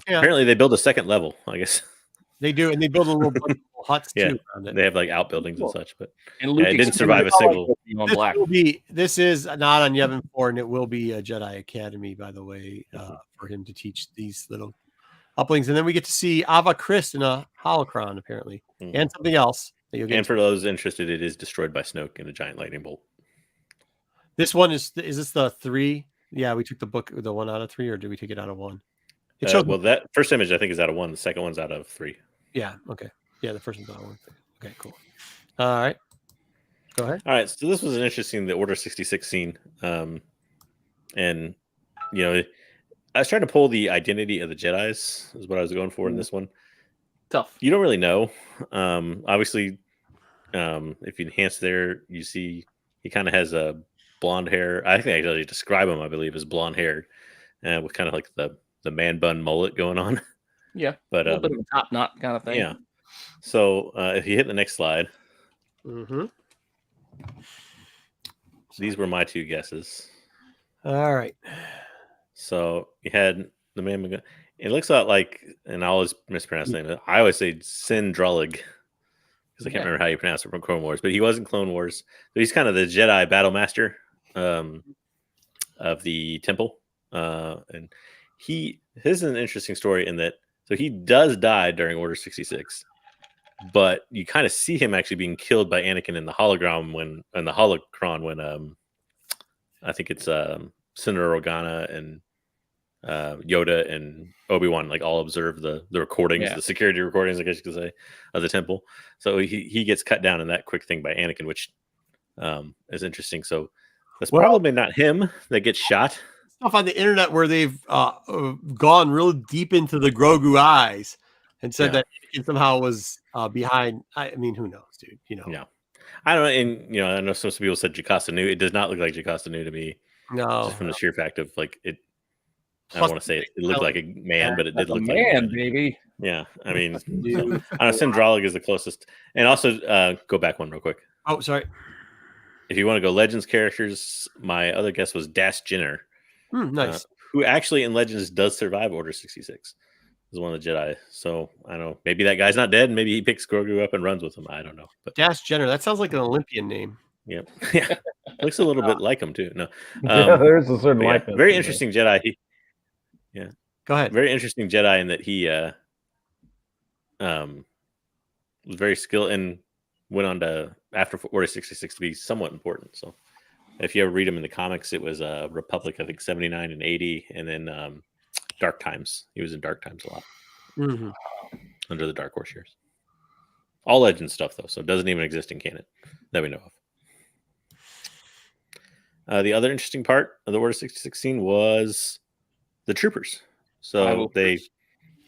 apparently they build a second level, I guess. They do, and they build a little bunch of little huts Yeah, too around it. they have like outbuildings and such, but And Luke it didn't survive a single. This is not on Yevon 4, and it will be a Jedi Academy, by the way, for him to teach these little uplings. And then we get to see Ava Christ in a holocron, apparently, and something else. That you'll get And for those interested, it is destroyed by Snoke in a giant lightning bolt. This one is this the 3? Yeah, we took the 1 out of 3, or did we take it out of 1? It showed well, that first image I think is out of 1. The second one's out of 3. Yeah. Okay. Yeah, the first one's out of 1. Okay. Cool. All right. Go ahead. All right. So this was an interesting the Order 66 scene, and I was trying to pull the identity of the Jedis is what I was going for in this one. Tough. You don't really know. Obviously, if you enhance there, you see he kind of has a blonde hair. I think I actually describe him, I believe, as blonde haired, with kind of like the man bun mullet going on. Yeah, but a little bit of a top knot kind of thing. Yeah. So if you hit the next slide, these were my 2 guesses. All right. So you had the man. It looks a lot like, and I always mispronounce the name. I always say Sin Drullig because I can't remember how you pronounce it from Clone Wars, but he was in Clone Wars. So he's kind of the Jedi battle master of the temple, and his is an interesting story in that. So he does die during Order 66, but you kind of see him actually being killed by Anakin in the holocron when I think it's Senator Organa and Yoda and Obi-Wan like all observe the recordings, the security recordings, I guess you could say, of the temple. So he gets cut down in that quick thing by Anakin, which is interesting. So that's probably not him that gets shot. Stuff on the internet where they've gone real deep into the Grogu eyes and said that Anakin somehow was behind. I mean, who knows, dude? Yeah, I don't know. And I know some people said Jocasta Nu. It does not look like Jocasta Nu to me. No, just from the sheer fact of like it. I don't want to say it looked like a man, but it did look like a man, baby. Yeah, I mean, I know Syndralig is the closest. And also, go back one real quick. Oh, sorry. If you want to go Legends characters, my other guess was Dash Jenner. Nice. Who actually in Legends does survive Order 66. Is one of the Jedi. So I don't know. Maybe that guy's not dead. Maybe he picks Grogu up and runs with him. I don't know. But Dash Jenner. That sounds like an Olympian name. Yep. Yeah. Looks a little bit like him too. No. There's a certain likeness. Very interesting Jedi. Go ahead. Very interesting Jedi in that he was very skilled and went on to after Order 66 to be somewhat important. So if you ever read him in the comics, it was Republic, I think 79 and 80, and then Dark Times. He was in Dark Times a lot under the Dark Horse years. All Legend stuff though, so it doesn't even exist in canon that we know of. The other interesting part of the Order 66 scene was the troopers. So they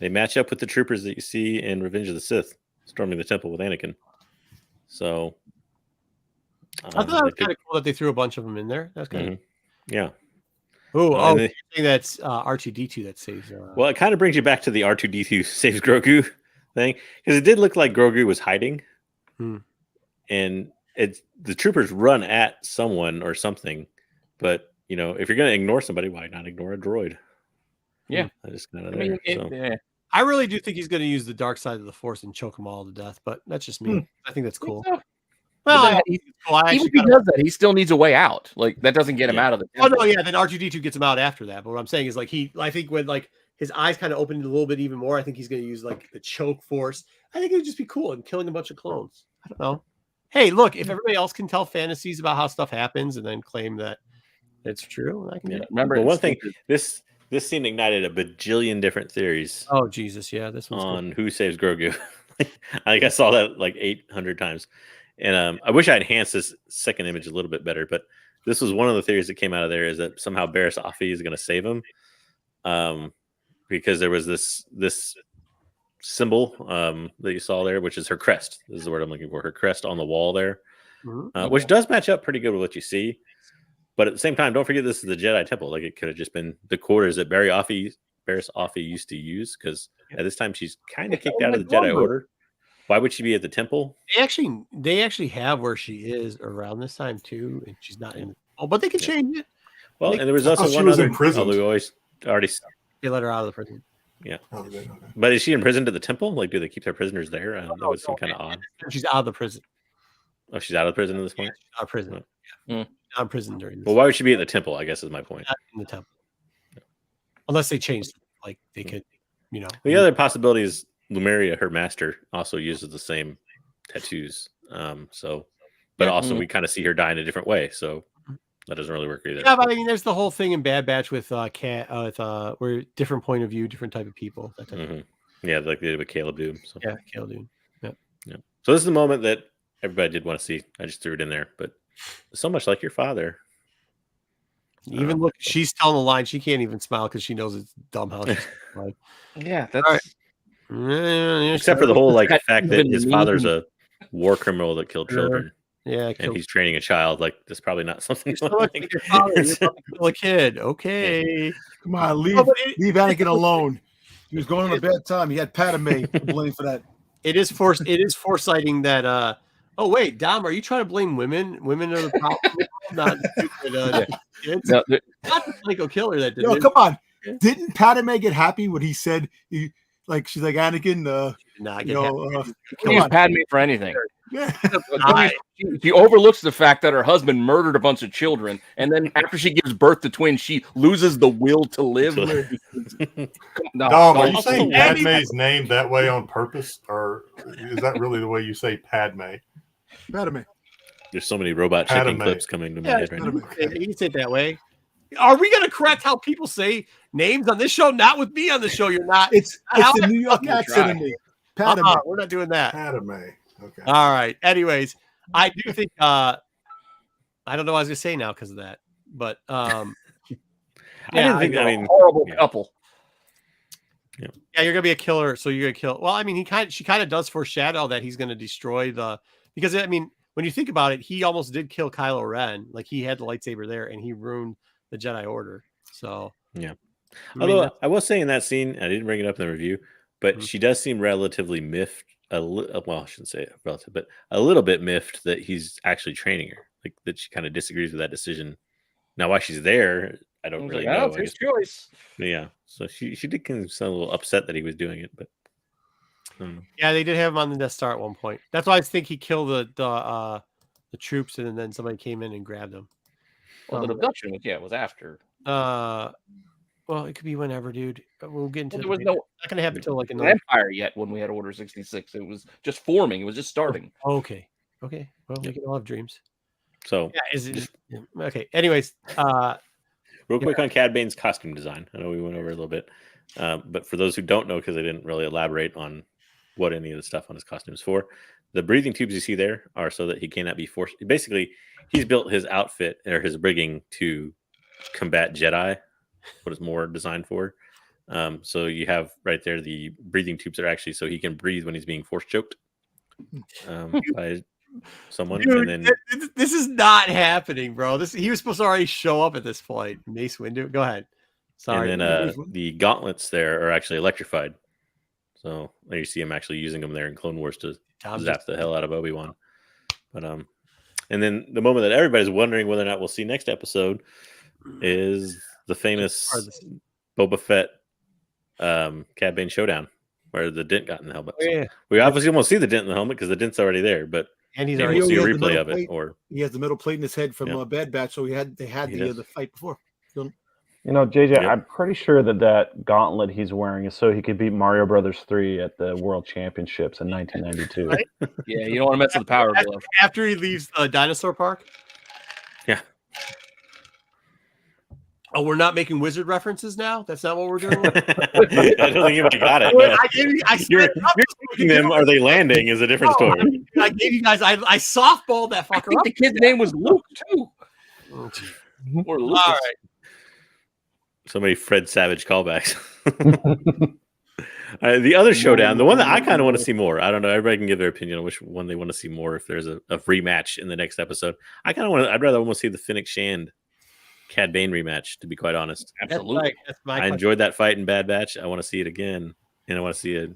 match up with the troopers that you see in Revenge of the Sith storming the temple with Anakin. So I thought that was kind of cool that they threw a bunch of them in there. That's kind of yeah. I think that's R2D2 that saves. Well, it kind of brings you back to the R2D2 saves Grogu thing because it did look like Grogu was hiding, and the troopers run at someone or something. But if you're going to ignore somebody, why not ignore a droid? Yeah, I just kind of there. I really do think he's going to use the dark side of the Force and choke them all to death. But that's just me. I think that's cool. Well, even if he does that, he still needs a way out. Like that doesn't get him out of the. Oh no, yeah. Then R2D2 gets him out after that. But what I'm saying is, like I think when like his eyes kind of opened a little bit even more, I think he's going to use like the choke force. I think it would just be cool and killing a bunch of clones. I don't know. Hey, look, if everybody else can tell fantasies about how stuff happens and then claim that it's true, I can do it. Remember, one thing this scene ignited a bajillion different theories. Oh Jesus, yeah, this one's on who saves Grogu. I saw that like 800 times. And I wish I enhanced this second image a little bit better, but this was one of the theories that came out of there is that somehow Barriss Offee is going to save him, because there was this symbol that you saw there, which is her crest. This is the word I'm looking for. Her crest on the wall there, which does match up pretty good with what you see. But at the same time, don't forget this is the Jedi Temple. Like it could have just been the quarters that Barriss Offee used to use, because at this time she's kind of kicked out of the Jedi Order. Why would she be at the temple? They actually have where she is around this time too, and she's not in. Oh, but they could change it. Well, and there was I also thought she one was other. imprisoned. Although we always already. They let her out of the prison. Oh, okay. But is she imprisoned at the temple? Like, do they keep their prisoners there? That would seem kind of odd. She's out of the prison. Oh, she's out of prison at this point. Out of prison. Yeah. Out of prison during this. Well, why would she be at the temple? I guess is my point. Not in the temple. Unless they changed it. Like they could, The other possibility is Lumeria, her master, also uses the same tattoos. But also we kind of see her die in a different way, so that doesn't really work either. Yeah, but I mean, there's the whole thing in Bad Batch with where different point of view, different type of people. That type of Yeah, like they did with Caleb Doom. So. Yeah, Caleb Doom. Yeah. So this is the moment that everybody did want to see. I just threw it in there, but so much like your father. Even look, she's telling the line. She can't even smile because she knows it's dumb how she's like. Yeah, that's Except for the whole fact that his father's a war criminal that killed children. Yeah, and he's training a child. Like, that's probably not something. You're like your father. You're about to kill a kid. Okay, Come on, leave Anakin alone. He was going on a bad time. He had Padme to blame for that. It is foresighting that. Oh wait, Dom, are you trying to blame women? Women are the problem, not kids. no, Not the psycho killer that did Yo, it. come on. Didn't Padme get happy when he said she's like Anakin? Nah, Come use on. Padme for anything. Yeah. She overlooks the fact that her husband murdered a bunch of children, and then after she gives birth to twins, she loses the will to live. Dom, are you saying Padme's name that way on purpose, or is that really the way you say Padme? Padme. There's so many robot chicken clips coming to my head right now. You can say it that way. Are we going to correct how people say names on this show? Not with me on the show. You're not. It's the New York accent in me. Padme. We're not doing that. Padme. Okay. All right. Anyways, I do think I don't know what I was going to say now because of that, but I didn't think. I mean, horrible couple. Yeah, you're gonna be a killer, so you're gonna kill. Well, I mean, she kind of does foreshadow that he's gonna destroy because I mean, when you think about it, he almost did kill Kylo Ren. Like he had the lightsaber there, and he ruined the Jedi Order. So yeah. Although I was saying in that scene, I didn't bring it up in the review, but she does seem relatively miffed. Well, I shouldn't say relative, but a little bit miffed that he's actually training her. Like that she kind of disagrees with that decision. Now, why she's there, I don't really know. It's his choice. Yeah, so she did kind of sound a little upset that he was doing it, but yeah, they did have him on the Death Star at one point. That's why I think he killed the troops, and then somebody came in and grabbed him. Well, the abduction was after. Well, it could be whenever, dude. We'll get into. There was not going to happen until like an Empire yet when we had Order 66. It was just forming. It was just starting. Okay. Well, we can all have dreams. So okay. Anyways, real quick on Cad Bane's costume design. I know we went over a little bit, but for those who don't know, because they didn't really elaborate on what any of the stuff on his costume is for, the breathing tubes you see there are so that he cannot be forced. Basically, he's built his outfit or his rigging to combat Jedi. What it's more designed for. So you have right there the breathing tubes are actually so he can breathe when he's being force choked by someone. Dude, and then this is not happening, bro. He was supposed to already show up at this point. Mace Windu, go ahead. Sorry. And then the gauntlets there are actually electrified. So there you see him actually using them there in Clone Wars to zap the hell out of Obi-Wan. But and then the moment that everybody's wondering whether or not we'll see next episode is the famous Boba Fett Cad Bane showdown where the dent got in the helmet. So we obviously won't see the dent in the helmet because the dent's already there, but we'll see a replay of it. Or he has the metal plate in his head from Bad Batch, so they had the fight before. JJ, I'm pretty sure that gauntlet he's wearing is so he could beat Mario Brothers 3 at the World Championships in 1992. Right? Yeah, you don't want to mess with the power glove. After he leaves the dinosaur park? Yeah. Oh, we're not making wizard references now? That's not what we're doing? I don't think anybody got it. No. You're taking them, are they landing is a different story. I gave you guys, I softballed that fucker I think the kid's name was Luke, too. Or Lucas. All right. So many Fred Savage callbacks. The other showdown, the one that I kind of want to see more. I don't know. Everybody can give their opinion on which one they want to see more. If there's a rematch in the next episode, I'd rather almost see the Fennec Shand Cad Bane rematch. To be quite honest, absolutely. That's my I enjoyed that fight in Bad Batch. I want to see it again, and I want to see a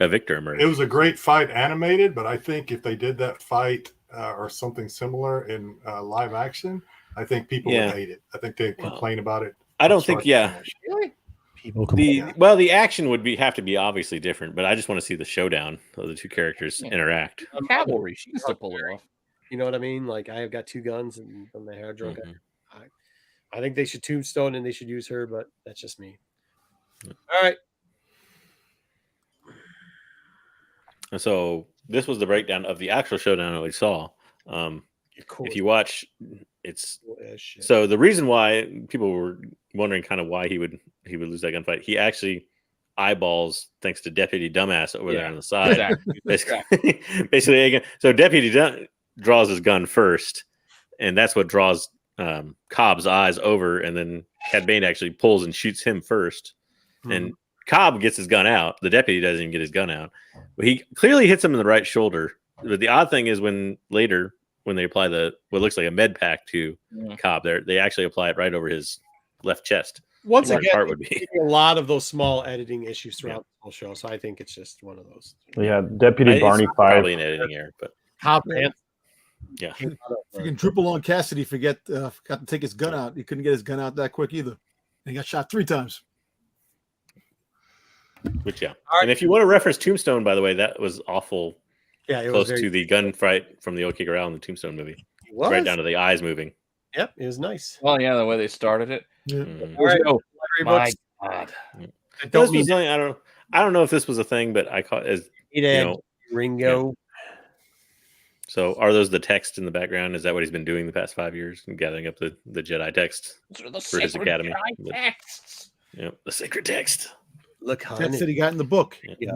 victor emerge. It was a great fight animated, but I think if they did that fight or something similar in live action, I think people would hate it. I think they'd complain about it. I don't think. Yeah, Really? People the action would have to be obviously different, but I just want to see the showdown of the two characters interact. Cavalry, she used to pull it off. You know what I mean? Like I have got 2 guns and I'm the hair drunk. Mhm. I think they should tombstone and they should use her, but that's just me. All right. And so this was the breakdown of the actual showdown that we saw. If you watch, it's so the reason why people were wondering kind of why he would lose that gunfight. He actually eyeballs thanks to Deputy Dumbass over there on the side. Basically, again, so Deputy draws his gun first, and that's what draws Cobb's eyes over, and then Cad Bane actually pulls and shoots him first, and Cobb gets his gun out. The deputy doesn't even get his gun out, but he clearly hits him in the right shoulder. But the odd thing is when they apply what looks like a med pack to Cobb, they actually apply it right over his left chest. Once again, part would be a lot of those small editing issues throughout the whole show, so I think it's just one of those. Yeah, Deputy Barney Five. Probably an editing error, but yeah. Freaking Triple on Cassidy forgot to take his gun out. He couldn't get his gun out that quick either. He got shot 3 times. Which and if you want to reference Tombstone, by the way, that was awful. Yeah, it close was to the gunfight from the OK Corral in the Tombstone movie. Right down to the eyes moving. Yep, it was nice. Well, yeah, the way they started it. Yeah. All right. My God. I don't know if this was a thing, but I caught as Ringo. Yeah. So are those the text in the background? Is that what he's been doing the past 5 years and gathering up the Jedi text for his academy? Yep, the sacred text. Look, honey. That's that he got in the book. Yeah.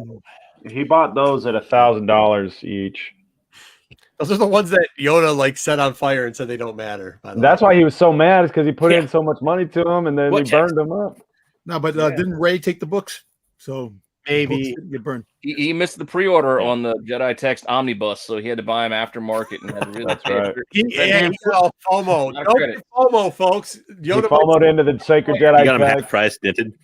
He bought those at $1,000 each. Those are the ones that Yoda set on fire and said they don't matter. That's why he was so mad, is because he put in so much money to them and then he burned them up. No, but didn't Ray take the books? So maybe get burned. He missed the pre-order on the Jedi Text Omnibus, so he had to buy them aftermarket. And had to really That's right. FOMO. No FOMO, folks. Yoda FOMO'd into the sacred Jedi. You got him half price dented.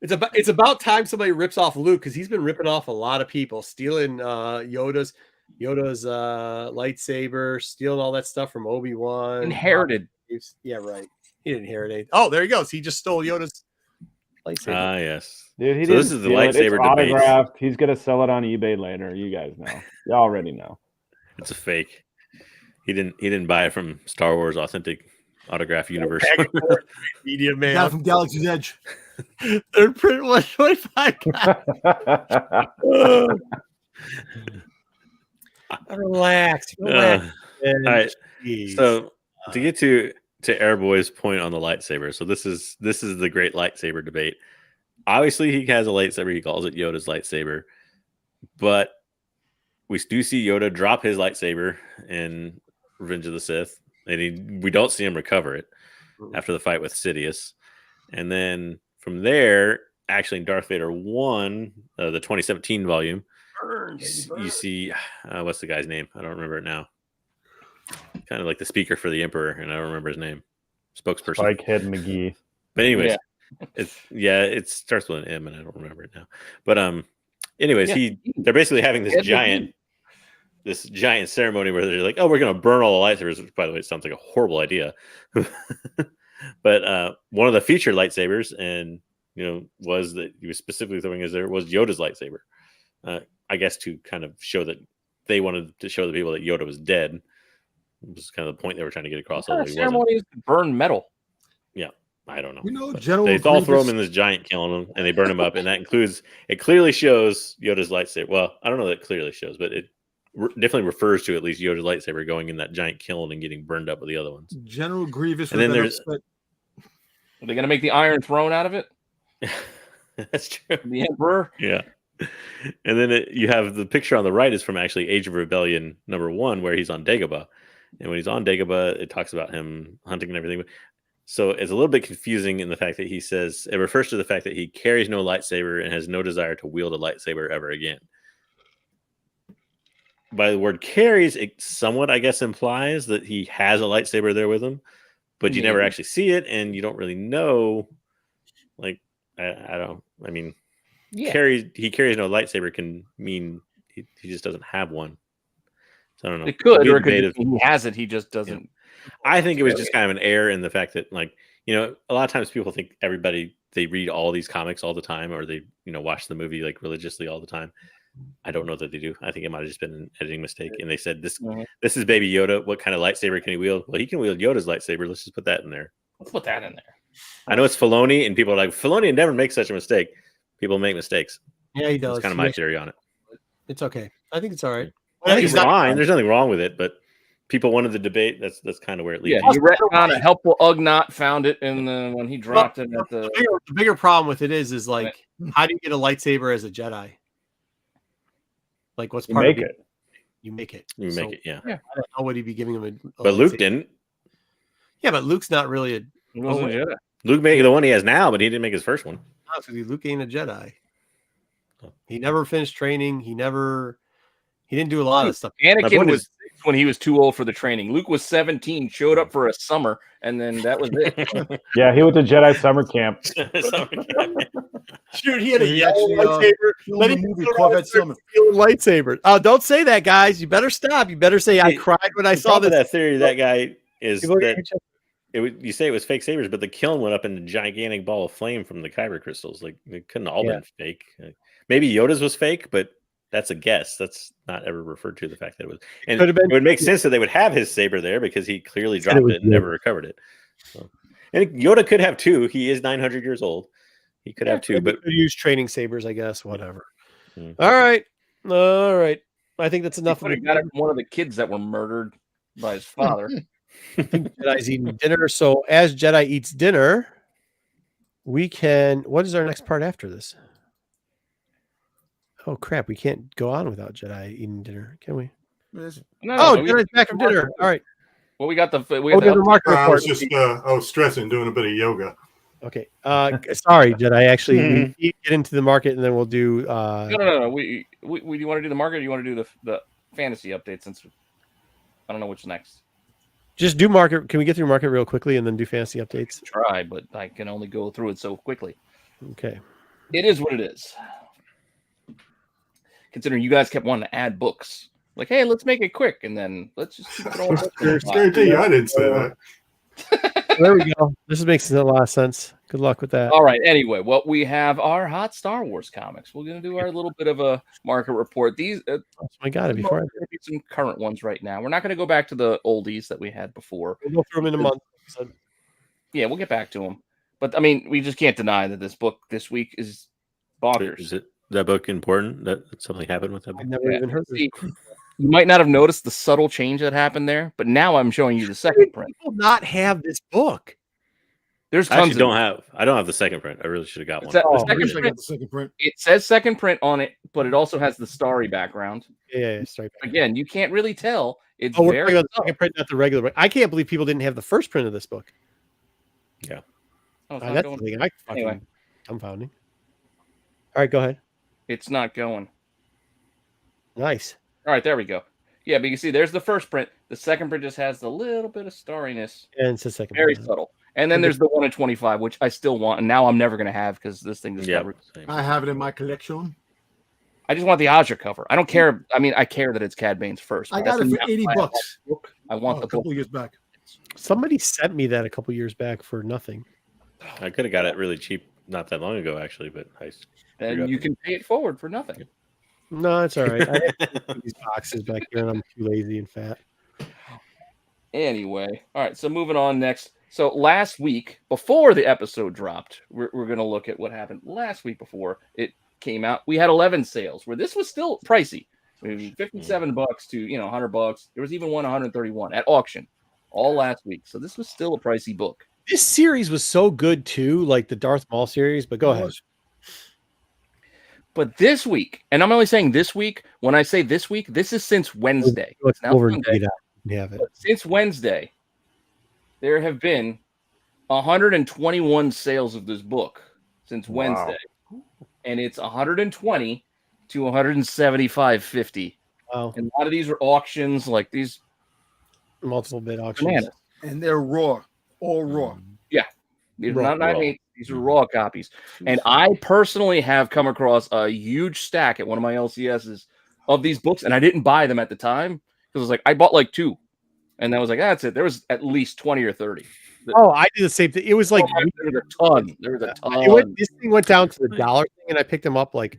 It's about time somebody rips off Luke, because he's been ripping off a lot of people, stealing Yoda's lightsaber, stealing all that stuff from Obi-Wan. Inherited. Yeah, right. He didn't inherit it. Oh, there he goes. He just stole Yoda's lightsaber. Ah, yes. Dude, this is the lightsaber debate. Autographed. He's gonna sell it on eBay later. You guys know. You already know. It's a fake. He didn't buy it from Star Wars Authentic Autograph Universe. Media man. Got it from Galaxy's Edge. Third print 125. Relax. All right. So to get to Airboy's point on the lightsaber, so this is the great lightsaber debate. Obviously, he has a lightsaber. He calls it Yoda's lightsaber, but we do see Yoda drop his lightsaber in Revenge of the Sith, and we don't see him recover it after the fight with Sidious. And then from there, actually, in Darth Vader 1, the 2017 volume, you see what's the guy's name? I don't remember it now. Kind of like the speaker for the Emperor, and I don't remember his name. Spokesperson. Spikehead McGee. But anyways, it starts with an M, and I don't remember it now. But anyways, they're basically having this giant ceremony where they're like, "Oh, we're gonna burn all the lightsabers." Which, by the way, it sounds like a horrible idea. But one of the featured lightsabers, and was that he was specifically throwing was Yoda's lightsaber. I guess to kind of show that they wanted to show the people that Yoda was dead. It was kind of the point they were trying to get across. The ceremony is to burn metal. Yeah, I don't know. General they all throw him in this giant kiln and they burn him up, and that includes. It clearly shows Yoda's lightsaber. Well, I don't know that it clearly shows, but it definitely refers to at least Yoda's lightsaber going in that giant kiln and getting burned up with the other ones. General Grievous. And then there's. Are they going to make the Iron Throne out of it? That's true. The Emperor. Yeah. And then you have the picture on the right is from actually Age of Rebellion #1, where he's on Dagobah. And when he's on Dagobah, it talks about him hunting and everything. So it's a little bit confusing in the fact that he says it refers to the fact that he carries no lightsaber and has no desire to wield a lightsaber ever again. By the word carries, it somewhat, I guess, implies that he has a lightsaber there with him, but you never actually see it, and you don't really know. I carries no lightsaber can mean he just doesn't have one. So I don't know. It could, It'll or be it could debated. be he has it. He just doesn't. I think it was just kind of an error in the fact that, like, you know, a lot of times people think they read all these comics all the time, or they, you know, watch the movie like religiously all the time. I don't know that they do. I think it might have just been an editing mistake. And they said this is Baby Yoda. What kind of lightsaber can he wield? Well, he can wield Yoda's lightsaber. Let's just put that in there. Let's put that in there. I know it's Filoni, and people are like, Filoni never makes such a mistake. People make mistakes. Yeah, he does. That's kind of my theory on it. It's okay. I think it's all right. I think it's fine. There's nothing wrong with it, but people wanted the debate. That's kind of where it leads. Yeah, he retconned a helpful Ugnaught, found it, and then when he dropped it at the bigger problem with it is like, how do you get a lightsaber as a Jedi? Like, what's part of it? You make it. You make it. Yeah. I don't know what he'd be giving him a but Luke didn't. Yeah, but Luke's not really a. He wasn't a Jedi. Luke made the one he has now, but he didn't make his first one. Honestly, Luke ain't a Jedi. He never finished training. He didn't do a lot of stuff. Anakin was 6 when he was too old for the training. Luke was 17, showed up for a summer, and then that was it. Yeah, he went to Jedi summer camp. Shoot, he had a yellow lightsaber. Let me movie Corvette Summer. Lightsaber. Oh, don't say that, guys. You better stop. You better say I cried when I saw this. That theory, that guy is that you say it was fake sabers, but the kiln went up in a gigantic ball of flame from the kyber crystals. Like, it couldn't all been fake. Maybe Yoda's was fake, but that's a guess. That's not ever referred to the fact that it was. And it would make sense that they would have his saber there because he clearly dropped it and never recovered it. So, and Yoda could have two. He is 900 years old. He could have two, but use training sabers, I guess. Whatever. All right. I think that's enough. He got it from one of the kids that were murdered by his father. I think Jedi's eating dinner. So as Jedi eats dinner, we can. What is our next part after this? Oh crap! We can't go on without Jedi eating dinner, can we? Jedi's back from dinner. All right. Well, we got the market report. I was just stressing, doing a bit of yoga. Okay. Sorry, Jedi. Actually, we get into the market and then we'll do. No. We do you want to do the market? Or do you want to do the fantasy update? Since I don't know which next. Just do market. Can we get through market real quickly and then do fantasy updates? Try, but I can only go through it so quickly. Okay. It is what it is. Considering you guys kept wanting to add books, like, hey, let's make it quick, and then let's just keep throwing books. I didn't say that. There we go. This makes a lot of sense. Good luck with that. All right. Anyway, we have our hot Star Wars comics. We're going to do our little bit of a market report. These, I got it before. Some current ones right now. We're not going to go back to the oldies that we had before. We'll go through them in a month. Yeah, we'll get back to them. But I mean, we just can't deny that this book this week is bonkers. Is that book important? That something happened with that book? I've never even heard of it. You might not have noticed the subtle change that happened there, but now I'm showing you the second print. Will not have this book. There's I tons. actually don't have. I don't have the second print. I really should have got one. The second print. It says second print on it, but it also has the starry background. Yeah, sorry. Again, you can't really tell. It's we're very talking about the second print, not the regular print. I can't believe people didn't have the first print of this book. Yeah. That's the thing I fucking dumbfounding. All right, go ahead. It's not going. Nice. All right, there we go. Yeah, but you see, there's the first print. The second print just has a little bit of starriness. And it's the second very print. subtle. And then there's the 1 in 25, which I still want, and now I'm never going to have because this thing just got. I have it in my collection. I just want the Aja cover. I don't care. I mean, I care that it's Cad Bane's first. I got it for $80. I want the couple years back. Somebody sent me that a couple years back for nothing. I could have got it really cheap not that long ago, actually, but then you can pay it forward for nothing. No, it's all right. I have these boxes back here, and I'm too lazy and fat. Anyway, all right. So moving on next. So last week, before the episode dropped, we're going to look at what happened last week before it came out. We had 11 sales where this was still pricey. $57 to $100. There was even one 131 at auction all last week. So this was still a pricey book. This series was so good too, like the Darth Maul series. But go ahead. But this week, and I'm only saying this week. When I say this week, this is since Wednesday. It's now over. Sunday. Since Wednesday, there have been 121 sales of this book since Wednesday, and it's 120 to 175.50. Wow! And a lot of these are auctions, like these multiple bid auctions, bananas. And they're raw, all raw. Yeah, These are Raw. not 9/8. These are raw copies. And I personally have come across a huge stack at one of my LCSs of these books, and I didn't buy them at the time because I was like, I bought like 2, and I was like, that's it. There was at least 20 or 30. Oh, I did the same thing. It was like There was a ton. There was a ton. this thing went down to the dollar thing, and I picked them up like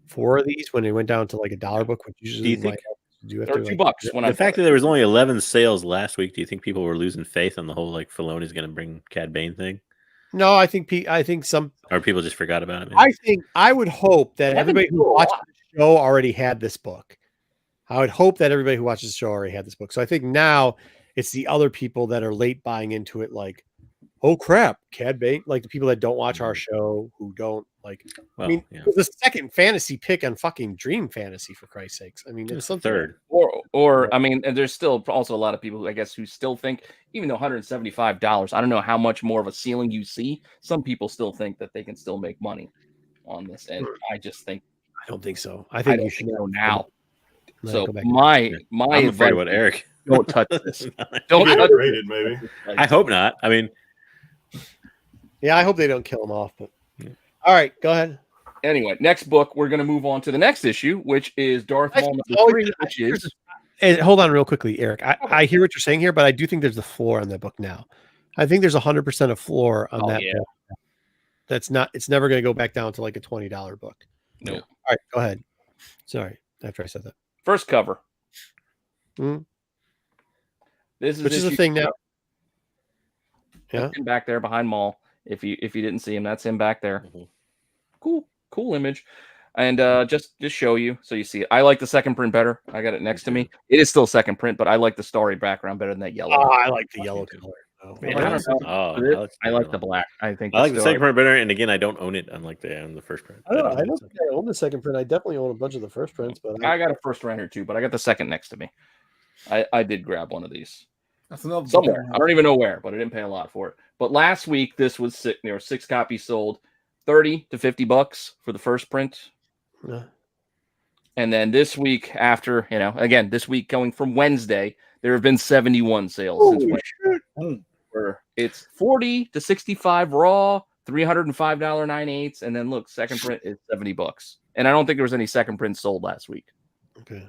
4 of these when it went down to like $1 book, which usually Do you think you have They're to, $2 like, when the fact that there was only 11 sales last week? Do you think people were losing faith on the whole like Filoni's going to bring Cad Bane thing, No, I think some. or people just forgot about it? Maybe? I would hope that everybody who watched the show already had this book. I would hope that everybody who watches the show already had this book. So I think now it's the other people that are late buying into it, like, oh crap, Cad Bane, like the people that don't watch our show, who don't like. Well, I mean, yeah. it was the second fantasy pick on fucking Dream Fantasy, for Christ's sakes. I mean, it's something. Third. Or I mean, and there's still also a lot of people, I guess, who still think, even though $175, I don't know how much more of a ceiling you see. Some people still think that they can still make money on this, and I just think I don't think so. I I think don't you should know now. No, So go back. my I'm afraid advice, of what Eric. don't touch this. Don't Maybe touch rated, maybe. this. I hope not. I mean, Yeah, I hope they don't kill him off. But all right, go ahead. Anyway, next book, we're going to move on to the next issue, which is Darth Maul number 3, which is And hold on real quickly, Eric. I hear what you're saying here, but I do think there's the floor on that book now. I think there's 100% of floor on that book. That's not. It's never going to go back down to like a $20 book. No. All right, go ahead. Sorry, after I said that. First cover. Mhm. This is Which is the issue thing now. Yeah. Him back there behind Maul. If you didn't see him, that's him back there. Cool image. And just show you so you see it. I like the second print better. I got it next to me. It is still second print, but I like the starry background better than that yellow. Oh, I like the yellow color. Oh, I don't know. I like the black. I think I like the second print better, and again, I don't own it, unlike the first print. I don't think I own the second print. I definitely own a bunch of the first prints, but I got a first run here too, but I got the second next to me. I did grab one of these That's another book somewhere. I I don't even know where, but I didn't pay a lot for it. But last week, this was there were 6 copies sold, $30 to $50 for the first print. Yeah. And then this week, after, again, this week going from Wednesday, there have been 71 sales since Wednesday. Where it's 40 to 65 raw, $305 9/8, and then look, second print is $70. And I don't think there was any second print sold last week. Okay.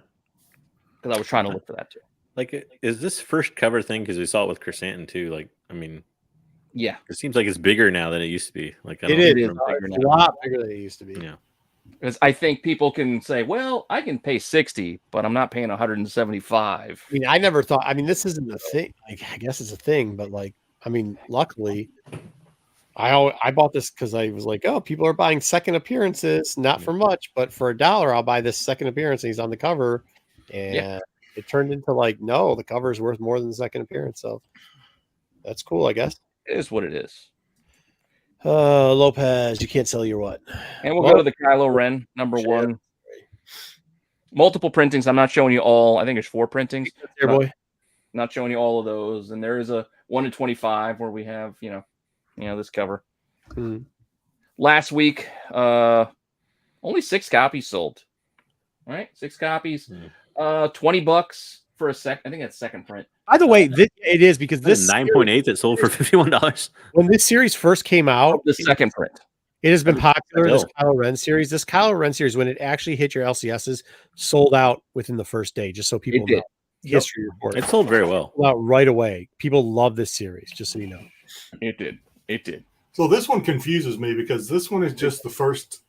Because I was trying to look for that too. Like, is this first cover thing? Because we saw it with Chrysanthemum too. Like, I mean, Yeah. it seems like it's bigger now than it used to be. Like, It is. bigger It's now. a lot bigger than it used to be. Yeah. Because I think people can say, well, I can pay 60, but I'm not paying 175. I mean, I never thought. I mean, this isn't a thing. Like, I guess it's a thing, but like, I mean, luckily, I bought this because I was like, oh, people are buying second appearances, not for much, but for $1, I'll buy this second appearance. And he's on the cover, and it turned into like, no, the cover is worth more than the second appearance. So that's cool, I guess. It is what it is. Lopez, you can't sell your what? And we'll go to the Kylo Ren, number 1. Multiple printings. I'm not showing you all. I think there's 4 printings. Here, boy. Not showing you all of those. And there is a 1 in 25 where we have, this cover. Last week, only 6 copies sold. All right, 6 copies. $20 for a second. I think that's second print. By the way, it is because this 9.8 that sold for $51. When this series first came out, The second print. it has been popular. This Still. Kylo Ren series. This Kylo Ren series, when it actually hit your LCSs, sold out within the first day. Just so people did. know, history report. It sold very well. Sold out right away. People love this series. Just so you know. It did. So this one confuses me because this one is just the first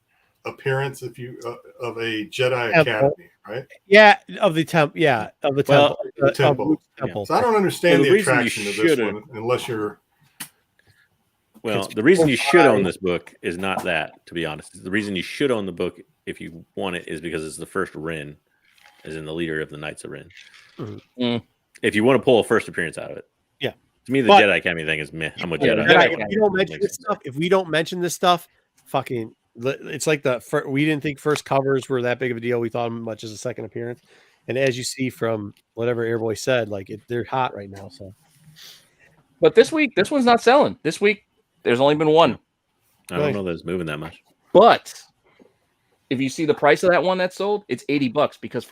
appearance, of a Jedi Academy, right? Yeah, of the temple. Yeah, of the Well, temple. the temple. Of Luke's temple. So I don't understand Well, the the reason you attraction of this should've- one unless you're. Well, the reason you should own this book is not that, to be honest. The reason you should own the book, if you want it, is because it's the first Ren, as in the leader of the Knights of Ren. If you want to pull a first appearance out of it. Yeah. To me, the But- Jedi Academy thing is meh. I'm a Yeah, Jedi. Jedi, if you don't mention this stuff, fucking, it's like we didn't think first covers were that big of a deal. We thought them much as a second appearance, and as you see from whatever Airboy said, like they're hot right now. So, But this week, this one's not selling. This week, there's only been 1. I don't know that it's moving that much. But if you see the price of that one that sold, it's $80 because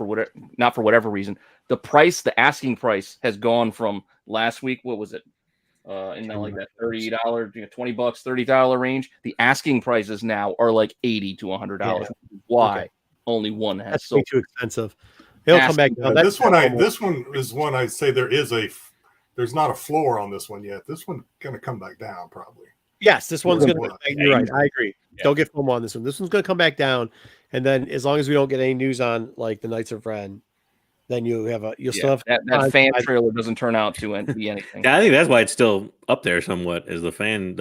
not for whatever reason, the asking price has gone from last week. What was it? in that like that $30, $20, $30 range. The asking prices now are like $80 to $100. Yeah. Why? Okay. Only one has That's way sold. too expensive. It'll come back down. This one is one I'd say there's not a floor on this one yet. This one's going to come back down probably. Yes, this one's going to. You're right. I agree. Yeah. Don't get FOMO on this one. This one's going to come back down, and then as long as we don't get any news on like the Knights of Ren, then you'll still have that fan trailer doesn't turn out to be anything. Yeah, I think that's why it's still up there somewhat. Is the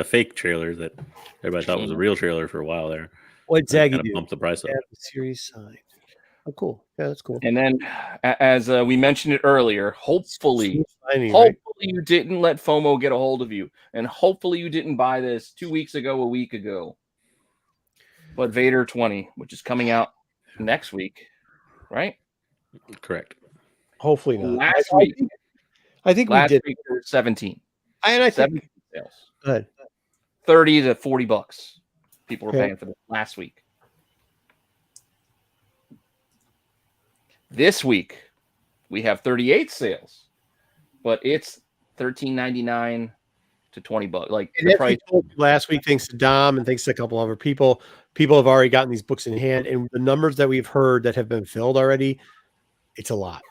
fake trailer that everybody thought was a real trailer for a while there. What Zaggy Kind do? of bumped the price up. Have the series signed. Oh, cool. Yeah, that's cool. And then, as we mentioned it earlier, hopefully you didn't let FOMO get a hold of you, and hopefully you didn't buy this 2 weeks ago, a week ago. But Vader 20, which is coming out next week, right? Correct. Hopefully not. Last week, I think last we did. week there were 17. And I think 17 sales. good. $30 to $40 people were Okay. paying for this last week. This week we have 38 sales, but it's $13.99 to $20. Like And the as price. we told you last week, thanks to Dom and thanks to a couple other people have already gotten these books in hand, and the numbers that we've heard that have been filled already, it's a lot.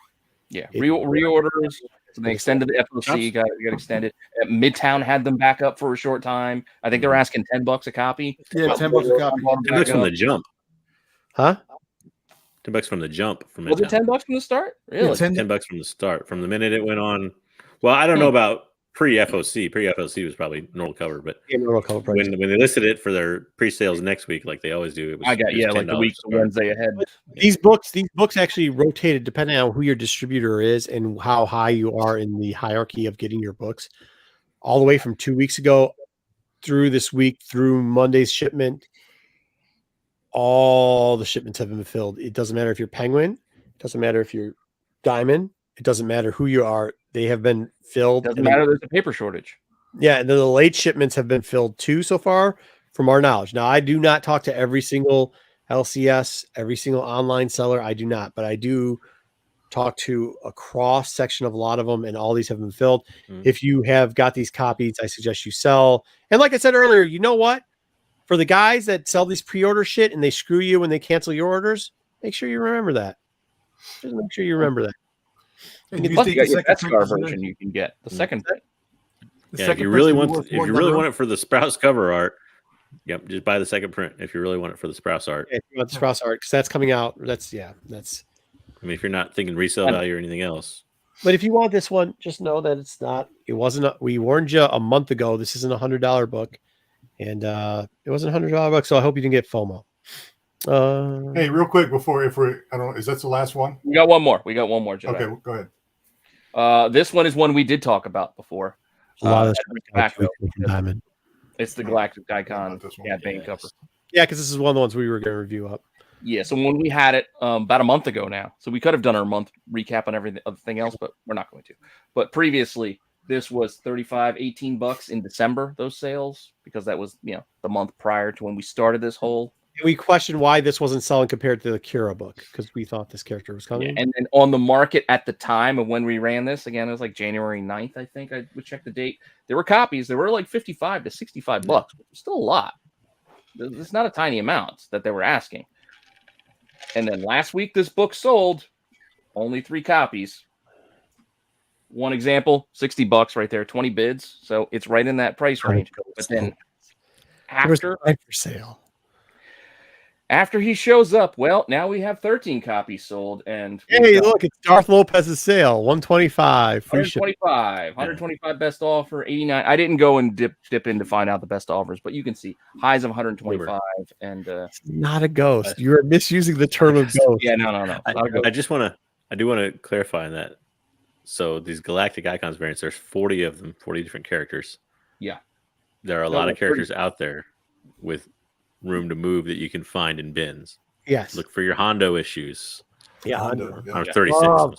Yeah, reorders. So they extended the FOC, got extended. Midtown had them back up for a short time. I think they were asking $10 a copy. Yeah, $10 a copy. $10 from the jump. Huh? $10 from the jump. From Was it Midtown. $10 from the start? Really? Yeah, $10 from the start. From the minute it went on. Well, I don't know about pre-FOC. Pre-FOC was probably normal cover, but when they listed it for their pre-sales next week, like they always do, it was I got it was like the $10 week, to start. Wednesday ahead. These books actually rotated depending on who your distributor is and how high you are in the hierarchy of getting your books. All the way from 2 weeks ago through this week, through Monday's shipment, all the shipments have been filled. It doesn't matter if you're Penguin, it doesn't matter if you're Diamond, it doesn't matter who you are. They have been filled. Doesn't matter. There's a paper shortage. Yeah, and then the late shipments have been filled too so far, from our knowledge. Now, I do not talk to every single LCS, every single online seller. I do not, but I do talk to a cross section of a lot of them, and all these have been filled. If you have got these copies, I suggest you sell. And like I said earlier, you know what? For the guys that sell these pre-order shit and they screw you when they cancel your orders, make sure you remember that. Just make sure you remember that. And Plus, you got your second Beskar print version you can get. The second print. Yeah, if you really want it for the Sprouse cover art, yep, just buy the second print. If you really want it for the Sprouse art, Yeah, if you want the Sprouse art, because that's coming out. That's. I mean, if you're not thinking resale value or anything else. But if you want this one, just know that it's not. It wasn't. We warned you a month ago. This isn't $100 book, and it wasn't $100 book. So I hope you didn't get FOMO. Hey, real quick before is that the last one? We got one more. Jedi. Okay, go ahead. This one is one we did talk about before. A lot of Diamond. It's the Galactic Icon Cad Bane cover. Yeah, because this is one of the ones we were going to review up. Yeah, so when we had it about a month ago now, so we could have done our month recap on everything else, but we're not going to. But previously, this was $18 in December, those sales, because that was the month prior to when we started this whole. We questioned why this wasn't selling compared to the Kira book, because we thought this character was coming. Yeah, and then on the market at the time of when we ran this, again, it was like January 9th, I think. I would check the date. There were copies. There were like $55 to $65, which was still a lot. It's not a tiny amount that they were asking. And then last week, this book sold only 3 copies. One example, $60 right there, 20 bids. So it's right in that price range. But then after for sale. After he shows up, well, now we have 13 copies sold, and hey, look, it's Darth Lopez's sale, $125, free shipping. 125 best offer, 89. I didn't go and dip in to find out the best offers, but you can see highs of 125, and it's not a ghost. You're misusing the term of ghost. Yeah, no. I do want to clarify on that. So these Galactic Icons variants, there's 40 of them, 40 different characters. Yeah, there are a lot of characters out there with room to move that you can find in bins. Yes. Look for your Hondo issues. Yeah, Hondo. Or 36. Oh,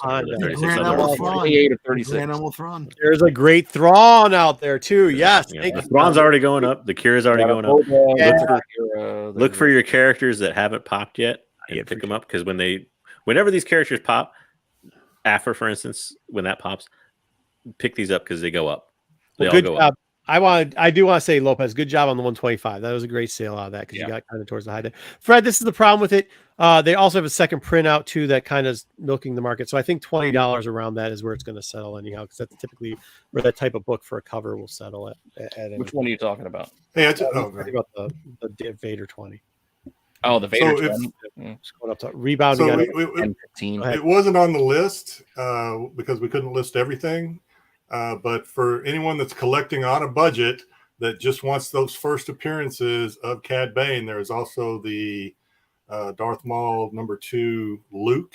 28 or 36. There's a great Thrawn out there too. Yes. Yeah, the Thrawn's already going up. The Kira's already going up. Look for your characters that haven't popped yet and pick them up, because whenever these characters pop, Afra, for instance, when that pops, pick these up because they go up. They Well, all good go job. up. I do want to say, Lopez, good job on the 125. That was a great sale out of that because Yeah. you got kind of towards the high end. Fred, this is the problem with it. They also have a second printout too that kind of is milking the market. So I think $20 around that is where it's going to settle anyhow, because that's typically where that type of book for a cover will settle at Which one are you talking about? Hey, I'm talking about the Vader 20. Oh, the Vader So if- 20. It's going up to rebounding. so on And 15. Go ahead. it wasn't on the list because we couldn't list everything. But for anyone that's collecting on a budget that just wants those first appearances of Cad Bane, there is also the Darth Maul #2 Luke.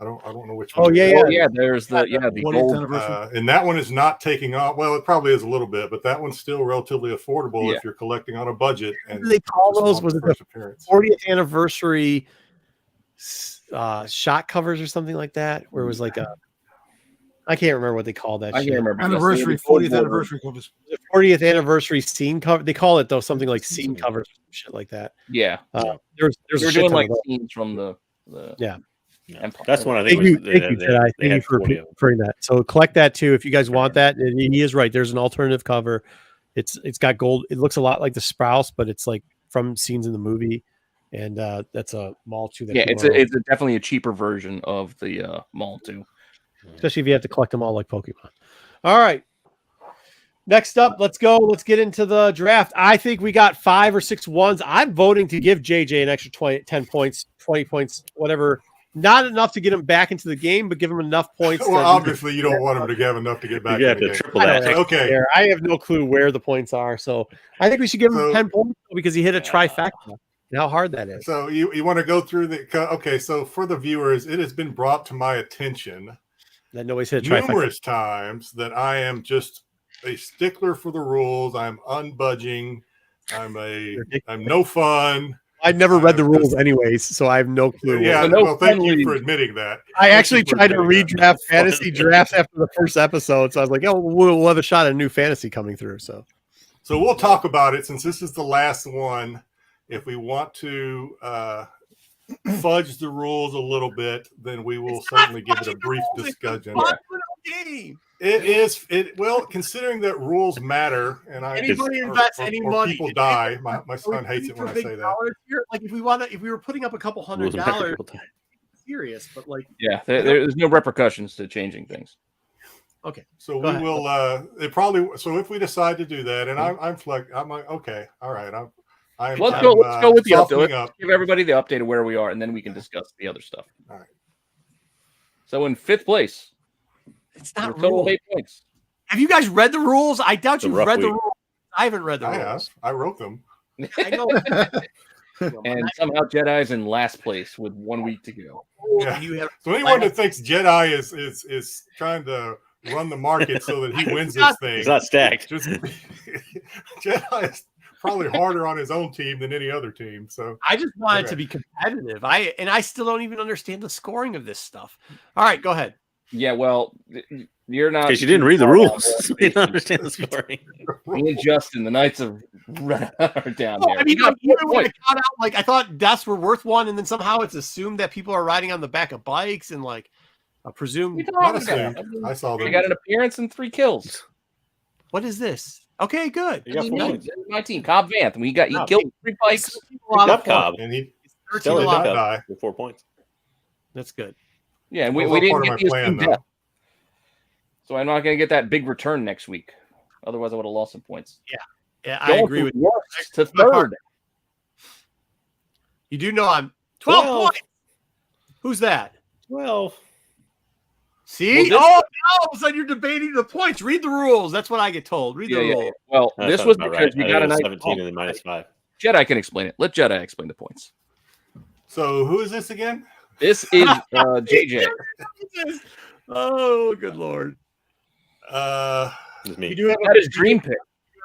I don't know which one. Oh, it yeah, is. Oh yeah, there's the 40th gold. anniversary. And that one is not taking off. Well, it probably is a little bit, but that one's still relatively affordable Yeah. if you're collecting on a budget. What And do they call just those? want Was the it the first appearance? 40th anniversary shot covers or something like that? Where it was like I can't remember what they call that. I shit. can't remember. Anniversary, Yes, the gold 40th border. anniversary covers. The 40th anniversary scene cover. They call it though something like scene covers, shit like that. Yeah, There's they're a shit doing ton like of those. scenes from the Yeah. Empire. That's one I Thank think you, was thank you, Jedi. they Thank you had for 40 of them. bringing that. So collect that too if you guys want that. And he is right. There's an alternative cover. It's got gold. It looks a lot like the Sprouse, but it's like from scenes in the movie. And that's a Maul 2. That Yeah, people are- it's definitely a cheaper version of the Maul 2. especially if you have to collect them all like Pokemon. All right. Next up, let's go. Let's get into the draft. I think we got 5 or 6 ones. I'm voting to give JJ an extra 10 points, 20 points, whatever. Not enough to get him back into the game, but give him enough points. Well, that- obviously, you don't want him to have enough to get back You in have the to game. triple I don't that. actually Okay. care. I have no clue where the points are. So I think we should give him So- 10 points because he hit a Yeah. trifecta. And how hard that is. So you want to go through okay, so for the viewers, it has been brought to my attention That nobody's hit a trifecta. numerous times that I am just a stickler for the rules. I'm unbudging. I'm no fun. I've never read the rules anyways, so I have no clue. Yeah, So no well, thank fun you league. for admitting that. I Thank actually you for tried to admitting redraft that. fantasy drafts after the first episode, so I was like, "Oh, we'll have a shot at a new fantasy coming through." So So we'll talk about it since this is the last one. If we want to fudge the rules a little bit, then we will certainly give it a brief discussion. game. It is well, considering that rules matter, and Anybody or- invest or- any or money? people die. My son hates it when I say that. Here? Like if we were putting up a couple Rules matter, $100, people die. serious, but like Yeah, there's no repercussions to changing things. okay, So Go we ahead. will. It probably. So if we decide to do that, and I'm like, okay, all right. Let's go with the softening update. Let's up. give everybody the update of where we are, and then we can discuss the other stuff. All right. So in 5th place, it's with a not total of rules. 8 points. Have you guys read the rules? I doubt It's a you've rough read the week. rules. I haven't read the I rules. have. I wrote them. I know. And somehow Jedi's in last place with 1 week to go. Yeah. You have So anyone that thinks Jedi is trying to run the market so that he wins this thing, It's not stacked. just Jedi is probably harder on his own team than any other team. So I just want it Okay. to be competitive. I still don't even understand the scoring of this stuff. All right, go ahead. Yeah, well, you're not. Because you didn't read the rules. So you don't understand the scoring. Me and Justin, the Knights of Ren are down No, there. I We mean, got like, even 4 when points. it got out, like I thought deaths were worth one, and then somehow it's assumed that people are riding on the back of bikes and like presumed. We not talking about? assumed. I saw I them. got an appearance and 3 kills. What is this? Okay, good. You got I 4 mean, points. my team, Cobb Vanth. He No, killed 3 bikes. A lot of Up Cobb. And he points. Still did a not Cobb die. with 4 points. That's good. Yeah, and That we was all didn't part of get my the plan, assumed though. death. So I'm not going to get that big return next week. Otherwise, I would have lost some points. Yeah, I Going agree from with worst to My part. 3rd. you. Do know I'm 12 12. points. Who's that? Well, See? Well, Now all of a sudden you're debating the points. Read the rules. That's what I get told. Read the rules. Well, that this sounds was about because right. you I got think a it was nice 17 and then minus 5. Jedi can explain it. Let Jedi explain the points. So who is this again? This is JJ. Oh, good lord. It's me. You do have That is dream pick.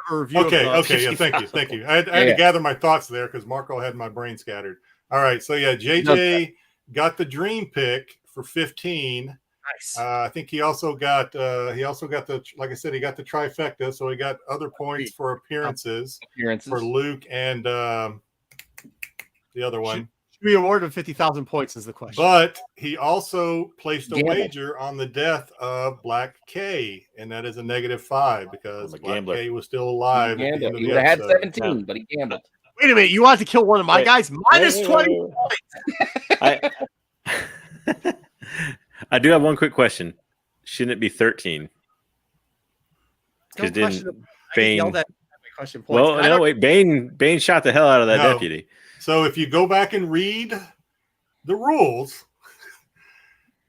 a review. Okay, of, okay, yeah, 65. thank you. I had to gather my thoughts there because Marco had my brain scattered. All right, so yeah, JJ got the dream pick for 15. Nice. I think he also got the, like I said, he got the trifecta, so he got other points for appearances Appearances. for Luke and the other one. Should we award him 50,000 points is the question. But he also placed a Gamble. wager on the death of Black K, and that is a -5 because I'm a Black gambler. K was still alive. At the end of He the would have had episode. 17, but he gambled. Wait a minute, you wanted to kill one of my Wait. guys? Minus 20 I, I do have one quick question. Shouldn't it be 13? Because didn't Bane? Question points. Well, no, wait. Bane shot the hell out of that No. deputy. So if you go back and read the rules,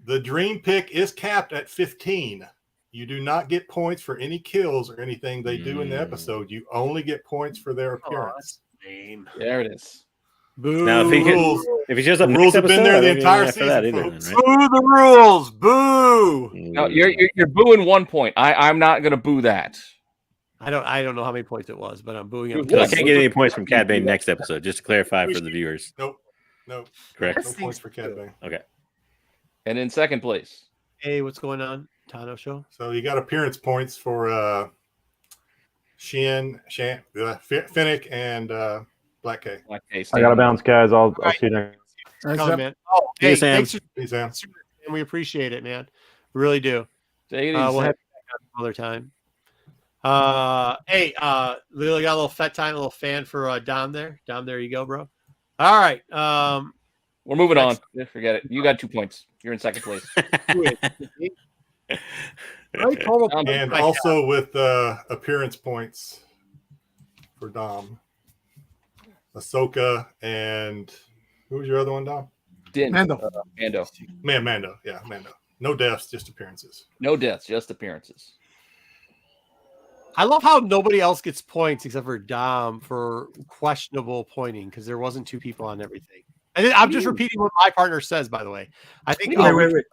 the dream pick is capped at 15. You do not get points for any kills or anything they do in the episode. You only get points for their appearance. There it is. Boo. Now, if he shows up, The next rules have been episode, there the I mean, entire after that season, either, folks. then, Boo the rules. Boo. No, you're booing 1 point. I'm not going to boo that. I don't know how many points it was, but I'm booing him. So I can't get any points from Cad Bane next episode. Just to clarify for the viewers. No, Correct. no points for Cad Bane. Okay. And in second place, Hey, what's going on? Tano show. So you got appearance points for Finnick, and Black K. Black Case. I got to bounce, guys. I'll see you next. Come, man. Oh, hey, Sam. thanks for Hey, Sam. and we appreciate it, man. We really do. Take it easy. We'll have you back on another time. Hey, Lily got a little fat time, a little fan for Dom there. Dom, there you go, bro. All right. We're moving on. Forget it. You got 2 points. You're in second place. Right, total And And right also with appearance points for Dom, Ahsoka, and who was your other one, Dom? Din. Mando. Mando. Mando. Yeah, Mando. No deaths, just appearances. No deaths, just appearances. I love how nobody else gets points except for Dom for questionable pointing because there wasn't 2 people on everything. And I'm just repeating what my partner says, by the way. I think Wait.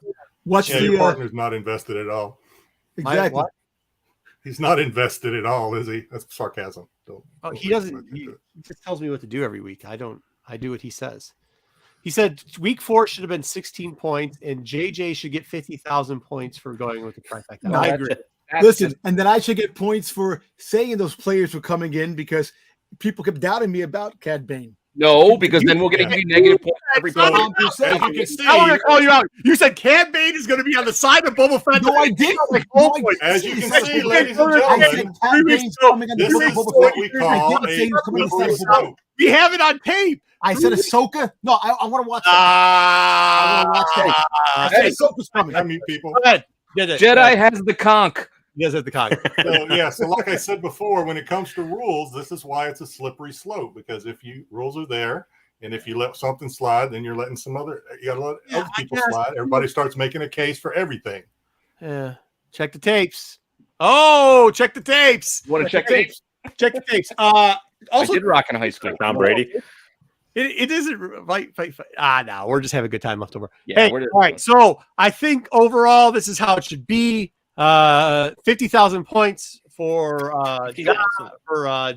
What's Yeah, the your partner's not invested at all. exactly? what? He's not invested at all, is he? That's sarcasm. He doesn't. He just tells me what to do every week. I don't. I do what he says. He said week 4 should have been 16 points, and JJ should get 50,000 points for going with the trifecta. No, I agree. Listen, and then I should get points for saying those players were coming in because people kept doubting me about Cad Bane. No, because then we'll get Yeah. a negative point for every So, point. as you can see, I want to call you out. You said Cad Bane is going to be on the side of Boba Fett. No, I didn't. as you can see, you ladies said and I said gentlemen, Cad Bane's coming on the this Book of is Boba what Fett. we call I didn't say he was coming on the slippery side of Boba Fett. slope. We have it on tape. I said Ahsoka. No, I want to watch that. I wanna watch that. I said Ahsoka's coming. I meet people. Go ahead. Jedi has the conch. He does have the cock. So like I said before, when it comes to rules, this is why it's a slippery slope, because if rules are there, and if you let something slide, then you're letting you gotta let other people slide. Everybody starts making a case for everything. Yeah. Check the tapes. Oh, check the tapes. You want to check tapes? Check the tapes. I Also, did rock in high school. Tom Brady. it isn't fight. No, we're just having a good time left over. Yeah, Hey, we're just- all right. So I think overall, this is how it should be. 50,000 points for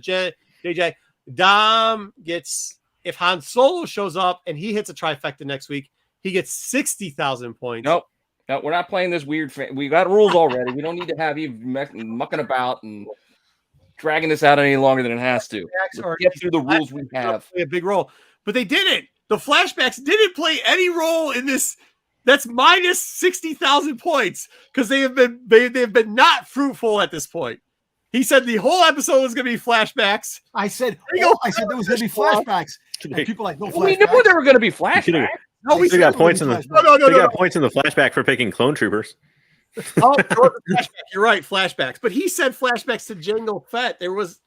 JJ. Dom gets, if Han Solo shows up and he hits a trifecta next week, he gets 60,000 points. Nope. No, we're not playing this weird. We got rules already. We don't need to have you mucking about and dragging this out any longer than it has to. Let's get through the rules we have. Play a big role, but they didn't. The flashbacks didn't play any role in this. That's minus 60,000 points because they have been not fruitful at this point. He said the whole episode was going to be flashbacks. I said There you go. there was going to be flashbacks. And people like, no We knew flashbacks. there were going to be flashbacks. No, we They got said points there in was the. gonna be flashbacks. They got points in the flashback for picking clone troopers. Oh, there was a flashback. You're right, flashbacks. But he said flashbacks to Jango Fett. There was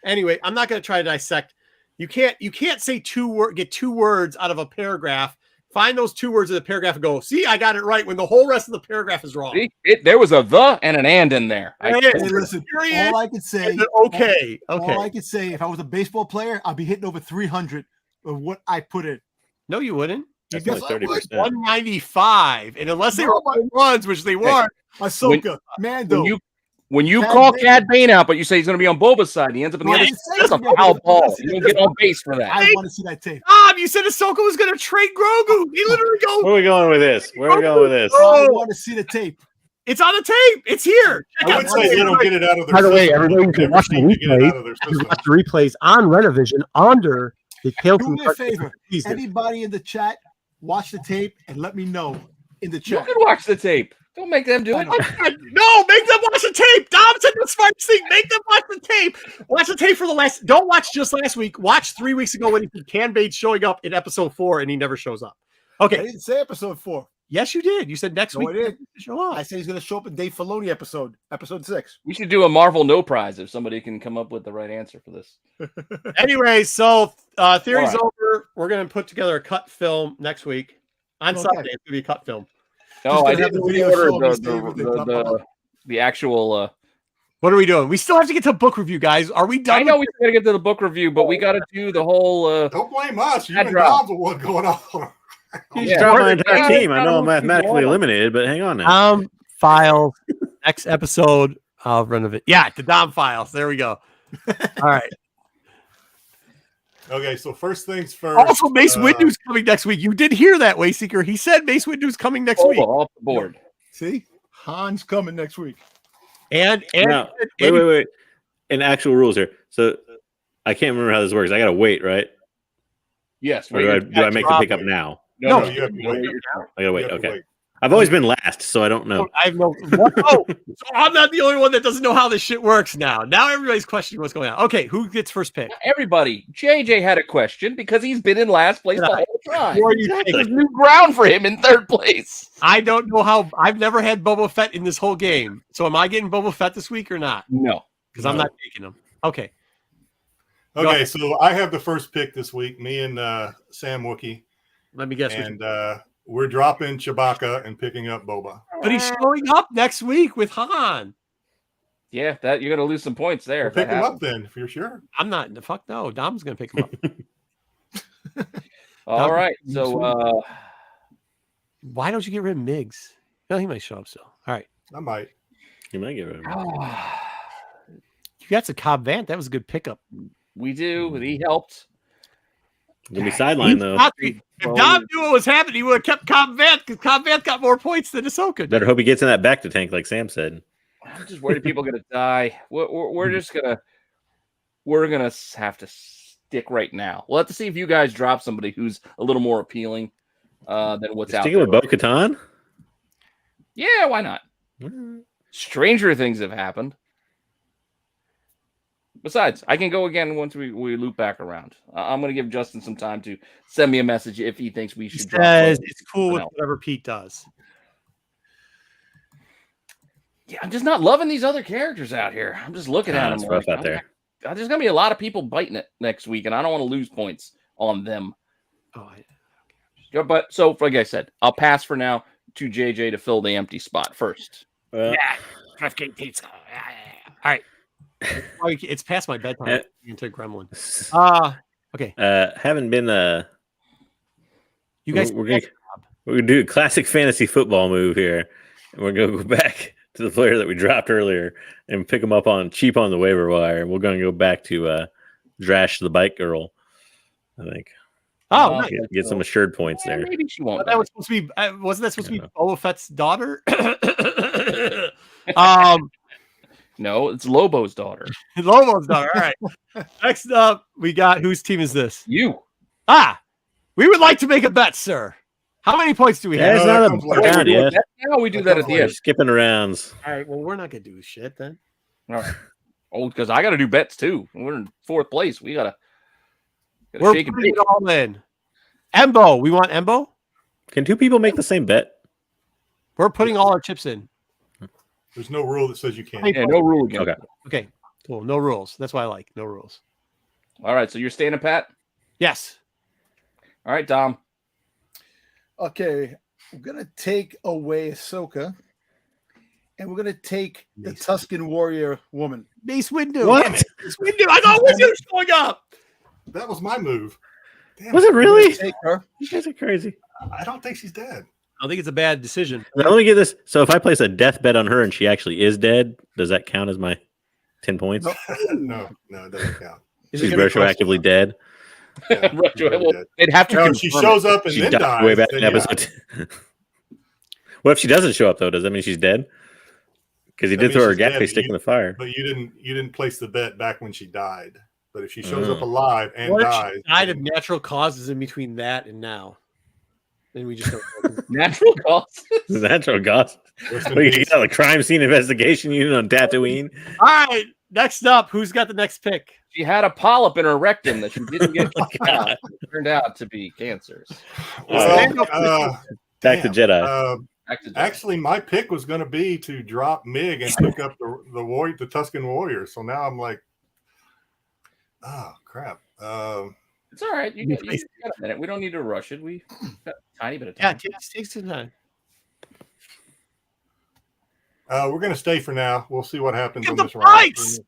anyway. I'm not going to try to dissect. You can't say get 2 words out of a paragraph. Find those 2 words in the paragraph and go, see, I got it right when the whole rest of the paragraph is wrong. See, there was a the and an and in there. There it Hey, is. listen, Period. all I could say, And then okay. all I could say, if I was a baseball player, I'd be hitting over 300 of what I put in. No, you wouldn't. You That's only get 30%. 195, and unless they were home runs, which they weren't. Ahsoka, Mando. When you Cad call Bane. Cad Bane out, but you say he's going to be on Boba's side, and he ends up in the I other didn't side. say That's a he's gonna be foul on ball. Boba's You don't side. get on base for that. I want to see that tape. You said Ahsoka was going to trade Grogu. He literally goes, Where are we going with this? Where are we going with this? I want to see the tape. it's on the tape. It's here. Check I out would the say tape. they don't get it out of their By the way, system. everybody can They watch the seem to get it replay. out of their You system. watch the replays on Rennavision under Do me a favor. Anybody in the chat, watch the tape and let me know in the You chat. can watch the tape. Don't make them do it. No, make them watch the tape. Dom said the smartest thing. Make them watch the tape. Watch the tape for the last. Don't watch just last week. Watch 3 weeks ago when he said Can Bates showing up in episode 4 and he never shows up. I Okay. didn't say episode 4. Yes, you did. You said next No, week. I did. Show up. I said he's going to show up in Dave Filoni episode 6. We should do a Marvel No Prize if somebody can come up with the right answer for this. Anyway, so theory's All right. over. We're going to put together a cut film next week. On Okay. Sunday, it's going to be a cut film. No, Just I gonna have didn't the video order show me staying with the actual. What are we doing? We still have to get to book review, guys. Are we done? I know we got to get to the book review, but we got to do the whole. Don't blame us. You That and drop. Dom's the one going on. You Yeah. dropped my We're- entire yeah, team. I know I'm we're- mathematically we're- eliminated, but hang on now. Files. Next episode of Rennavision. Yeah, the Dom files. There we go. All right. Okay, so first things first. Also, Mace Windu's coming next week. You did hear that, Wayseeker. He said Mace Windu's coming next week. off the board. See? Han's coming next week. And Now, wait. In actual rules here. So I can't remember how this works. I got to wait, right? Yes. Or do I make the pickup now? No, you have to wait. I got to wait. You have to Okay. wait. I've always been last, so I don't know. I have no. What? Oh, so I'm not the only one that doesn't know how this shit works now. Now everybody's questioning what's going on. Okay, who gets first pick? Everybody, JJ had a question because he's been in last place the whole time. Or you This pick- is new ground for him in third place. I don't know how. I've never had Boba Fett in this whole game. So am I getting Boba Fett this week or not? No. Because I'm not taking him. Okay. Okay, so I have the first pick this week. Me and Sam Wookie, Let me guess. and we're dropping Chewbacca and picking up Boba. But he's showing up next week with Han. Yeah, that you're gonna lose some points there. We'll if that pick him up happens. then, if you're sure. I'm not. The fuck no. Dom's gonna pick him up. All right. So Why don't you get rid of Miggs? No, he might show up still. All right. I might. You might get rid of me. You got some Cobb Vanth. That was a good pickup. we do. He helped. You'll be sidelined, though. If Dom knew what was happening, he would have kept Cobb Vanth because Cobb Vanth got more points than Ahsoka did. Better hope he gets in that back to tank, like Sam said. I'm just worried people are gonna die. We're just gonna have to stick right now. We'll have to see if you guys drop somebody who's a little more appealing than what's out Sticking there. with Bo-Katan? Yeah, why not? Stranger things have happened. Besides, I can go again once we loop back around. I'm going to give Justin some time to send me a message if he thinks we He should drop. says both. it's cool with No. whatever Pete does. Yeah, I'm just not loving these other characters out here. I'm just looking at It's them. rough out there. There's going to be a lot of people biting it next week, and I don't want to lose points on them. Oh, Yeah, but so, like I said, I'll pass for now to JJ to fill the empty spot first. Draft King Pizza. All right. Oh, it's past my bedtime. Into Gremlin. Okay. Haven't been You guys. we're gonna do a classic fantasy football move here. And we're gonna go back to the player that we dropped earlier and pick him up on cheap on the waiver wire. And we're gonna go back to Drash the Bike Girl. I think. Oh, nice. Get some assured points there. Maybe she won't. That was supposed to be. Wasn't that supposed to be Yeah. Boba Fett's daughter? No, it's Lobo's daughter. Lobo's daughter. All right. Next up, we got whose team is this? You. We would like to make a bet, sir. How many points do we Yeah, have? it's No, not that a comes later. round yet. Now we do that at the We're end. skipping rounds. All right. Well, we're not gonna do shit then. All right. Oh, because I got to do bets too. We're in fourth place. We gotta We're shake and putting bake. it all in. Embo. We want Embo. Can two people make the same bet? We're putting all our chips in. There's no rule that says you can't. Yeah, no rule again. Okay. Okay. Cool. No rules. That's why I like no rules. All right. So you're staying a pat. Yes. All right, Dom. Okay, I'm gonna take away Ahsoka, and we're gonna take the Mace. Tuscan warrior woman. Mace Windu. What? Mace Windu. I got Windu showing up. That was my move. Damn Was it I'm gonna really? take her. You guys are crazy. I don't think she's dead. I don't think it's a bad decision. Now, let me get this. So if I place a death bet on her and she actually is dead, does that count as my 10 points? No, it doesn't count. Is She's it gonna retroactively dead. Yeah, Right, she's well, dead. they'd have to. No, she confirm shows it. up and She then died dies. way back then in yeah. episode. What if she doesn't show up though? Does that mean she's dead? Because he That did means throw her she's dead, gaffy but stick in the fire. But you didn't place the bet back when she died. But if she shows up alive and What if dies, she died of natural causes in between that and now? Then we just don't. Natural causes. Natural gossip. rest in What, you peace. got a crime scene investigation unit on Tatooine? All right, next up, who's got the next pick? She had a polyp in her rectum that she didn't get God. out. It turned out to be cancers. Well, Back to Jedi. Back to Jedi. Actually, my pick was going to be to drop Mig and pick up the Tusken Warrior. So now I'm like, oh crap. It's all right. You got a minute. We don't need to rush it. We got a tiny bit of Yeah, time. takes some time. We're going to stay for now. We'll see what happens Get on the this round. bikes!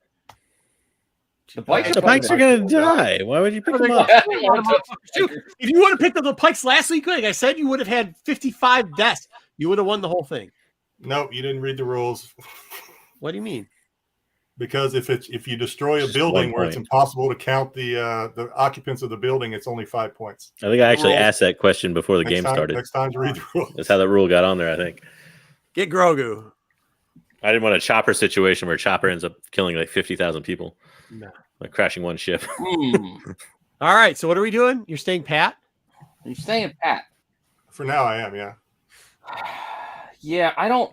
The bikes The bikes are going to die. Why would you pick them up? If you would have picked up the Pikes last week, like I said, you would have had 55 deaths. You would have won the whole thing. No, you didn't read the rules. What do you mean? Because if you destroy a Just building 1 where it's point. impossible to count the occupants of the building, it's only 5 points. I think I actually Rules. asked that question before the game started. Next time to read the rules. That's how that rule got on there, I think. Get Grogu. I didn't want a Chopper situation where Chopper ends up killing like 50,000 people. No. Like crashing one ship. All right, so what are we doing? You're staying pat? You're staying pat. For now, I am. Yeah. Yeah, I don't.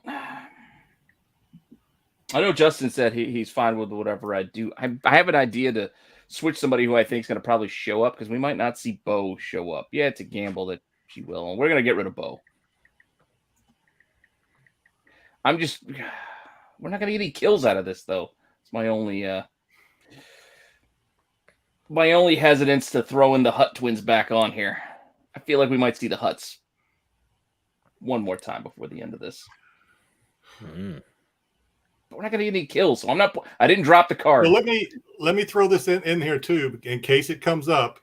I know Justin said he's fine with whatever I do. I have an idea to switch somebody who I think is going to probably show up because we might not see Bo show up. Yeah, it's a gamble that she will, and we're going to get rid of Bo. We're not going to get any kills out of this, though. It's my only hesitance to throw in the Hutt twins back on here. I feel like we might see the Hutts one more time before the end of this. But we're not going to get any kills, so I didn't drop the card. So let me throw this in here too, in case it comes up.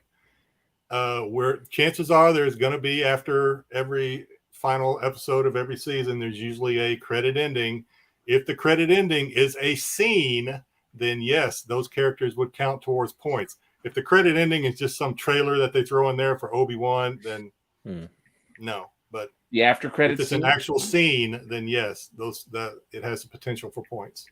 Where chances are there's going to be, after every final episode of every season, there's usually a credit ending. If the credit ending is a scene, then yes, those characters would count towards points. If the credit ending is just some trailer that they throw in there for Obi-Wan, then no. But the after credits, if it's an actual scene, then yes, it has the potential for points.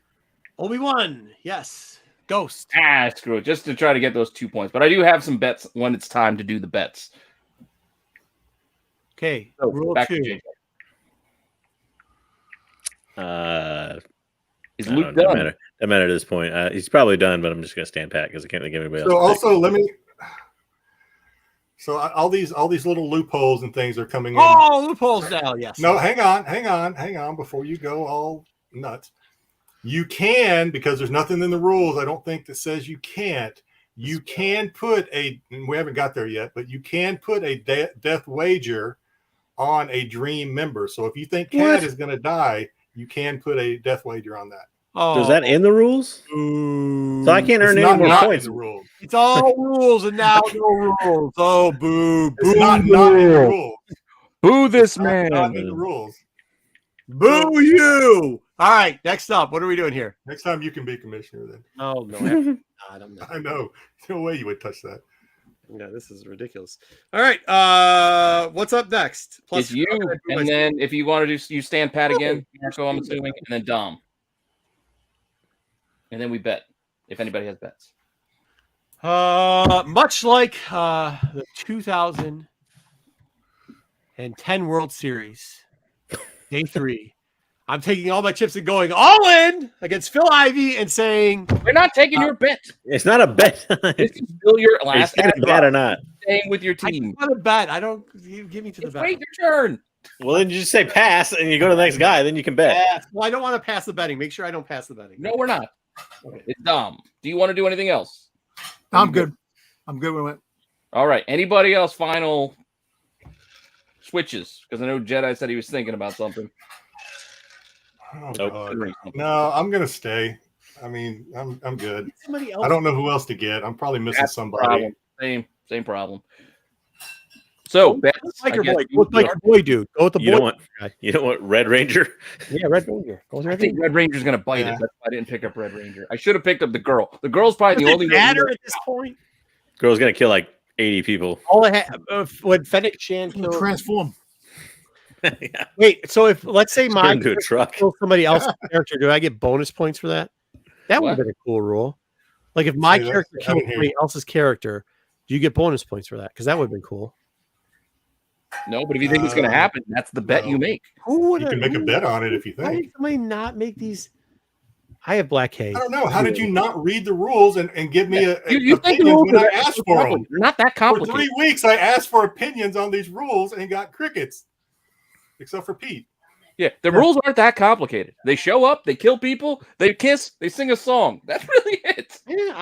Obi-Wan, yes. Ghost. Screw it, just to try to get those 2 points. But I do have some bets when it's time to do the bets. Okay, So rule back 2. to JJ. Is I Luke don't done? matter. Doesn't matter at this point. He's probably done, but I'm just going to stand pat because I can't think of anybody else. So also all these little loopholes and things are coming in. Oh, loopholes now, yes. No, hang on before you go all nuts. You can, because there's nothing in the rules, I don't think, that says you can't. You can put and we haven't got there yet, but you can put a death wager on a dream member. So if you think Cat is going to die, you can put a death wager on that. So is that in the rules? Boo. So I can't earn It's any more not points. in the rules. It's all rules and now no rules. Oh, boo. It's Boo. not in the rules. Boo this Not in the rules. Boo you. All right, next up. What are we doing here? Next time you can be commissioner then. Oh, no. I'm not. I know. No way you would touch that. Yeah, this is ridiculous. All right, what's up next? It's you, and then if you want to do, you stand pat again, Marco, I'm assuming, and then Dom. And then we bet, if anybody has bets. Much like the 2010 World Series, day 3, I'm taking all my chips and going all in against Phil Ivey and saying, we're not taking your bet. It's not a bet. This is still your It's last either bet or not. staying with your I team. just want to bet. I don't give me to the It's bet. wait your turn. Well, then you just say pass and you go to the next guy. Then you can bet. Well, I don't want to pass the betting. Make sure I don't pass the betting. No, we're not. It's Dom. Do you want to do anything else? I'm good. I'm good with it. All right. Anybody else final switches? Because I know Jedi said he was thinking about something. Oh, Nope. God. No, I'm gonna stay. I mean, I'm good. Somebody else. I don't know who else to get. I'm probably missing That's the somebody. problem. Same problem. So bets. Like I your guess boy. you Go with like are- your boy, dude. Go with the You boy. don't want Red Ranger. Yeah, Red Ranger. Go with I Red think Ranger. Red Ranger's gonna bite Yeah. it. That's why I didn't pick up Red Ranger. I should have picked up the girl. The girl's probably Does the it only matter one. at this point? Girl's gonna kill like 80 people. All I have when Fennec Shan He'll killed. transform. Yeah. Wait, so if let's say my Turn into a truck. kill somebody else's character, do I get bonus points for that? That would have What? been a cool rule. Like if my See, that's- character I kills didn't hear somebody you. else's character, do you get bonus points for that? Because that would have been cool. No, but if you think it's going to happen, that's the bet you no. make. Who would You can make a bet on it if you Why think. did somebody not make these? I have Black Hay. I don't know. How did you not read the rules and give me You think the opinions rules when I are asked so for them? complicated? They're not that For complicated. 3 weeks, I asked for opinions on these rules and got crickets, except for Pete. Yeah, the rules aren't that complicated. They show up, they kill people, they kiss, they sing a song. That's really it. Yeah,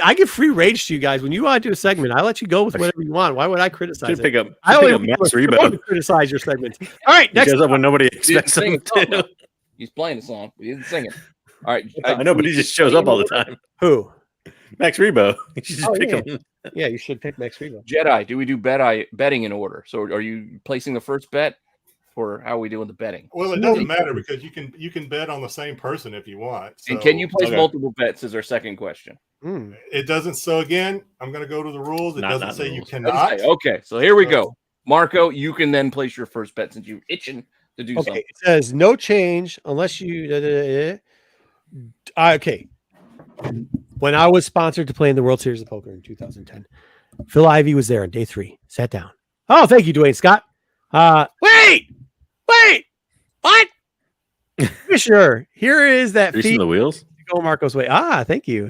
I give free rage to you guys. When you want to do a segment, I let you go with whatever you want. Why would I criticize Should it? pick up. I Should only pick up Max supposed Rebo. to criticize your segments. All right, He next. shows up when nobody He didn't expects sing him a song, to. though. He's playing a song, but he didn't sing it. All right. I know, but he just shows up all the time. Who? Max Rebo. You should just Oh, pick yeah. him. Yeah, you should pick Max Rebo. Jedi, do we do betting in order? So are you placing the first bet, or how are we doing the betting? Well, it doesn't matter because you can bet on the same person if you want. And So can you place okay. multiple bets? Is our second question. Hmm. It doesn't. So again, I'm going to go to the rules. It Not doesn't the say you rules. cannot. Okay, so here we go. Marco, you can then place your first bet since you're itching to do Okay, something. it says no change unless you. Okay. When I was sponsored to play in the World Series of Poker in 2010, Phil Ivey was there on day 3. Sat down. Oh, thank you, Dwayne Scott. Wait, what? Sure. Here is that Greasing fee the wheels. go Marco's way. Thank you,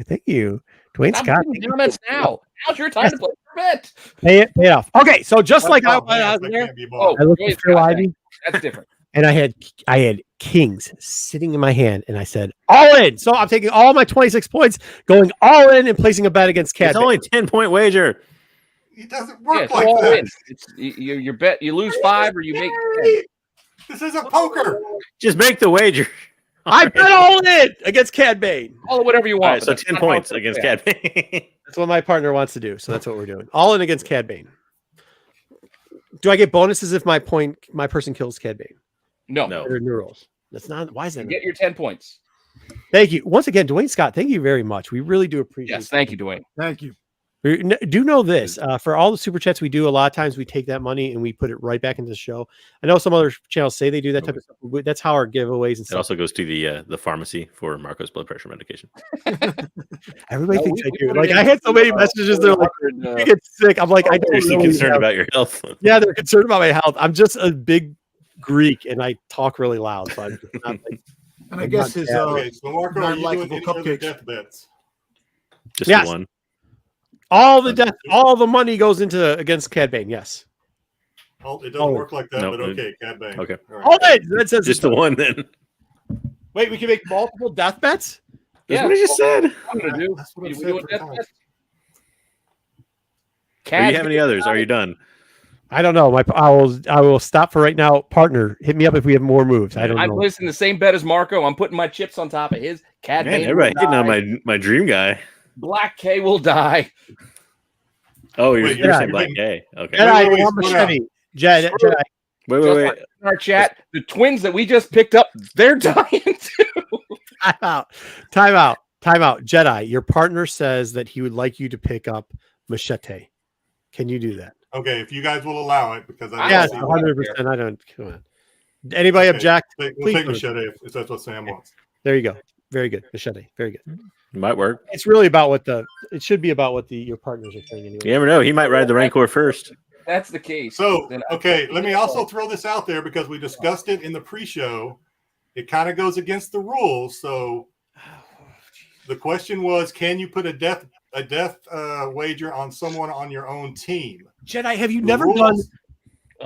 Dwayne Stop Scott. doing comments now. Now's your time to play your bet. Pay it off. Okay, so just like I Oh, man, was that there, can't be bought. I looked Dwayne at Phil Scott, Ivey. That's different. And I had kings sitting in my hand, and I said all in. So I'm taking all my 26 points, going all in, and placing a bet against Cat. It's only 10-point wager. It doesn't Yeah, work so like all that. in. It's your bet. You lose 5 or you make 10. This isn't poker. Just make the wager. I bet all in against Cad Bane. Call it whatever you All want. right, but so that's 10 not how points it's against fair. Cat Bane. That's what my partner wants to do. So that's what we're doing. All in against Cad Bane. Do I get bonuses if my person kills Cad Bane? No. No. There are new rules. That's not. Why is that? You get your 10 points. Thank you once again, Dwayne Scott. Thank you very much. We really do appreciate. Yes, thank you, Dwayne. Thank you. Do know this for all the super chats we do. A lot of times we take that money and we put it right back into the show. I know some other channels say they do that type of stuff. But that's how our giveaways and It stuff. also goes to the pharmacy for Marco's blood pressure medication. Everybody No, thinks we I do. put it Like in I had so many for, messages. They're like, "You get sick." I'm like, I don't Seriously really concerned have- about your health. Yeah, they're concerned about my health. I'm just a big Greek and I talk really loud. So I'm just not like, And I guess his Okay, so Marco, are you doing non-likable any other cupcakes. death bets? Just Yes. the one. all the money goes into against Cad Bane. Yes. Oh, it doesn't Oh. work like that, No, but okay, Cad Bane. okay. All right. All in. That says Just the one then. Wait, we can make multiple death bets. That's Yeah. what I just said. I'm gonna do. That's what I We said doing for death time. bets? Do you have any others? Are you done? I don't know. I will stop for right now. Partner, hit me up if we have more moves. I don't I'm know. placing the same bet as Marco. I'm putting my chips on top of his. Cad Man, Bane everybody will hitting die. on my dream guy. Black K will die. Oh, Wait, you're yeah, saying you're Black making- Gay. Okay. Jedi, wait, one slow machete. Jedi. Screw Jedi. Wait, Just wait. like in our chat, the twins that we just picked up, they're dying too. Time out. Jedi, your partner says that he would like you to pick up machete. Can you do that? Okay, if you guys will allow it, because I don't Yes, see- 100%. I don't. Come on. Anybody Okay. object? We'll Please take don't. machete if that's what Sam wants. There you go. Very good. Machete. Very good. Might work. It's really about what it should be about what your partners are saying anyway. You never know. He might ride the Rancor first. That's the case. So, Then okay, let me also throw this out there because we discussed it in the pre-show. It kind of goes against the rules. So the question was, can you put a death wager on someone on your own team? Jedi, have you The never rules- done?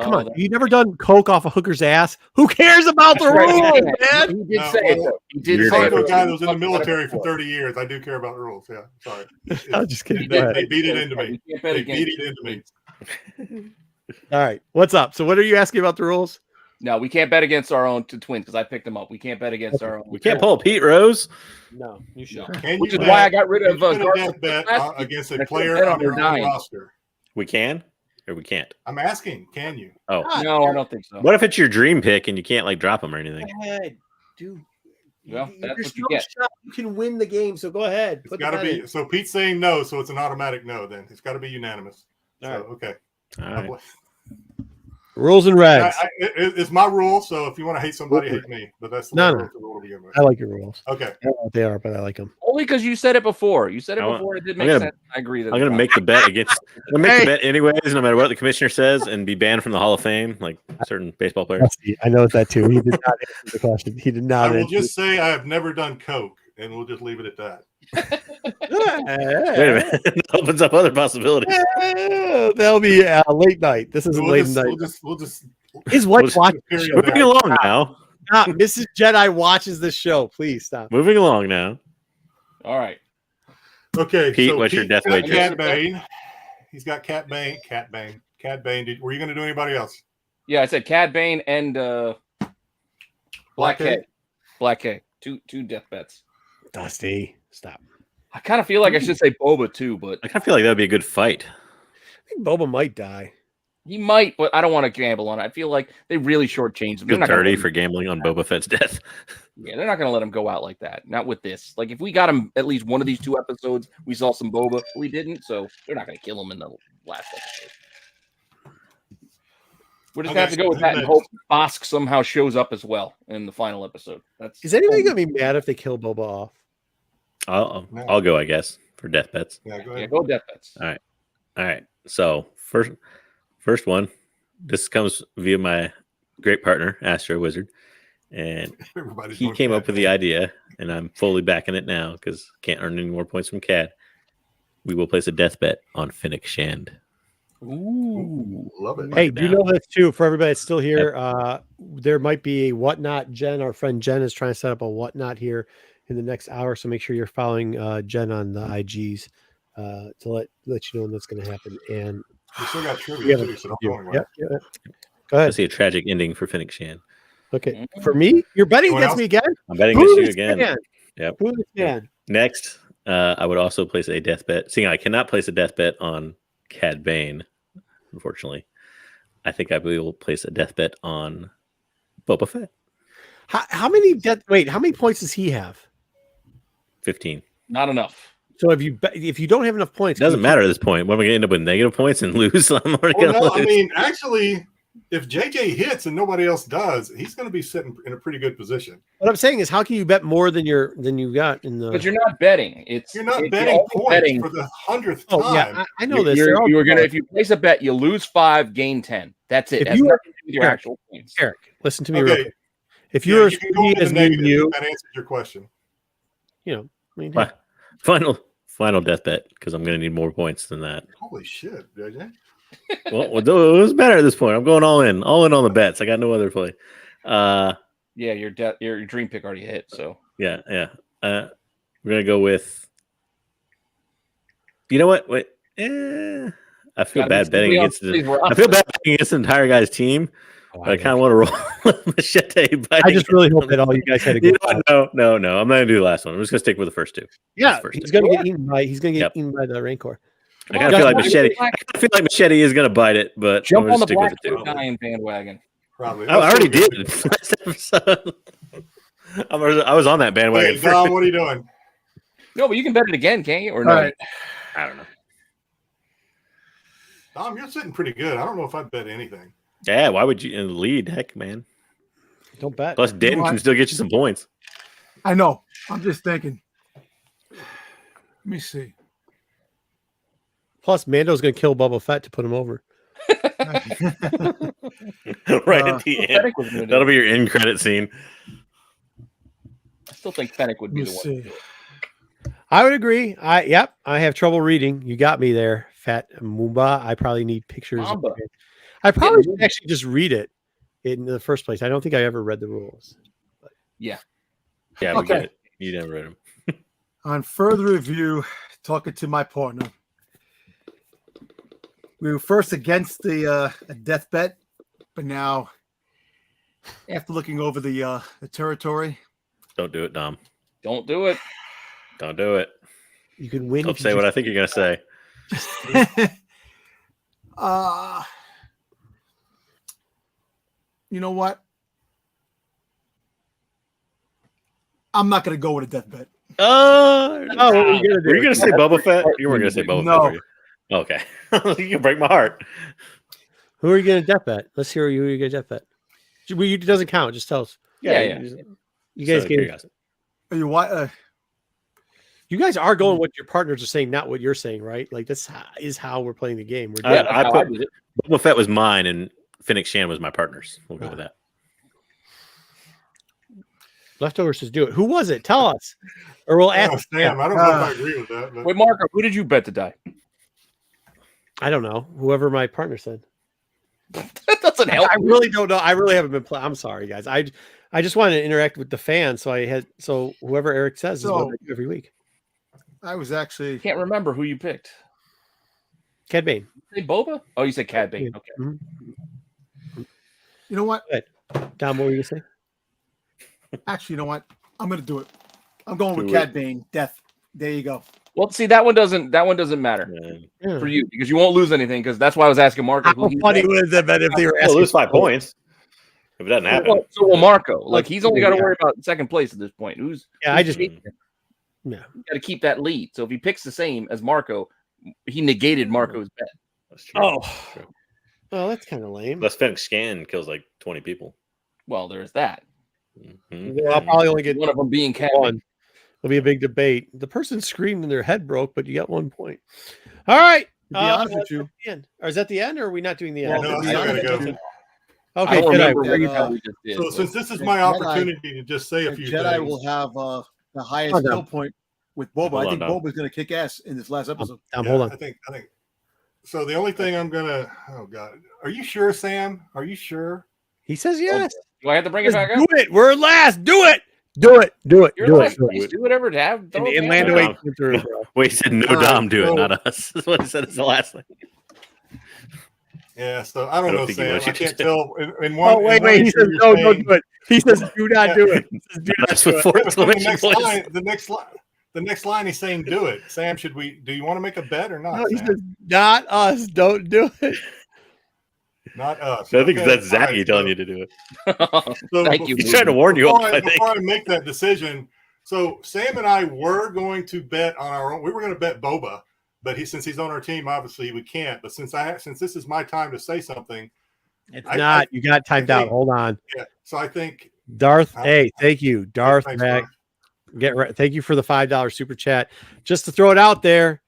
Come on, have you never done coke off a hooker's ass? Who cares about the rules, man? He did No, say it. well, Though. He did You're say Talking it. to a right. guy that was in the military for 30 years. I do care about the rules. Yeah, sorry. I'm just kidding. They, Go ahead. they beat it into me. You can't bet They against beat it into me. All right, what's up? So, what are you asking about the rules? No, we can't bet against our own twins because I picked them up. We can't bet against our own. We can't pull Pete Rose. No, you should. Can Which you is why I bet- got rid can of you put a Garza death bet last week? against And a I player bet on on your their own dying. roster? We can or we can't. I'm asking, can you? Oh, No, I don't think so. what if it's your dream pick and you can't like drop him or anything? Go ahead, dude. Well, that's There's what you no get. shot you can win the game, so go ahead. It's Put got to that be. in. So Pete's saying no, so it's an automatic no. Then it's got to be unanimous. All So right. okay. All right. Rules and regs. It's my rule, so if you want to hate somebody, hate me. But that's the No, way I no. wrote the rule to begin with. I like your rules. Okay. I don't know what they are, but I like them. Only because you said it before. You said it I want- before. It did I'm make gonna- sense. I agree that I'm gonna make the bet against. I'm gonna make the bet anyways, no matter what the commissioner says, and be banned from the Hall of Fame, like certain baseball players. I know that too. He did not answer the question. He did not I will answer. just say I have never done coke, and we'll just leave it at that. Wait a minute, that opens up other possibilities. That'll be late night. This isn't late night. We'll just His wife watches. period Moving there. along now. Stop. Mrs. Jedi watches this show. Please stop. Moving along now. All right. Okay, Pete, so what's your death got wager? Cad Bane. He's got Cad Bane. Cad Bane. Were you going to do anybody else? Yeah, I said Cad Bane and Black K. Black K. Two death bets. Dusty, stop. I kind of feel like I should say Boba too, but I kind of feel like that would be a good fight. I think Boba might die. he might. But I don't want to gamble on it. I feel like they really shortchanged him. They're Good not gonna 30 let him- for gambling on Boba Fett's death. Yeah, they're not going to let him go out like that. Not with this. Like if we got him at least one of these 2 episodes, we saw some Boba. We didn't, so they're not going to kill him in the last episode. We're just going to have to go with that and hope Bosk somehow shows up as well in the final episode. Is anybody going to be mad if they kill Boba off? I'll go, I guess, for death bets. Yeah, go Yeah, ahead. go death bets. All right. So first one. This comes via my great partner, Astro Wizard, and Everybody's he going came Cad up with the Bane. idea, and I'm fully backing it now because can't earn any more points from Cad. We will place a death bet on Finnick Shand. Ooh. Love it. Hey, it do you down. know this too? For everybody that's still here, there might be a whatnot. Jen, our friend Jen, is trying to set up a whatnot here in the next hour. So make sure you're following Jen on the IGs to let you know when that's going to happen. And We still got trivia too, so don't go anywhere. Go I ahead. see a tragic ending for Finnick Shand. Okay, for me, you're betting Anyone against else? me again. I'm betting against you Who's again. fan? Yep. Who's fan? Next, I would also place a death bet. Seeing I cannot place a death bet on Cad Bane, unfortunately, I think I will place a death bet on Boba Fett. How many death? Wait, how many points does he have? 15. Not enough. So if you don't have enough points, It doesn't matter at this point. What am I going to end up with? Negative points and lose? I'm already Well, going to no, lose. I mean, actually, if JJ hits and nobody else does, he's going to be sitting in a pretty good position. What I'm saying is, how can you bet more than you got in the? But you're not betting. You're not you're betting only points betting- for the 100th Oh time. yeah, I know this. You're, They're all you're gonna points. if you place a bet, you lose 5, gain 10. That's it. If That's you nothing are- to do with your Eric, actual points. Eric, listen to me real Okay. quick. If Yeah, you're as you can go greedy into as the me and negative. you, That answers your question. I mean, Fi- Final death bet because I'm going to need more points than that. Holy shit, JJ. Well, it doesn't matter at this point. I'm going all in on the bets. I got no other play. Yeah, your dream pick already hit. So Yeah. We're gonna go with. You know what? Wait. I feel Gotta bad be betting somebody against else, please, we're I up. feel bad betting against the entire guy's team, but I kind of want to roll Machete. I just really hope that all you guys had a You good. know what? No. I'm not gonna do the last one. I'm just gonna stick with the first two. Yeah, first he's two. gonna get eaten by. He's gonna get Yep. eaten by the Rancor. I kind of feel like Just- Machete. I feel like Machete is gonna bite it, but jump I'm on gonna the stick with black the two. Dying bandwagon. Probably. I already did last episode. I was on that bandwagon. Wait, Dom, what are you doing? No, but you can bet it again, can't you? Or no? All right. I don't know. Dom, you're sitting pretty good. I don't know if I'd bet anything. Yeah, why would you in the lead? Heck, man. Don't bet. Plus, Den what? can still get you some points. I know. I'm just thinking. Let me see. Plus, Mando's gonna kill Boba Fett to put him over. Right at the end. Fennec was gonna do That'll it. be your end credit scene. I still think Fennec would Let be me the one. see. I would agree. I have trouble reading. You got me there, Fat Mumba. I probably need pictures. Mamba. I probably Yeah, should actually just read it in the first place. I don't think I ever read the rules. Yeah, we Okay. get it. You never read them. On further review, talking to my partner, we were first against the a death bet, but now, after looking over the territory, Don't do it, Dom. Don't do it. Don't do it. You can win. Don't if you say what I just- think you're gonna say. you know what? I'm not going to go with a death bet. Oh, what were you gonna do? Were you gonna say Boba Fett? You weren't gonna say Boba No. Fett, were you? Okay. You can break my heart. Who are you going to death bet? Let's hear who you're going to death bet. It doesn't count. Just tell us. Yeah. You guys get. Are you what? You guys are going what your partners are saying, not what you're saying, right? Like this is how we're playing the game. We're doing I put Boba Fett was mine, and Fennec Shan was my partner's. We'll go with that. Leftovers says do it. Who was it? Tell us, or we'll ask. Sam. I don't know if I agree with that. But... Wait, Marco, who did you bet to die? I don't know. Whoever my partner said. That doesn't help. I really don't know. I really haven't been playing. I'm sorry, guys. I just wanted to interact with the fans, so whoever Eric says is what I do every week. I was actually Can't remember who you picked. Cad Bane. Say Boba? Oh, you said Cad Bane. Okay. Mm-hmm. You know what? Dom, what were you saying? Actually, you know what? I'm gonna do it. I'm going with Cad Bane. Death. There you go. Well, see, that one doesn't matter for you because you won't lose anything. Because that's why I was asking Marco. How funny would it been if they were He'll asking lose 5 points if it doesn't happen? Well, so will Marco. Like he's only got to worry about second place at this point. I just got to keep that lead. So if he picks the same as Marco, he negated Marco's bet. That's true. Oh, that's kind of lame. Plus, Fennec Shan kills like 20 people. Well, there's that. Mm-hmm. Well, I'll probably only get one of them being Cad. It'll be a big debate. The person screamed and their head broke, but you got 1 point. All right. To be honest with you, or is that the end, or are we not doing the end? No, I gotta go. Okay, so since this is my opportunity to just say a few Jedi things, will have the highest skill point with Boba. I think Boba's going to kick ass in this last episode. Hold on. I think. So the only thing I'm gonna. Oh God, are you sure, Sam? Are you sure? He says yes. Do I have to bring it back up? Do it. We're last. Do it. Do it. You're last. Do whatever to have. And Lando went through. Wait, he said no. Dom, do it, not us. That's what he said. It's the last thing. Yeah, so I don't know, Sam. I can't tell. Wait. He says no, don't do it. He says do not do it. That's with 4 exclamation points. The next line he's saying do it. Sam, do you want to make a bet or not? No, he says not us. Don't do it. Not us. I think that's Zachy telling you to do it. Thank you. He's trying to warn you. Before I make that decision, so Sam and I were going to bet on our own. We were going to bet Boba, but since he's on our team, obviously we can't. But since this is my time to say something, you got timed out. Hold on. Yeah. So I think Darth. Hey, thank you, Darth. Thank you for the $5 super chat. Just to throw it out there,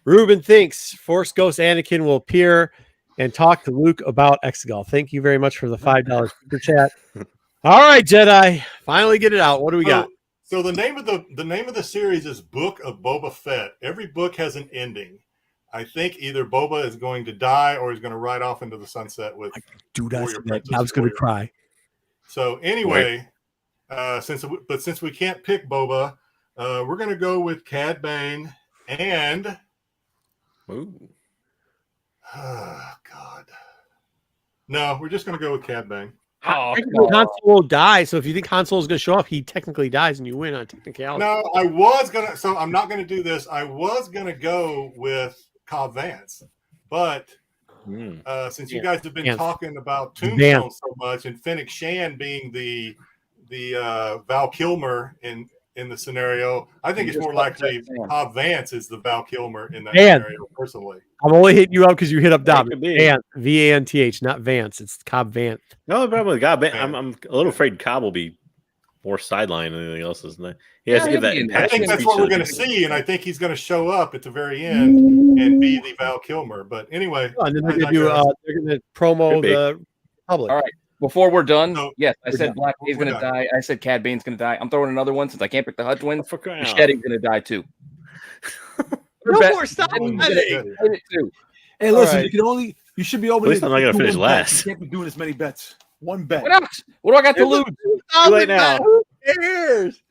Ruben thinks Force Ghost Anakin will appear and talk to Luke about Exegol. Thank you very much for the $5 super chat. All right, Jedi, finally get it out. What do we got? So the name of the series is Book of Boba Fett. Every book has an ending. I think either Boba is going to die or he's going to ride off into the sunset with. Dude, I was going to cry. So anyway, since we can't pick Boba, we're going to go with Cad Bane and. Ooh. Oh, God. No, we're just going to go with Cad Bane. Han Solo dies, so if you think Han Solo is going to show up, he technically dies and you win on technicality. No, I was going to. So I'm not going to do this. I was going to go with Cobb Vanth, but since you guys have been talking about Tombstone so much and Fennec Shan being the Val Kilmer in the scenario, I think it's more likely Cobb Vanth is the Val Kilmer in that scenario, personally. I'm only hitting you up because you hit up Dom. Vanth, V-A-N-T-H, not Vance. It's Cobb Vanth. No, the problem with Cobb Vanth, I'm a little afraid Cobb will be more sideline than anything else, isn't it? He has to give that. I think that's what we're going to see, and I think he's going to show up at the very end and be the Val Kilmer. But anyway, and then they're going to promo the public. All right. Before we're done, yes, I said Black Day's going to die. I said Cad Bane's going to die. I'm throwing another one since I can't pick the Hutt twins. Shetty's going to die too. No more stop. Hey, listen, you should be able to. At least I'm not going to finish last. You can't be doing as many bets. One bet. What else? What do I got to lose? Too late now. Who cares?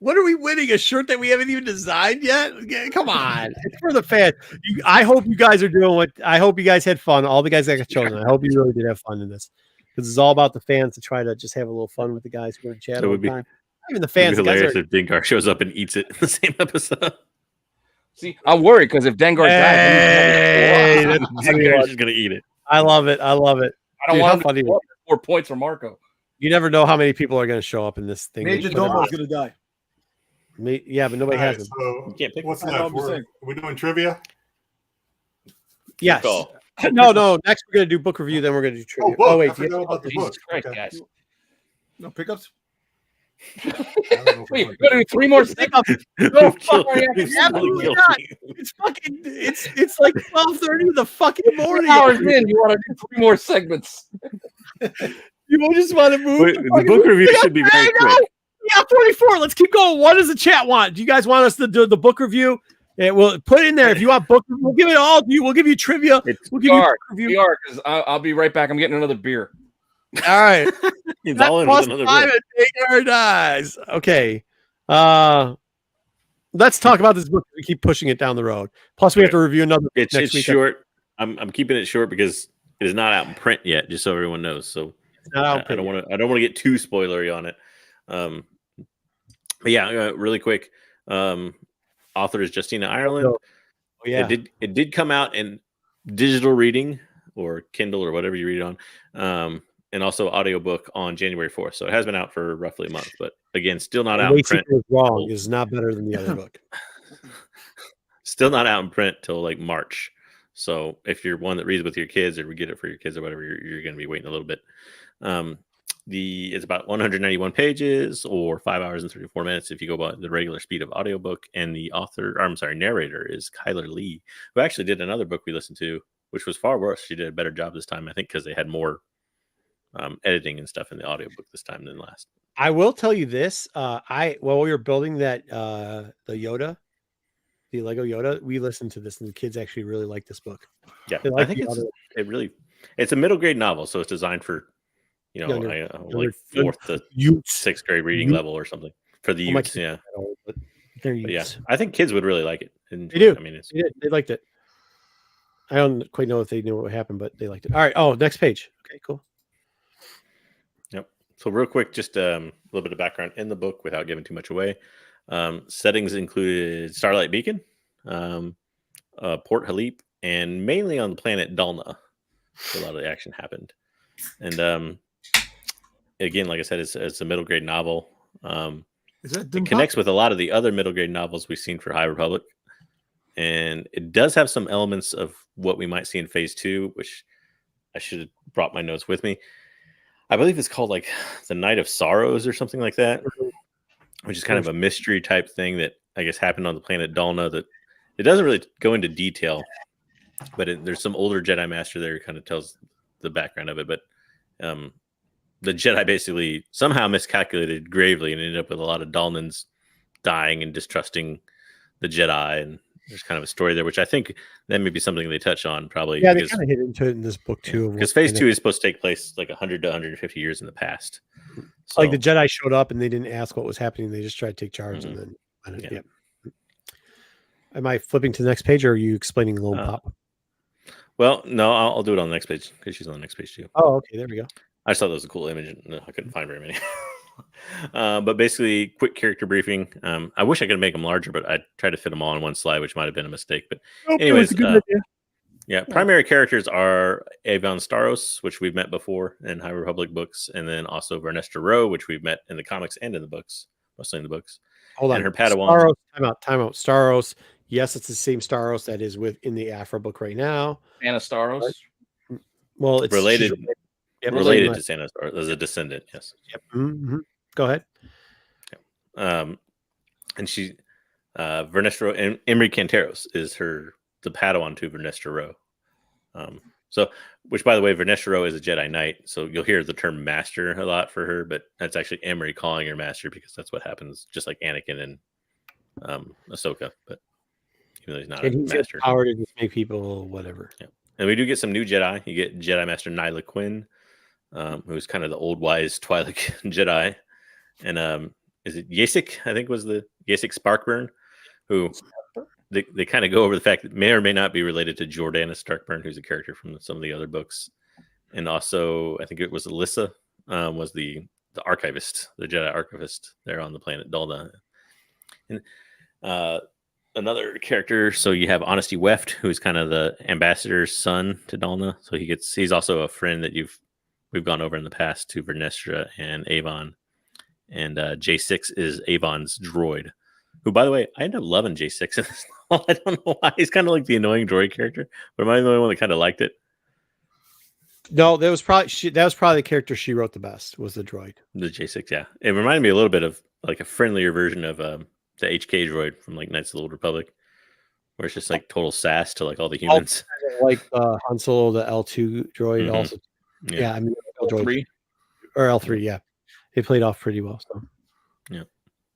What are we winning? A shirt that we haven't even designed yet? Come on. It's for the fans. I hope you guys are doing I hope you guys had fun. All the guys that got chosen. I hope you really did have fun in this. Because it's all about the fans to try to just have a little fun with the guys who are in chat all the time. Even the fans. It would be hilarious if Dengar shows up and eats it in the same episode. See, I'm worried because if Dengar dies, Dengar's just going to eat it. I love it. I don't want to 4 points for Marco. You never know how many people are going to show up in this thing. Major Domo is going to die. Yeah, but nobody has him. So what's left? Are we doing trivia? Yes. No. Next, we're gonna do book review. Then we're gonna do trivia. book. Wait, I forgot about the book. Jesus Christ, Okay. guys. No pickups. I don't know if Wait, we're we're gonna do 3 more segments. No, fuck, Absolutely absolutely not. It's fucking. It's like 12:30 in the fucking morning. Hours in, you want to do 3 more segments? You just want to move. The book review should be very quick. Yeah, 44. Let's keep going. What does the chat want? Do you guys want us to do the book review? Yeah, we'll put it in there if you want book. We'll give it all to you. We'll give you trivia. We'll give you book review. We are, because I'll be right back. I'm getting another beer. All right. It's all in with another book. Dies. Okay. Let's talk about this book. We keep pushing it down the road. Plus, we have to review another. It's next week. short. I'm keeping it short because it is not out in print yet. Just so everyone knows. So It's not out I don't want to get too spoilery on it. But yeah, really quick. Author is Justina Ireland. Oh, yeah. It did come out in digital reading or Kindle or whatever you read it on. And also audiobook on January 4th. So it has been out for roughly a month, but again, still not out in print. Is wrong is not better than the other book. Still not out in print till like March. So if you're one that reads with your kids or we get it for your kids or whatever, you're going to be waiting a little bit. It's about 191 pages or 5 hours and 34 minutes if you go by the regular speed of audiobook. And the narrator is Kyler Lee, who actually did another book we listened to, which was far worse. She did a better job this time, I think, because they had more editing and stuff in the audiobook this time than last. I will tell you this. While we were building that the Lego Yoda, we listened to this and the kids actually really like this book. Yeah, They like I think the it's a middle grade novel, so it's designed for like 4th to 6th grade reading level or something for the youths. Yeah, but they're but yeah, youths. I think kids would really like it. And They do. I mean, They liked it. I don't quite know if they knew what happened, but they liked it. All right. Oh, next page. Okay, cool. Yep. So real quick, just a little bit of background in the book without giving too much away. Settings included Starlight Beacon, Port Halip, and mainly on the planet Dalna. So a lot of the action happened. And again, like I said, it's a middle grade novel. It connects with a lot of the other middle grade novels we've seen for High Republic. And it does have some elements of what we might see in phase 2, which I should have brought my notes with me. I believe it's called like the Night of Sorrows or something like that, which is kind of a mystery type thing that I guess happened on the planet Dalna. That it doesn't really go into detail, but there's some older Jedi Master there who kind of tells the background of it. But the Jedi basically somehow miscalculated gravely and ended up with a lot of Dalnans dying and distrusting the Jedi. And there's kind of a story there, which I think that may be something they touch on probably. Yeah, they kind of hit into it in this book too. Because phase 2 is supposed to take place like 100 to 150 years in the past. So, like the Jedi showed up and they didn't ask what was happening. They just tried to take charge and then. Yeah. Am I flipping to the next page or are you explaining Lone Pop? Well, no, I'll do it on the next page because she's on the next page too. Oh, okay. There we go. I just thought that was a cool image and I couldn't find very many. But basically, quick character briefing. I wish I could make them larger, but I tried to fit them all on one slide, which might have been a mistake. But anyways, primary characters are Avon Staros, which we've met before in High Republic books, and then also Vernestra Rowe, which we've met in the comics and in the books, mostly in the books. Hold on, and her Padawan. Staros, time out. Staros. Yes, it's the same Staros that is in the Afro book right now. Anna Staros. Right? Well, it's related. Yep, related to Santa Star as a descendant, yes. Yep. Mm-hmm. Go ahead. Yep. And she, Vernestra and Emery Canteros is the Padawan to Vernestra Rowe. So, which by the way, Vernestra Rowe is a Jedi Knight, so you'll hear the term Master a lot for her, but that's actually Emery calling her Master because that's what happens, just like Anakin and Ahsoka. But even though he's not a Master, power to just make people whatever. Yeah. And we do get some new Jedi. You get Jedi Master Nyla Quinn. Who's kind of the old wise Twi'lek Jedi, and is it Yasik? I think was the Yasik Sparkburn, who they kind of go over the fact that may or may not be related to Jordana Starkburn, who's a character from some of the other books, and also I think it was Alyssa was the archivist, the Jedi archivist there on the planet Dalna, and another character. So you have Honesty Weft, who's kind of the ambassador's son to Dalna, so he's also a friend that we've gone over in the past to Vernestra and Avon. And J6 is Avon's droid, who, by the way, I ended up loving J6 in this novel. I don't know why. He's kind of like the annoying droid character, but am I the only one that kind of liked it? No, that was probably the character she wrote the best, was the droid. The J6, yeah. It reminded me a little bit of like a friendlier version of the HK droid from like Knights of the Old Republic, where it's just like total sass to like all the humans. Like Han Solo, the L2 droid, Mhm. also. Yeah. Yeah, I mean L3. or L3. Yeah, they played off pretty well. So Yeah.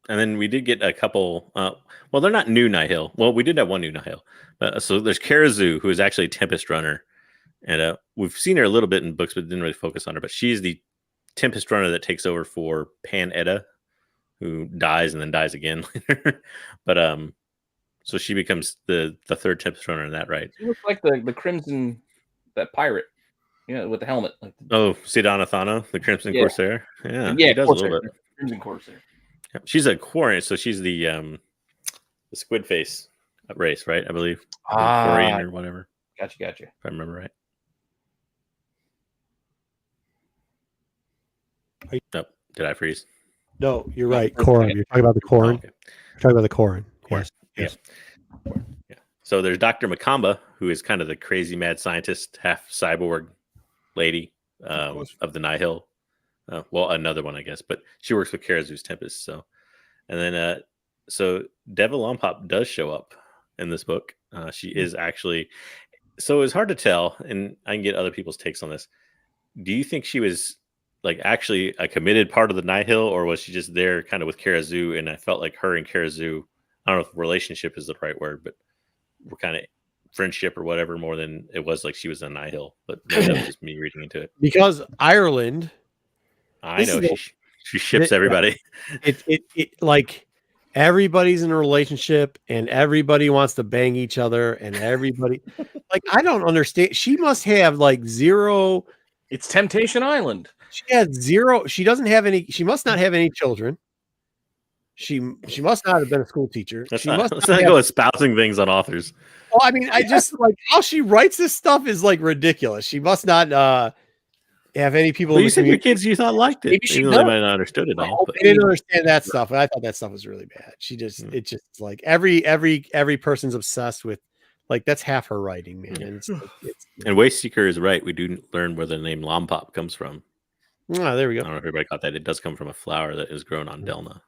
And then we did get a couple. Well, they're not new Nihil. Well, we did have one new Nihil. So there's Karazu, who is actually a Tempest Runner, and we've seen her a little bit in books, but didn't really focus on her. But she's the Tempest Runner that takes over for Pan Etta, who dies and then dies again later. But so she becomes the third Tempest Runner in that, right? She looks like the Crimson, that pirate, with the helmet. Like Oh, Sidana Thano, the Crimson Corsair. Yeah, yeah, she does Corsair, a little bit. Crimson Corsair. Yeah. She's a Quarian, so she's the squid face race, right? I believe. Quarian or whatever. Gotcha. If I remember right. Nope. Did I freeze? no, you're right. Corrin. You're talking about the Corrin. Oh, okay. You're talking about the Corrin. Corrin. Yes. Yeah. So there's Dr. Makamba, who is kind of the crazy mad scientist, half cyborg lady of the Nihil. Well, another one, I guess, but she works with Karazu's Tempest. So, and then so Deva Lompop does show up in this book. She is actually. So it's hard to tell, and I can get other people's takes on this. Do you think she was like actually a committed part of the Nihil, or was she just there kind of with Karazu? And I felt like her and Karazu, I don't know if relationship is the right word, but we're kind of friendship or whatever more than it was like she was a Nihil. But maybe that was just me reading into it. Because Ireland, I know she ships everybody. it like everybody's in a relationship and everybody wants to bang each other and everybody like I don't understand. She must have like zero. It's Temptation Island. She had zero. She doesn't have any. She must not have any children. She must not have been a school teacher. Let's She not must go espousing things on authors. Well, I mean, I just like how she writes this stuff is like ridiculous. She must not have any people. Well, in you the said your community. kids you thought liked it, Maybe she even though they does. might not have understood it all. But They didn't understand that stuff, but I thought that stuff was really bad. She just it's just like every person's obsessed with like that's half her writing, man. And and Wayseeker is right. We do learn where the name Lompop comes from. oh, there we I go. don't know if everybody caught that. It does come from a flower that is grown on Delna.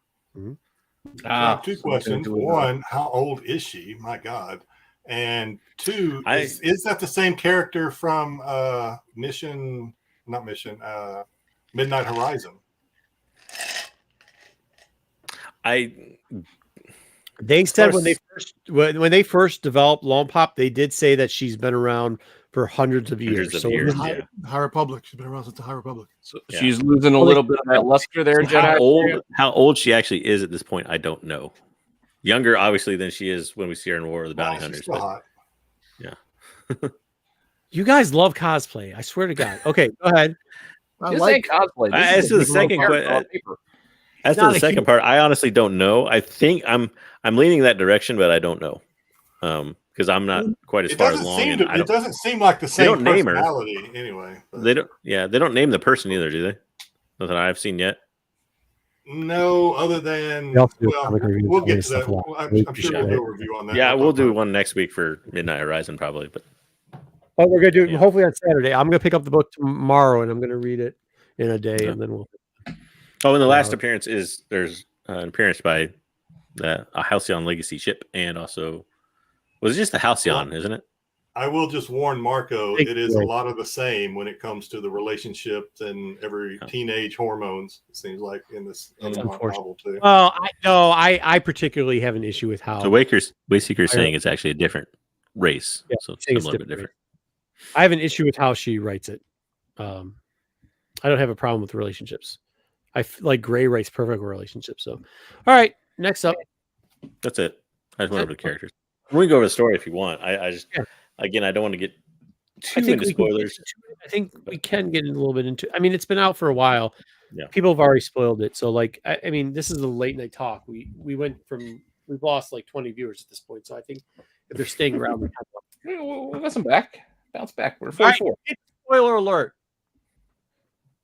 I have two questions. One, how old is she? My God. And two, is that the same character from Midnight Horizon? They said when they first developed Lompop, they did say that she's been around for hundreds of years. Hundreds of years. High Republic. She's been around since the High Republic. So she's losing a little bit of that luster there, Jedi. How old she actually is at this point, I don't know. Younger, obviously, than she is when we see her in War of the Bounty Hunters. Still hot. Yeah. You guys love cosplay. I swear to God. Okay, go ahead. This ain't cosplay. As to the second part, I honestly don't know. I think I'm leaning that direction, but I don't know. Because I'm not quite as It far doesn't along. seem And it doesn't seem like the same don't name her. personality anyway. But they don't. Yeah, they don't name the person either, do they? Nothing I've seen yet. no, other than We also do well, comic reviews we'll on get this to that. stuff a lot. I'm sure we'll do a review on that. Yeah, we'll do one next week for Midnight Horizon probably. But Oh, we're gonna do it Yeah. hopefully on Saturday. I'm gonna pick up the book tomorrow and I'm gonna read it in a day, and then we'll. and the last appearance is there's an appearance by a Halcyon Legacy ship, and also was it just the Halcyon, isn't it? I will just warn Marco, Thank it is you. a lot of the same when it comes to the relationships and every teenage hormones. It seems like in this That's other unfortunate. novel too. Well, I particularly have an issue with how So Wayseeker is saying it's actually a different race, Yeah, so saying it's similar but different. I have an issue with how she writes it. I don't have a problem with relationships. Like Gray writes perfect relationships. So, all right, next up. That's it. I just went over the characters. We can go over the story if you want. I just again I don't want to get too into spoilers. I think we can get a little bit into. I mean, it's been out for a while. Yeah. People have already spoiled it. So, like, I mean, this is a late night talk. We've lost like 20 viewers at this point. So I think if they're staying around, We'll listen back. Bounce back. We're All right, 44. spoiler alert.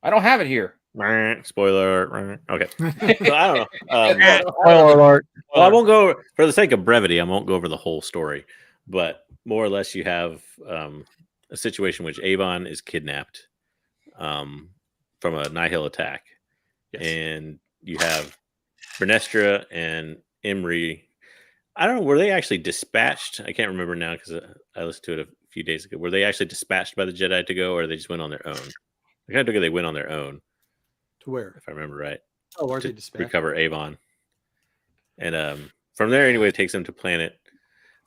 I don't have it here. Spoiler. Okay. So I don't know. Spoiler alert. Well, I won't go for the sake of brevity. I won't go over the whole story, but more or less, you have a situation in which Avon is kidnapped, from a Nihil attack, Yes. and you have Vernestra and Imri. I don't know. Were they actually dispatched? I can't remember now because I listened to it a few days ago. Were they actually dispatched by the Jedi to go, or they just went on their own? I kind of took it they went on their own, To where? if I remember right, Oh, aren't to they dispatched? recover Avon. And from there, anyway, it takes them to planet.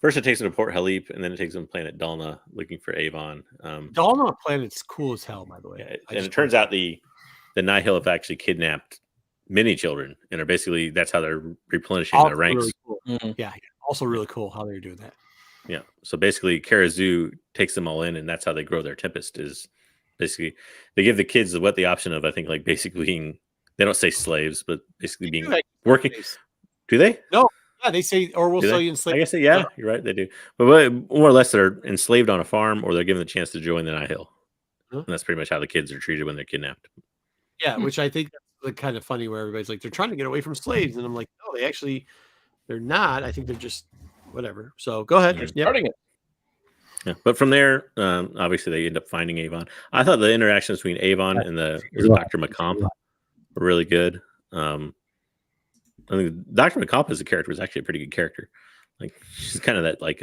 First, it takes them to Port Halip, and then it takes them to planet Dalna, looking for Avon. Dalna planet's cool as hell, by the way. Yeah, and it turns out the Nihil have actually kidnapped many children, and are basically that's how they're replenishing their ranks. Really cool. Yeah, also really cool how they're doing that. Yeah. So basically, Karazu takes them all in, and that's how they grow their Tempest. Is basically they give the kids the option of, I think, like basically being, they don't say slaves, but basically being working. Do they? No. Yeah, they say, or we'll sell you in slaves. I guess yeah, you're right. They do, but more or less they're enslaved on a farm, or they're given the chance to join the Nihil. And that's pretty much how the kids are treated when they're kidnapped. Yeah, which I think that's kind of funny, where everybody's like, they're trying to get away from slaves, and I'm like, no, they're not. I think they're just whatever. So go ahead. Starting it. Yeah, but from there, obviously they end up finding Avon. I thought the interactions between Avon and the Dr. McComp were really good. I think Dr. McComp as a character was actually a pretty good character. Like, she's kind of that I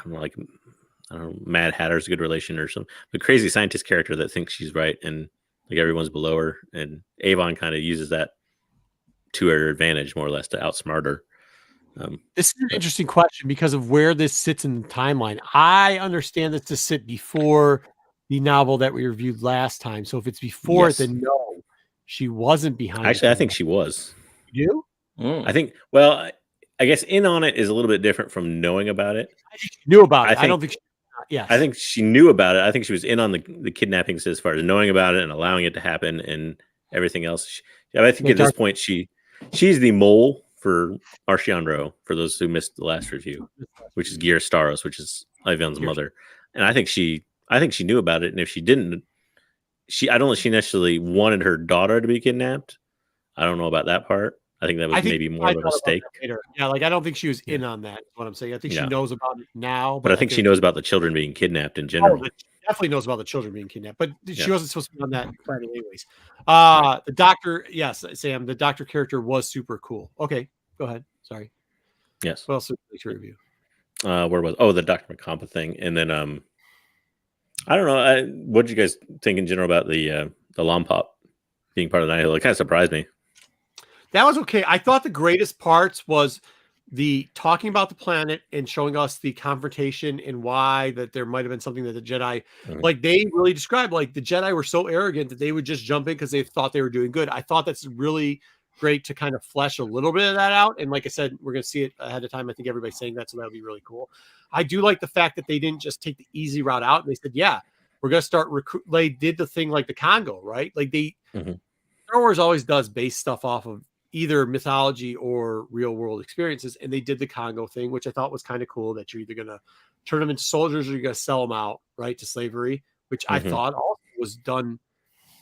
don't know, Mad Hatter's a good relation or something. The crazy scientist character that thinks she's right and like everyone's below her. And Avon kind of uses that to her advantage, more or less, to outsmart her. This is an interesting question because of where this sits in the timeline. I understand this to sit before the novel that we reviewed last time. So if it's before it, then no, she wasn't behind. Actually, I think she was. You? I think. Well, I guess in on it is a little bit different from knowing about it. I think she knew about it. I don't think. Yes. I think she knew about it. I think she was in on the kidnappings as far as knowing about it and allowing it to happen and everything else. I think at this point she's the mole for Marciandro, for those who missed the last review, which is Gear Staros, which is Ivon's mother. And I think she knew about it. And if she didn't, I don't think she necessarily wanted her daughter to be kidnapped. I don't know about that part. I think that was maybe more of a mistake. Yeah, like I don't think she was in on that. Is what I'm saying. I think she knows about it now, but I think she knows about the children being kidnapped in general. She definitely knows about the children being kidnapped, but she wasn't supposed to be on that planet anyways. The doctor, yes, Sam, the doctor character was super cool. Okay, go ahead. Sorry. Yes. What else would you like to review? Where was the Dr. McCompa thing, and then I don't know. What did you guys think in general about the Lompop being part of the Nihil? It kind of surprised me. That was okay. I thought the greatest parts was the talking about the planet and showing us the confrontation and why that there might have been something that the Jedi, like they really described, like the Jedi were so arrogant that they would just jump in because they thought they were doing good. I thought that's really great to kind of flesh a little bit of that out. And like I said, we're going to see it ahead of time. I think everybody's saying that, so that would be really cool. I do like the fact that they didn't just take the easy route out and they said, yeah, we're going to start they did the thing like the Congo, right? Like Star Wars always does base stuff off of either mythology or real world experiences. And they did the Congo thing, which I thought was kind of cool, that you're either going to turn them into soldiers or you're going to sell them out, right, to slavery, which I thought also was done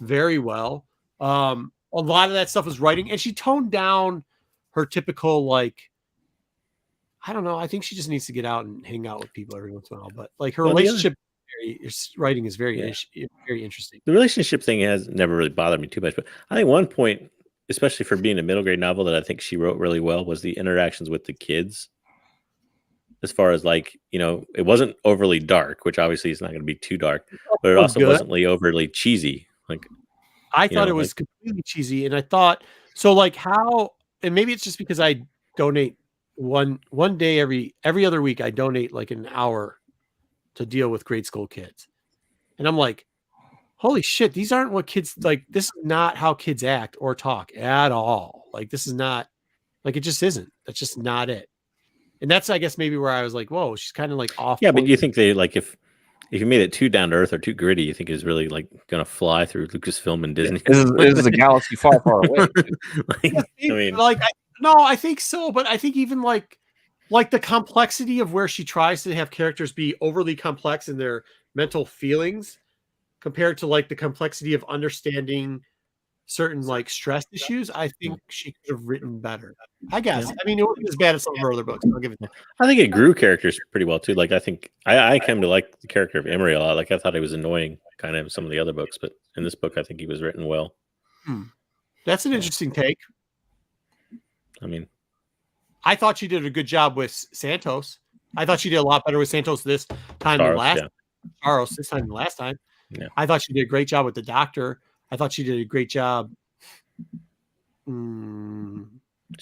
very well. A lot of that stuff was writing, and she toned down her typical, like, I don't know. I think she just needs to get out and hang out with people every once in a while. But like her relationship writing is very interesting. The relationship thing has never really bothered me too much, but I think one point, especially for being a middle grade novel, that I think she wrote really well was the interactions with the kids. As far as like, it wasn't overly dark, which obviously is not going to be too dark, but it also wasn't overly cheesy. Like, I thought it was completely cheesy, and I thought so. Like how, and maybe it's just because I donate one day every other week. I donate like an hour to deal with grade school kids, and I'm like, holy shit, these aren't what kids like. This is not how kids act or talk at all. Like this is not, like it just isn't. That's just not it. And that's, I guess, maybe where I was like, whoa, she's kind of like off. Yeah, but you think they like if you made it too down to earth or too gritty, you think it's really like gonna fly through Lucasfilm and Disney? This is a galaxy far, far away. I think so, but I think even like the complexity of where she tries to have characters be overly complex in their mental feelings compared to like the complexity of understanding certain like stress issues, I think she could have written better. I guess. I mean, it wasn't as bad as some of her other books. I'll give it that. I think it grew characters pretty well too. Like I think I came to like the character of Emery a lot. Like I thought he was annoying, kind of in some of the other books, but in this book, I think he was written well. That's an interesting take. I mean, I thought she did a good job with Santos. I thought she did a lot better with Santos this time than last. Charles this time than last time. Yeah. I thought she did a great job with the Doctor. I thought she did a great job. She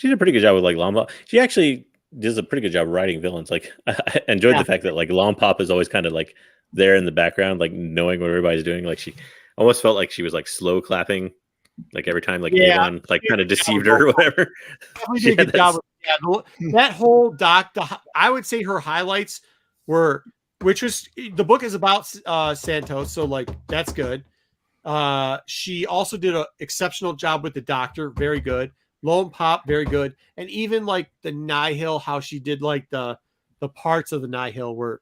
did a pretty good job with like Lompop. She actually does a pretty good job writing villains. Like I enjoyed the fact that like Lompop is always kind of like there in the background, like knowing what everybody's doing. Like she almost felt like she was like slow clapping, like every time like Avon like kind of deceived her or whatever. Did a good job with, that whole I would say her highlights were, which was the book is about Santos, so like that's good. She also did an exceptional job with the Doctor, very good. Lone Pop, very good, and even like the Nihil, how she did like the parts of the Nihil were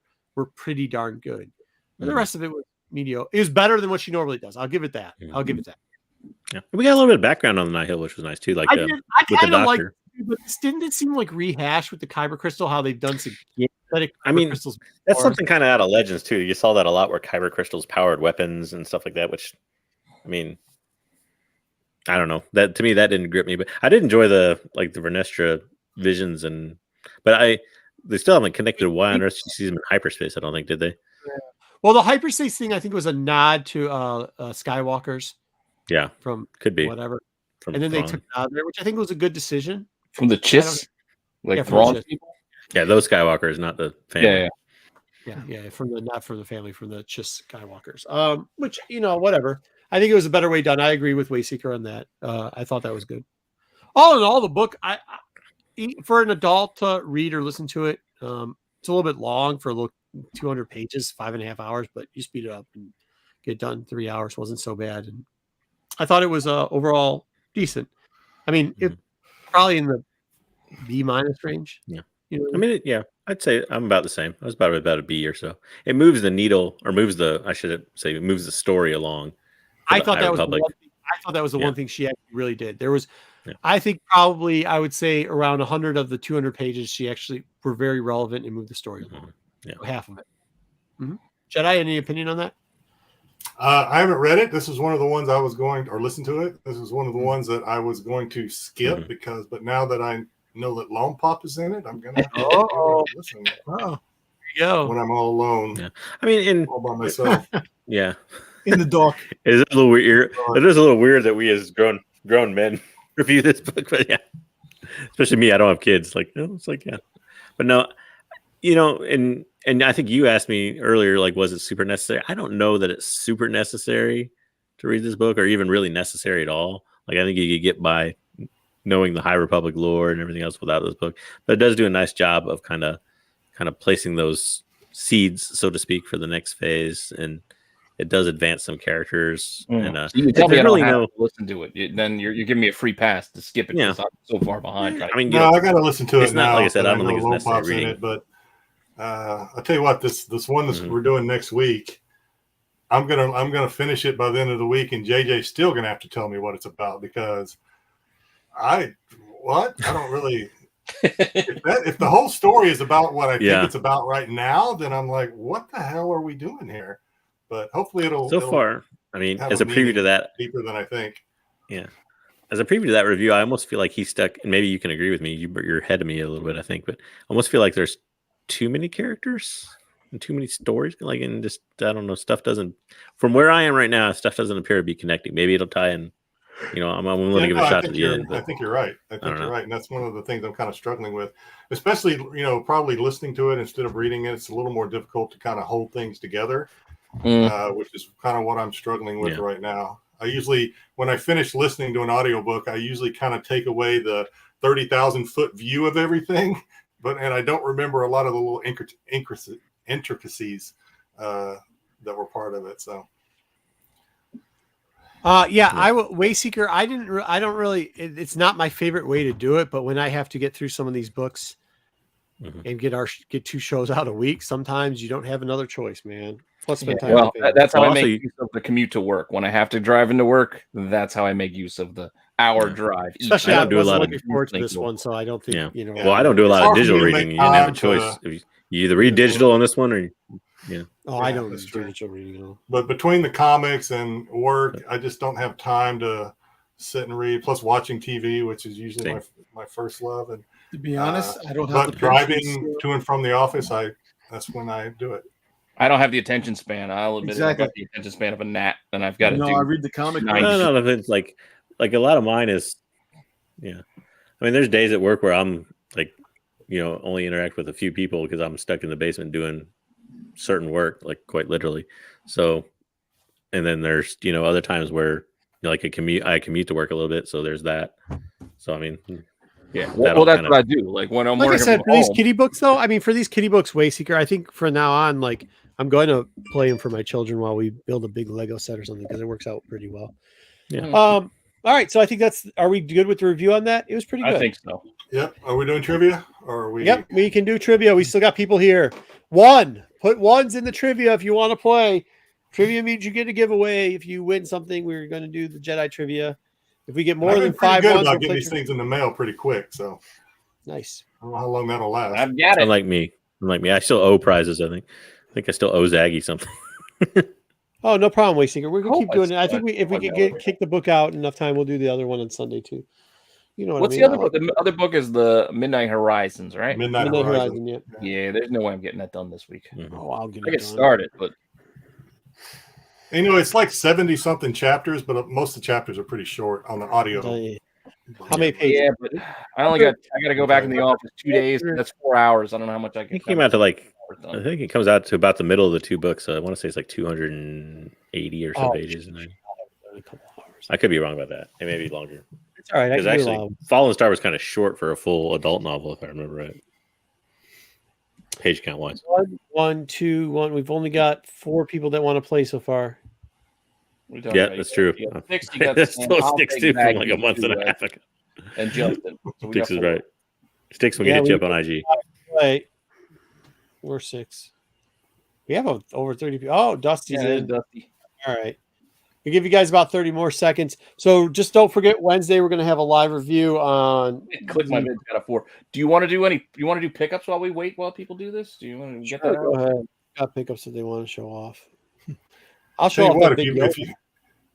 pretty darn good. And the rest of it was mediocre. It was better than what she normally does. I'll give it that. I'll give it that. Yeah, we got a little bit of background on the Nihil, which was nice too. Like I with kind the of like, Doctor. but didn't it seem like rehashed with the Kyber crystal? How they've done some synthetic I mean, crystals that's before. something kind of out of Legends too. You saw that a lot where Kyber crystals powered weapons and stuff like that. Which, I mean, I don't know. That to me that didn't grip me, but I did enjoy the Vernestra visions but they still haven't connected why on earth she sees them in hyperspace. I don't think, did they? Well, the hyperspace thing I think was a nod to Skywalkers. Yeah, from could be whatever, from and then Thrawn. they took it out of there, which I think was a good decision. From the Chiss, like from Thrawn the Chiss. people. Yeah, those Skywalkers, not the family. Yeah. From the not from the family, from the Chiss Skywalkers. Which whatever. I think it was a better way done. I agree with Wayseeker on that. I thought that was good. All in all, the book, I for an adult to read or listen to it, it's a little bit long for 200 pages, 5.5 hours, but you speed it up and get done in 3 hours. Wasn't so bad, and I thought it was overall decent. I mean, it probably in the B- range. Yeah. I mean, I'd say I'm about the same. I was about a B or so. It moves the needle, or moves the story along. I thought that was the one thing she actually really did. There was, I think probably I would say around 100 of the 200 pages she actually were very relevant and moved the story along. Half of it. Jedi, any opinion on that? I haven't read it. This is one of the ones I was going or listen to it. This is one of the ones that I was going to skip but now that I know that Lone Pop is in it, I'm gonna listen. Oh, there you go. When I'm all alone. Yeah. I mean, all by myself. Yeah. In the dark. It is a little weird. It is a little weird that we as grown men review this book, but yeah. Especially me, I don't have kids. Like, it's like, yeah. But no, and I think you asked me earlier, like, was it super necessary? I don't know that it's super necessary to read this book, or even really necessary at all. Like, I think you could get by knowing the High Republic lore and everything else without this book. But it does do a nice job of kind of placing those seeds, so to speak, for the next phase, and it does advance some characters. And you tell me I don't have to listen to it. Then you're giving me a free pass to skip it because I'm so far behind. I mean, I got to listen to it now. Like I said, I don't think it's necessary reading it, but I'll tell you what, this one that we're doing next week, I'm gonna finish it by the end of the week, and JJ's still gonna have to tell me what it's about, because I don't really. If the whole story is about what I think it's about right now, then I'm like, what the hell are we doing here? But hopefully it'll. I mean, as a preview to that, deeper than I think. Yeah, as a preview to that review, I almost feel like he's stuck. And maybe you can agree with me. You're ahead of me a little bit, I think, but I almost feel like there's too many characters and too many stories. Like, and just I don't know, stuff doesn't. From where I am right now, stuff doesn't appear to be connecting. Maybe it'll tie in. I'm willing to give it a shot at the end. I think you're right. I think you're right, and that's one of the things I'm kind of struggling with, especially probably listening to it instead of reading it. It's a little more difficult to kind of hold things together, which is kind of what I'm struggling with right now. I usually, when I finish listening to an audiobook, I usually kind of take away the 30,000 foot view of everything, and I don't remember a lot of the little intricacies that were part of it. So. Wayseeker. I don't really. It's not my favorite way to do it, but when I have to get through some of these books, and get 2 shows out a week. Sometimes you don't have another choice, man. Plus, spend time. Well, with family. that's how Well, I make also, use of the commute to work. When I have to drive into work, that's how I make use of the hour drive. Especially, I I don't do a wasn't lot of looking forward to this one, so I don't think Yeah. you know. Well, I don't do a lot of hard for digital me to make reading. You didn't have a time choice. to- You either read digital on this one, or Oh, I Yeah, don't that's do true. digital reading. No. But between the comics and work, I just don't have time to sit and read. Plus, watching TV, which is usually Same. my first love. And To be honest, I don't have but the driving patience. to and from the office, that's when I do it. I don't have the attention span. I'll admit Exactly. I've got the attention span of a gnat, and I've got to No, do. I read the comic. Nice. no, it's like a lot of mine is, I mean, there's days at work where I'm like, only interact with a few people because I'm stuck in the basement doing certain work, like quite literally. So, and then there's other times where like I commute to work a little bit, so there's that. So I mean, Yeah, that well, all that's kinda- what I do. Like when I'm Like I working said, from for these home, kiddie books, though, I mean, for these kiddie books, Wayseeker, I think from now on, like I'm going to play them for my children while we build a big Lego set or something because it works out pretty well. Yeah. All right, so I think are we good with the review on that? It was pretty good. I think so. Yep. Are we doing trivia? Or are we? Yep, we can do trivia. We still got people here. Put ones in the trivia if you want to play. Trivia means you get a giveaway. If you win something, we're going to do the Jedi trivia. If we get more I've than been pretty 5 good ones, about we'll getting play these things in the mail pretty quick. So nice. I don't know how long that'll last. I've got it. unlike me, I still owe prizes. I think I still owe Zaggy something. Oh, no problem, Wayseeker. We're gonna Oh, keep doing it. I I think if we I could know. kick the book out enough time, we'll do the other one on Sunday too. You know what What's I the mean? other book? The other book is the Midnight Horizons, right? Midnight Midnight Horizon. Horizon, yeah. Yeah, there's no way I'm getting that done this week. Oh, I'll get I it get done. started, but And, it's like 70 something chapters, but most of the chapters are pretty short on the audio. How many pages? yeah, but I got to go back in the office 2 days. That's 4 hours. I don't know how much I I can. think it came out to I done. think it comes out to about the middle of the 2 books. So I want to say it's like 280 or so Oh, pages. And A couple hours. I could be wrong about that. It may be longer. It's all right. I Because can do actually, Fallen Star was kind of short for a full adult novel, if I remember right. Page count wise. 1, 2, 1. We've only got 4 people that want to play so far. We're done Yeah, already. that's true. You got Six, you got That's Sam, still I'll Sticks take too from Maggie like a month too, and a half ago. and Justin. So we Sticks got is 4. right. Sticks when Yeah, you hit you we- up on IG. Right. We're 6. We have over 30 people. Oh, Dusty's Yeah, in. Dusty. All right. We give you guys about 30 more seconds. So just don't forget Wednesday we're going to have a live review on. Click my vid's got a 4. Do you want to do pickups while we wait while people do this? Do you want to get that Go out? ahead. Got pickups if they want to show off. I'll Tell show you off what, that big Yoda.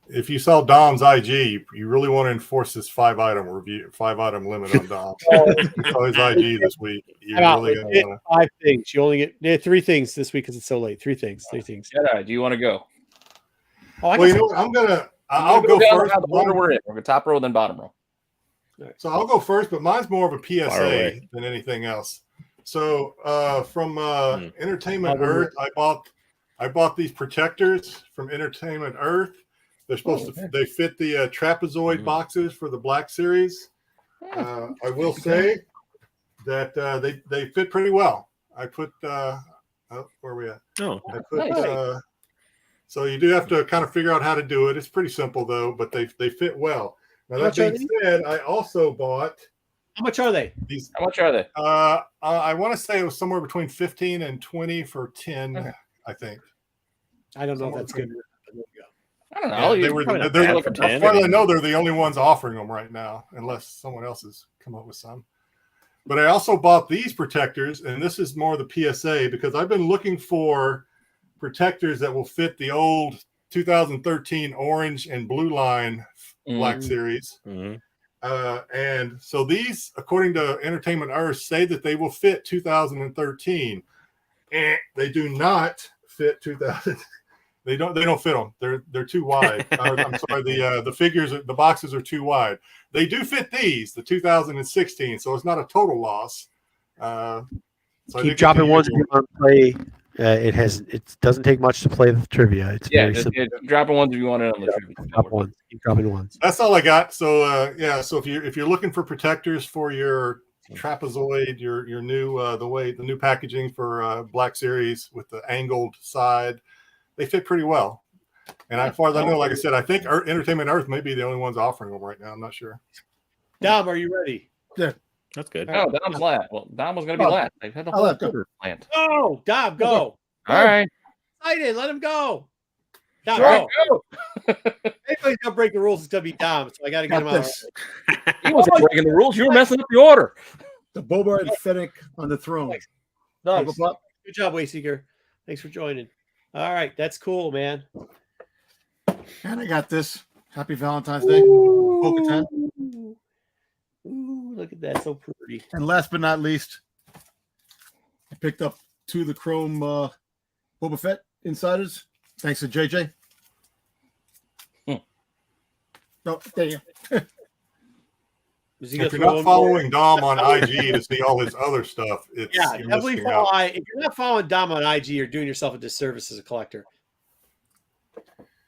if you saw Dom's IG, you really want to enforce this 5-item limit on Dom. You saw his IG this week. You're Time out. really Let's gonna get want 5 things. You only get 3 things this week because it's so late. 3 things. 3 things. Jedi, do you want to go? Oh, I to. Well, you can know what? I'll go down first. the order we're in. We're going top row, then bottom row. So I'll go first, but mine's more of a Far PSA away. than anything else. So from Entertainment I'll go Earth, I bought these protectors from Entertainment Earth. They're supposed to they fit the trapezoid boxes for the Black Series. I will say that they fit pretty well. I put where are we at? Oh, I put Nice. so you do have to kind of figure out how to do it. It's pretty simple though, but they fit well. Now How that much are being said, I also bought How much are they? these. How much are they? I want to say it was somewhere between 15 and 20 for 10. Okay. I think. I don't know if that's good. I don't know. Yeah, they You- were. probably not They're, bad for 10. as far as I know, they're the only ones offering them right now, unless someone else has come up with some. But I also bought these protectors, and this is more the PSA because I've been looking for protectors that will fit the old 2013 orange and blue line Black Mm. Series. mhm. And so these, according to Entertainment Earth, say that they will fit 2013. And they do not fit 2000. They don't fit them. They're too wide. I'm sorry. The figures, the boxes are too wide. They do fit these, the 2016. So it's not a total loss. So I Keep think dropping it's ones if usual. you want to play. It doesn't take much to play the trivia. It's Yeah, very just, simple. yeah, dropping ones if you want it on the trivia. Drop ones. Keep dropping ones. That's all I got. So yeah. So if you're looking for protectors for your trapezoid, your new the new packaging for Black Series with the angled side, they fit pretty well. And as far as I know, like I said, I think Entertainment Earth may be the only ones offering them right now. I'm not sure. Dom, are you ready? That's good. No, Dom's last. Well, Dom was going to be Oh, last. They've had the I'll whole let go. order planned. Go, Dom, go. All right. Excited, let him go. Dom, Sure, go. Anybody's gonna break the rules, it's gonna be Dom. So I got to get him Got out. this. He wasn't breaking the rules. You were messing up the order. The Boba and Fennec on the throne. Nice. Boba Good job, Wayseeker. Thanks for joining. All right, that's cool, man. And I got this. Happy Valentine's Day. Bo-Katan. Ooh, look at that, so pretty. And last but not least, I picked up 2 of the Chrome Boba Fett insiders. Thanks to JJ. No, there you go. Is he If gonna you're throw not one following Dom on IG to see all his other stuff, it's Yeah, you're definitely missing follow. out. If you're not following Dom on IG, you're doing yourself a disservice as a collector.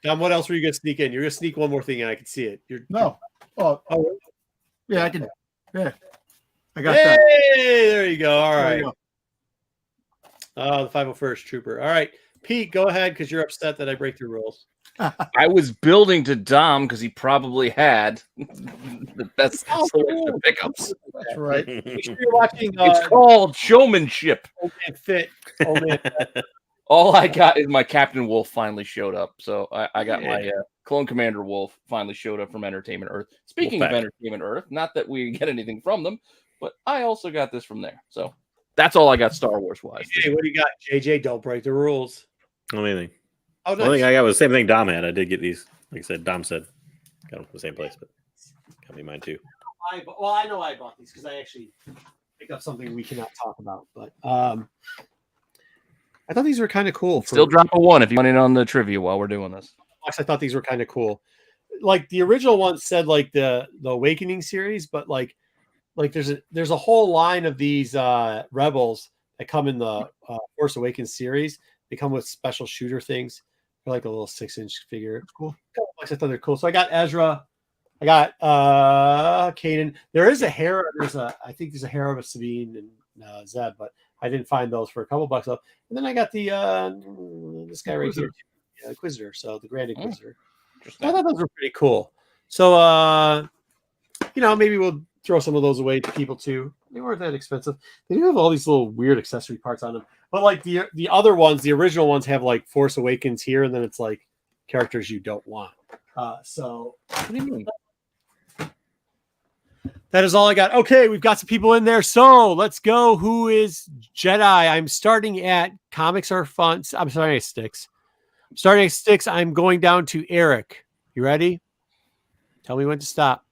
Dom, what else were you gonna sneak in? You're gonna sneak one more thing in. I can see it. No. Oh, Oh, yeah, I can. Yeah. I got hey, that. there you go. All There right. you go. Oh, the 501st Trooper. All right, Pete, go ahead because you're upset that I break the rules. I was building to Dom because he probably had the best selection of pickups. That's right. Make sure you're watching. It's called showmanship. Old Man Fit. Old Man Fit. All I got is my Captain Wolf finally showed up. So I got Yeah. my Clone Commander Wolf finally showed up from Entertainment Earth. Speaking of Wolfpack. Entertainment Earth, not that we get anything from them, but I also got this from there. So that's all I got Star Wars wise. Hey, what do you got, JJ? Don't break the rules. Only thing. Oh, The only nice. thing I got was the same thing Dom had. I did get these. Like I said, Dom said, got them from the same place, but got me mine too. I know I bought these because I actually picked up something we cannot talk about. But I thought these were kind of cool. Still drop a 1 if you want in on the trivia while we're doing this. I thought these were kind of cool. Like the original one said, like the Awakening series, but like there's a whole line of these rebels that come in the Force Awakens series. They come with special shooter things. They're like a little 6-inch figure. It's cool. I thought they're cool. So I got Ezra. I got Kanan. There is a hair. I think there's a hair of a Sabine and Zeb, but I didn't find those for a couple bucks up. And then I got the this guy right here, Inquisitor. So the Grand Inquisitor. I thought those were pretty cool. So maybe we'll throw some of those away to people too. They weren't that expensive. They do have all these little weird accessory parts on them. But like the other ones, the original ones have like Force Awakens here, and then it's like characters you don't want. So what do you mean? That is all I got. Okay, we've got some people in there. So let's go. Who is Jedi? I'm starting at Comics Are Fun. I'm starting at Sticks. I'm going down to Eric. You ready? Tell me when to stop.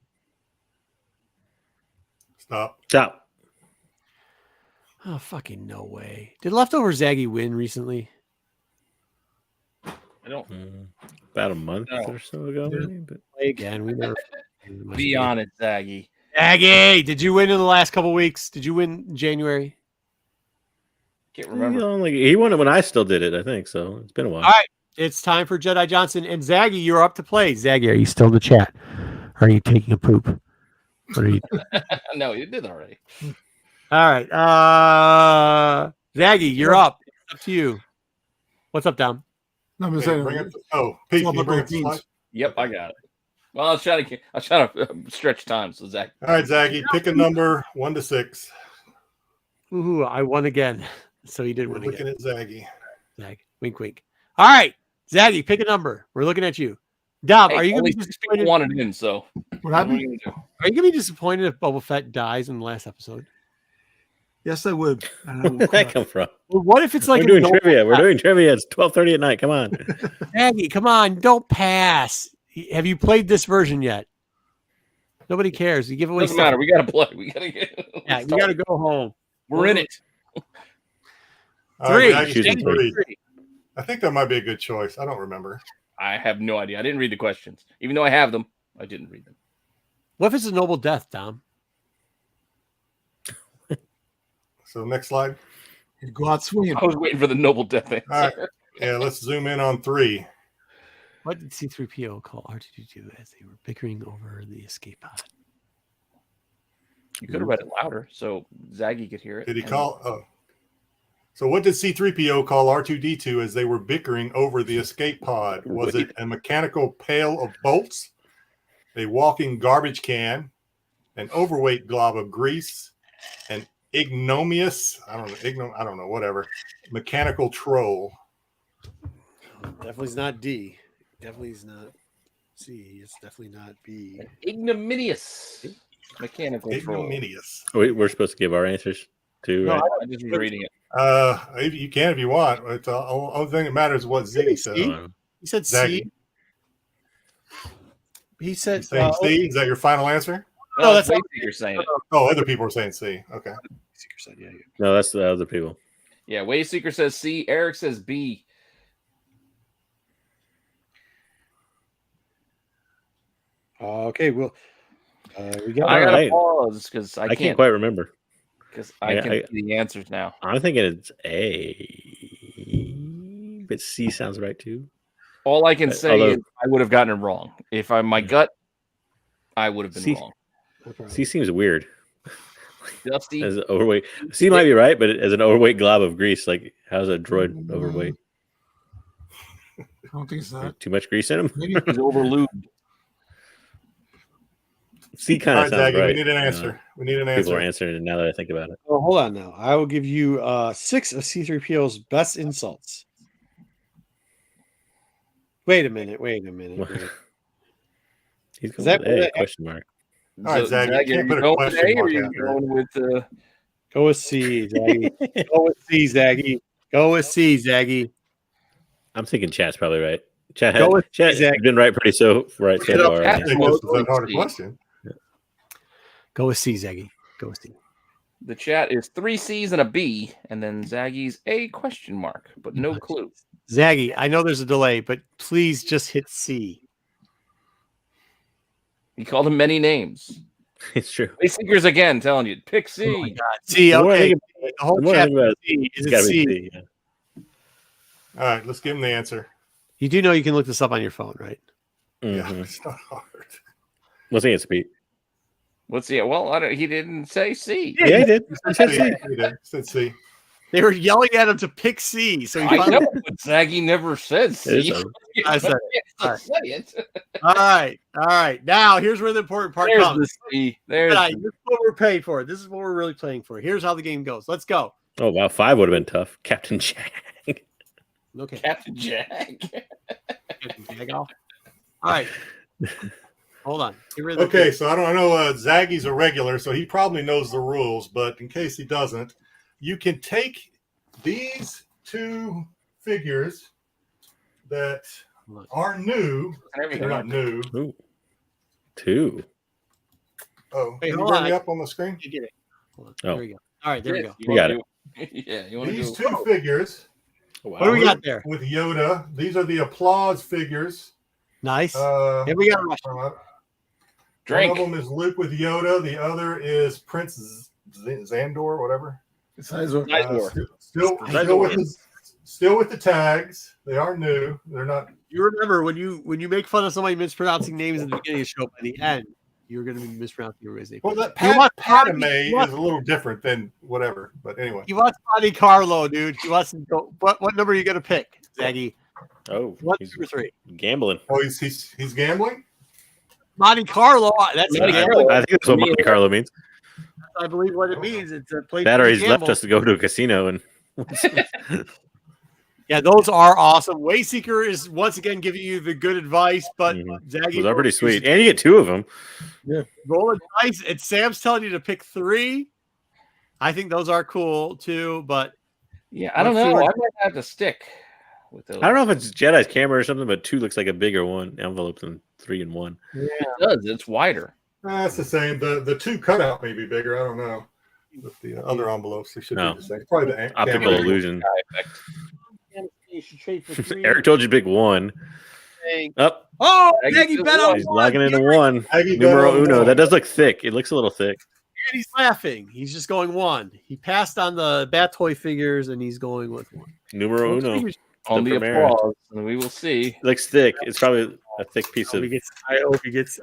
Stop. Oh, fucking no way. Did Leftover Zaggy win recently? I don't About a month or so ago, maybe. But Play again. We never be on it, Zaggy. Zaggy, did you win in the last couple weeks? Did you win in January? Can't remember. He won it when I still did it, I think. So it's been a while. All right. It's time for Jedi Johnson and Zaggy. You're up to play. Zaggy, are you still in the chat? Are you taking a poop? What are you doing? No, you did already. All right. Zaggy, you're up. It's up to you. What's up, Dom? No, I'm Hey, saying, bring up Pete, all can you about bring up those the slide? beans. Yep, I got it. Well, I was trying to stretch time. So Zach, All right, Zaggy, pick a number 1 to 6. Ooh, I won again. So he did We're win looking again. at Zaggy. Zag. Wink, wink. All right. Zaggy, pick a number. We're looking at you. Dom, hey, are you going only to be 6 people disappointed? wanted in, so What what are happened? you gonna do? Are you going to be disappointed if Boba Fett dies in the last episode? Yes, I would. Where did that come from? Well, what if it's like We're doing an adult- trivia. We're doing trivia. It's 12:30 at night. Come on. Zaggy, come on, don't pass. Have you played this version yet? Nobody cares. You give away Doesn't stuff. matter. We gotta play. We gotta get. Yeah, you got to go home. We're in it. All right, Three. Zaggy's three. I think that might be a good choice. I don't remember. I have no idea. I didn't read the questions, even though I have them. I didn't read them. What if it's a noble death, Dom? So next slide. You go out swinging. I was waiting for the noble death answer. All right. Yeah, let's zoom in on 3. What did C-3PO call R2-D2 as they were bickering over the escape pod? You could have read it louder so Zaggy could hear it. Did he And call? Oh. So what did C-3PO call R2-D2 as they were bickering over the escape pod? Was it a mechanical pail of bolts, a walking garbage can, an overweight glob of grease, an ignominious, I don't know, whatever, mechanical troll. Definitely is not D. Definitely is not C. It's definitely not B. Ignominious mechanical troll. Ignominious. We're supposed to give our answers too, right? I'm just reading it. You can if you want. It's the only thing that matters is what Ziggy says. He said Zaggy. C. He said Saying C? Is that your final answer? No, that's that's you're saying it. Oh, other people are saying C. Okay. Seeker said, yeah. No, that's the other people. Yeah, Wayseeker says C. Eric says B. Okay, well, we got. I gotta right. pause because I can't quite remember. because I can see the answers now. I'm thinking it's A, but C sounds right too. All I can say although- is I would have gotten it wrong. If I'm my gut, I would have been C- wrong. C seems weird. Dusty, As an overweight, C might be right, but as an overweight glob of grease, like how's a droid overweight? I don't think it's that. Too much grease in him. Maybe he's overlubed. C kind All of right, sounds Zaggy, right. we need an answer. We need an People are answer. answering it now that I think about it. Oh, hold on now. I will give you 6 of C3PO's best insults. Wait a minute. He's Is going that with A, what- question mark. All right, Zach, you Zach, can't are put a going question with A or mark are you after it. going with Go with C, Zaggy. Go with C, Zaggy. Go with C, Zaggy. I'm thinking chat's probably right. Chat Go with has Zach. been right so far. I on think this. this is a hard question. Go with C, Zaggy. Go with C. the chat is 3 C's and a B, and then Zaggy's A question mark, but no clue. Zaggy, I know there's a delay, but please just hit C. He called him many names. It's true. Wayseekers again telling you, pick C. Oh my God. C, The more I okay. think The whole The more I chat think about it, C. Is it's it gotta be C? C. Yeah. All right, let's give him the answer. You do know you can look this up on your phone, right? Yeah, Mhm. it's not hard. What's the answer, Pete? What's the well? He didn't say C. Yeah, he did. He said C. C. He did. Said C. They were yelling at him to pick C. So he I finally. know, but Zaggy never said It C. is a- I said Say All it. All right. Now here's where the important part There's comes. the C. There's Jedi, the- this is what we're paying for. This is what we're really playing for. Here's how the game goes. Let's go. Oh wow, 5 would have been tough. Captain Jack. Okay. Captain Jack. Tag off. All right. Hold on. Get rid of the- Okay, so I know Zaggy's a regular, so he probably knows the rules. But in case he doesn't, you can take these 2 figures that are new. They're not new. Ooh. 2. Oh, Wait, can you hold bring on. me up on the screen? You get it. Hold on. Oh. There we go. All right. There we go. You got it. Yeah, you want to These go? 2 figures Wow. What do we got there? with Yoda. These are the applause figures. Nice. Here we got a Russian. Drink. One of them is Luke with Yoda. The other is Prince Xandor, whatever. Sizor. Still with the tags. They are new. They're not. You remember when you make fun of somebody mispronouncing names at the beginning of the show, by the end, you're going to be mispronouncing your name. Well, that You want Padme you want- is a little different than whatever. But anyway, He wants Monte Carlo, dude. He wants to go. What number are you going to pick, Zaggy? Oh, 1, he's 2, or 3? gambling. oh, he's gambling. Monte Carlo. That's Monte gambling. Carlo. I think that's what Monte Carlo means. I believe what it means. It's a place That or to he's left gamble. us to go to a casino and Yeah, those are awesome. Wayseeker is once again giving you the good advice, but Zaggy those are pretty sweet. And you get 2 of them. rolling dice. And Sam's telling you to pick 3. I think those are cool too, but Yeah, I don't Let's see know. what- I might have to stick with those. I don't know if it's Jedi's camera or something, but 2 looks like a bigger one envelope than 3 and 1. It does. It's wider. That's the same. The 2 cutout may be bigger. I don't know. With the other envelopes, they should No. be the same. Probably the Optical camera. illusion. you should trade for 3. Eric told you to pick 1. Up. Oh, Zaggy Zaggy says bet one. on He's 1. logging into You're right. 1. Aggie Numero bet on uno. one. That does look thick. It looks a little thick. And he's laughing. He's just going 1. He passed on the Bat Toy figures, and he's going with 1. Numero Those uno. figures- On the Primera. applause, and we will see. It looks thick. It's probably a thick piece I of. hope he gets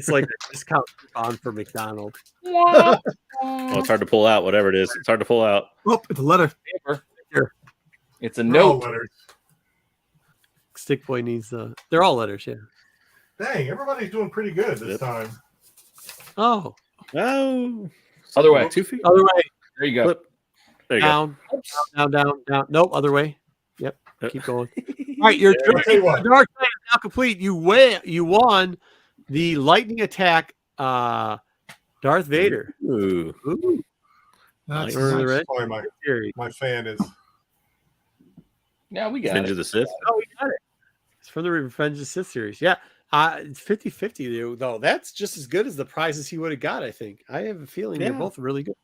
like a discount on for McDonald's. Oh, it's hard to pull out. Whatever it is, it's hard to pull out. Oh, it's a letter. It's a They're all note. letters. Stick Boy needs they're all letters, yeah. Dang, everybody's doing pretty good this Yep. time. Oh, Oh, Other way. 2 feet. Other way. There you go. Flip. There you go. Down. Down. Down. Down. Nope. Other way. Yep. Keep going. All right. Yeah, Your I'll tell you what. dark side is now complete. You won the lightning attack. Darth Vader. Ooh. Ooh. That's Or the red sorry, series. my fan is. Yeah, we got Revenge it. of the Sith. Oh, we got it. It's from the Revenge of the Sith series. Yeah. It's 50-50 though. That's just as good as the prizes he would have got, I think. I have a feeling they're Yeah. both really good.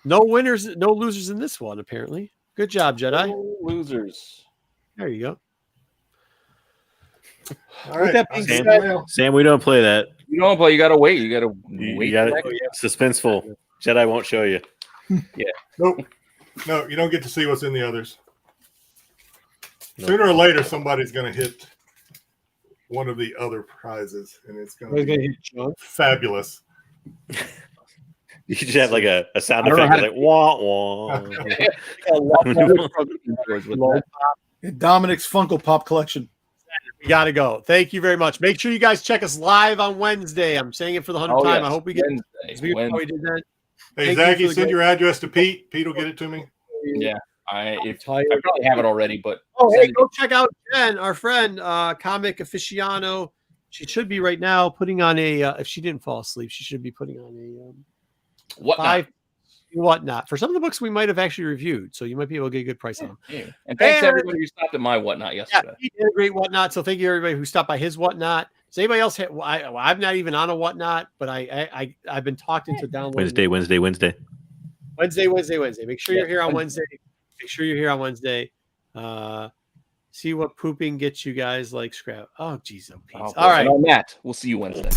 No winners, no losers in this one, apparently. Good job, Jedi. No losers. There you go. All right. that being I'll see you said- in the mail. Sam, we don't play that. You don't play. You gotta wait. You gotta You wait. got till it. next- Suspenseful. Jedi won't show you. Nope. No, you don't get to see what's in the others. No. Sooner or later, somebody's going to hit one of the other prizes, and it's going to be fabulous. You should have like a sound I don't know effect how like wah wah. Dominic's Funko Pop collection. We gotta go. Thank you very much. Make sure you guys check us live on Wednesday. I'm saying it for the 100th time. I hope we get. Wednesday. We did that. Hey, Thank you Zachy, for the send great- your address to Pete. Pete will get it to me. Yeah, I probably have it already, but Oh, hey, send go check out Jen, our friend, comic aficionado. She should be right now putting on a. If she didn't fall asleep, she should be putting on a whatnot. whatnot for some of the books we might have actually reviewed. So you might be able to get a good price on them. Yeah. And thanks Hey, to everybody who stopped at my whatnot Yeah, yesterday. he did a great whatnot. So thank you everybody who stopped by his whatnot. Does anybody else? I'm not even on a whatnot, but I've been talked into downloading Wednesday. Wednesday. Make sure you're here on Wednesday. Make sure you're here on Wednesday. See what pooping gets you guys like scrap. Oh, geez, oh, Pete. Oh, All right. and on that, we'll see you Wednesday.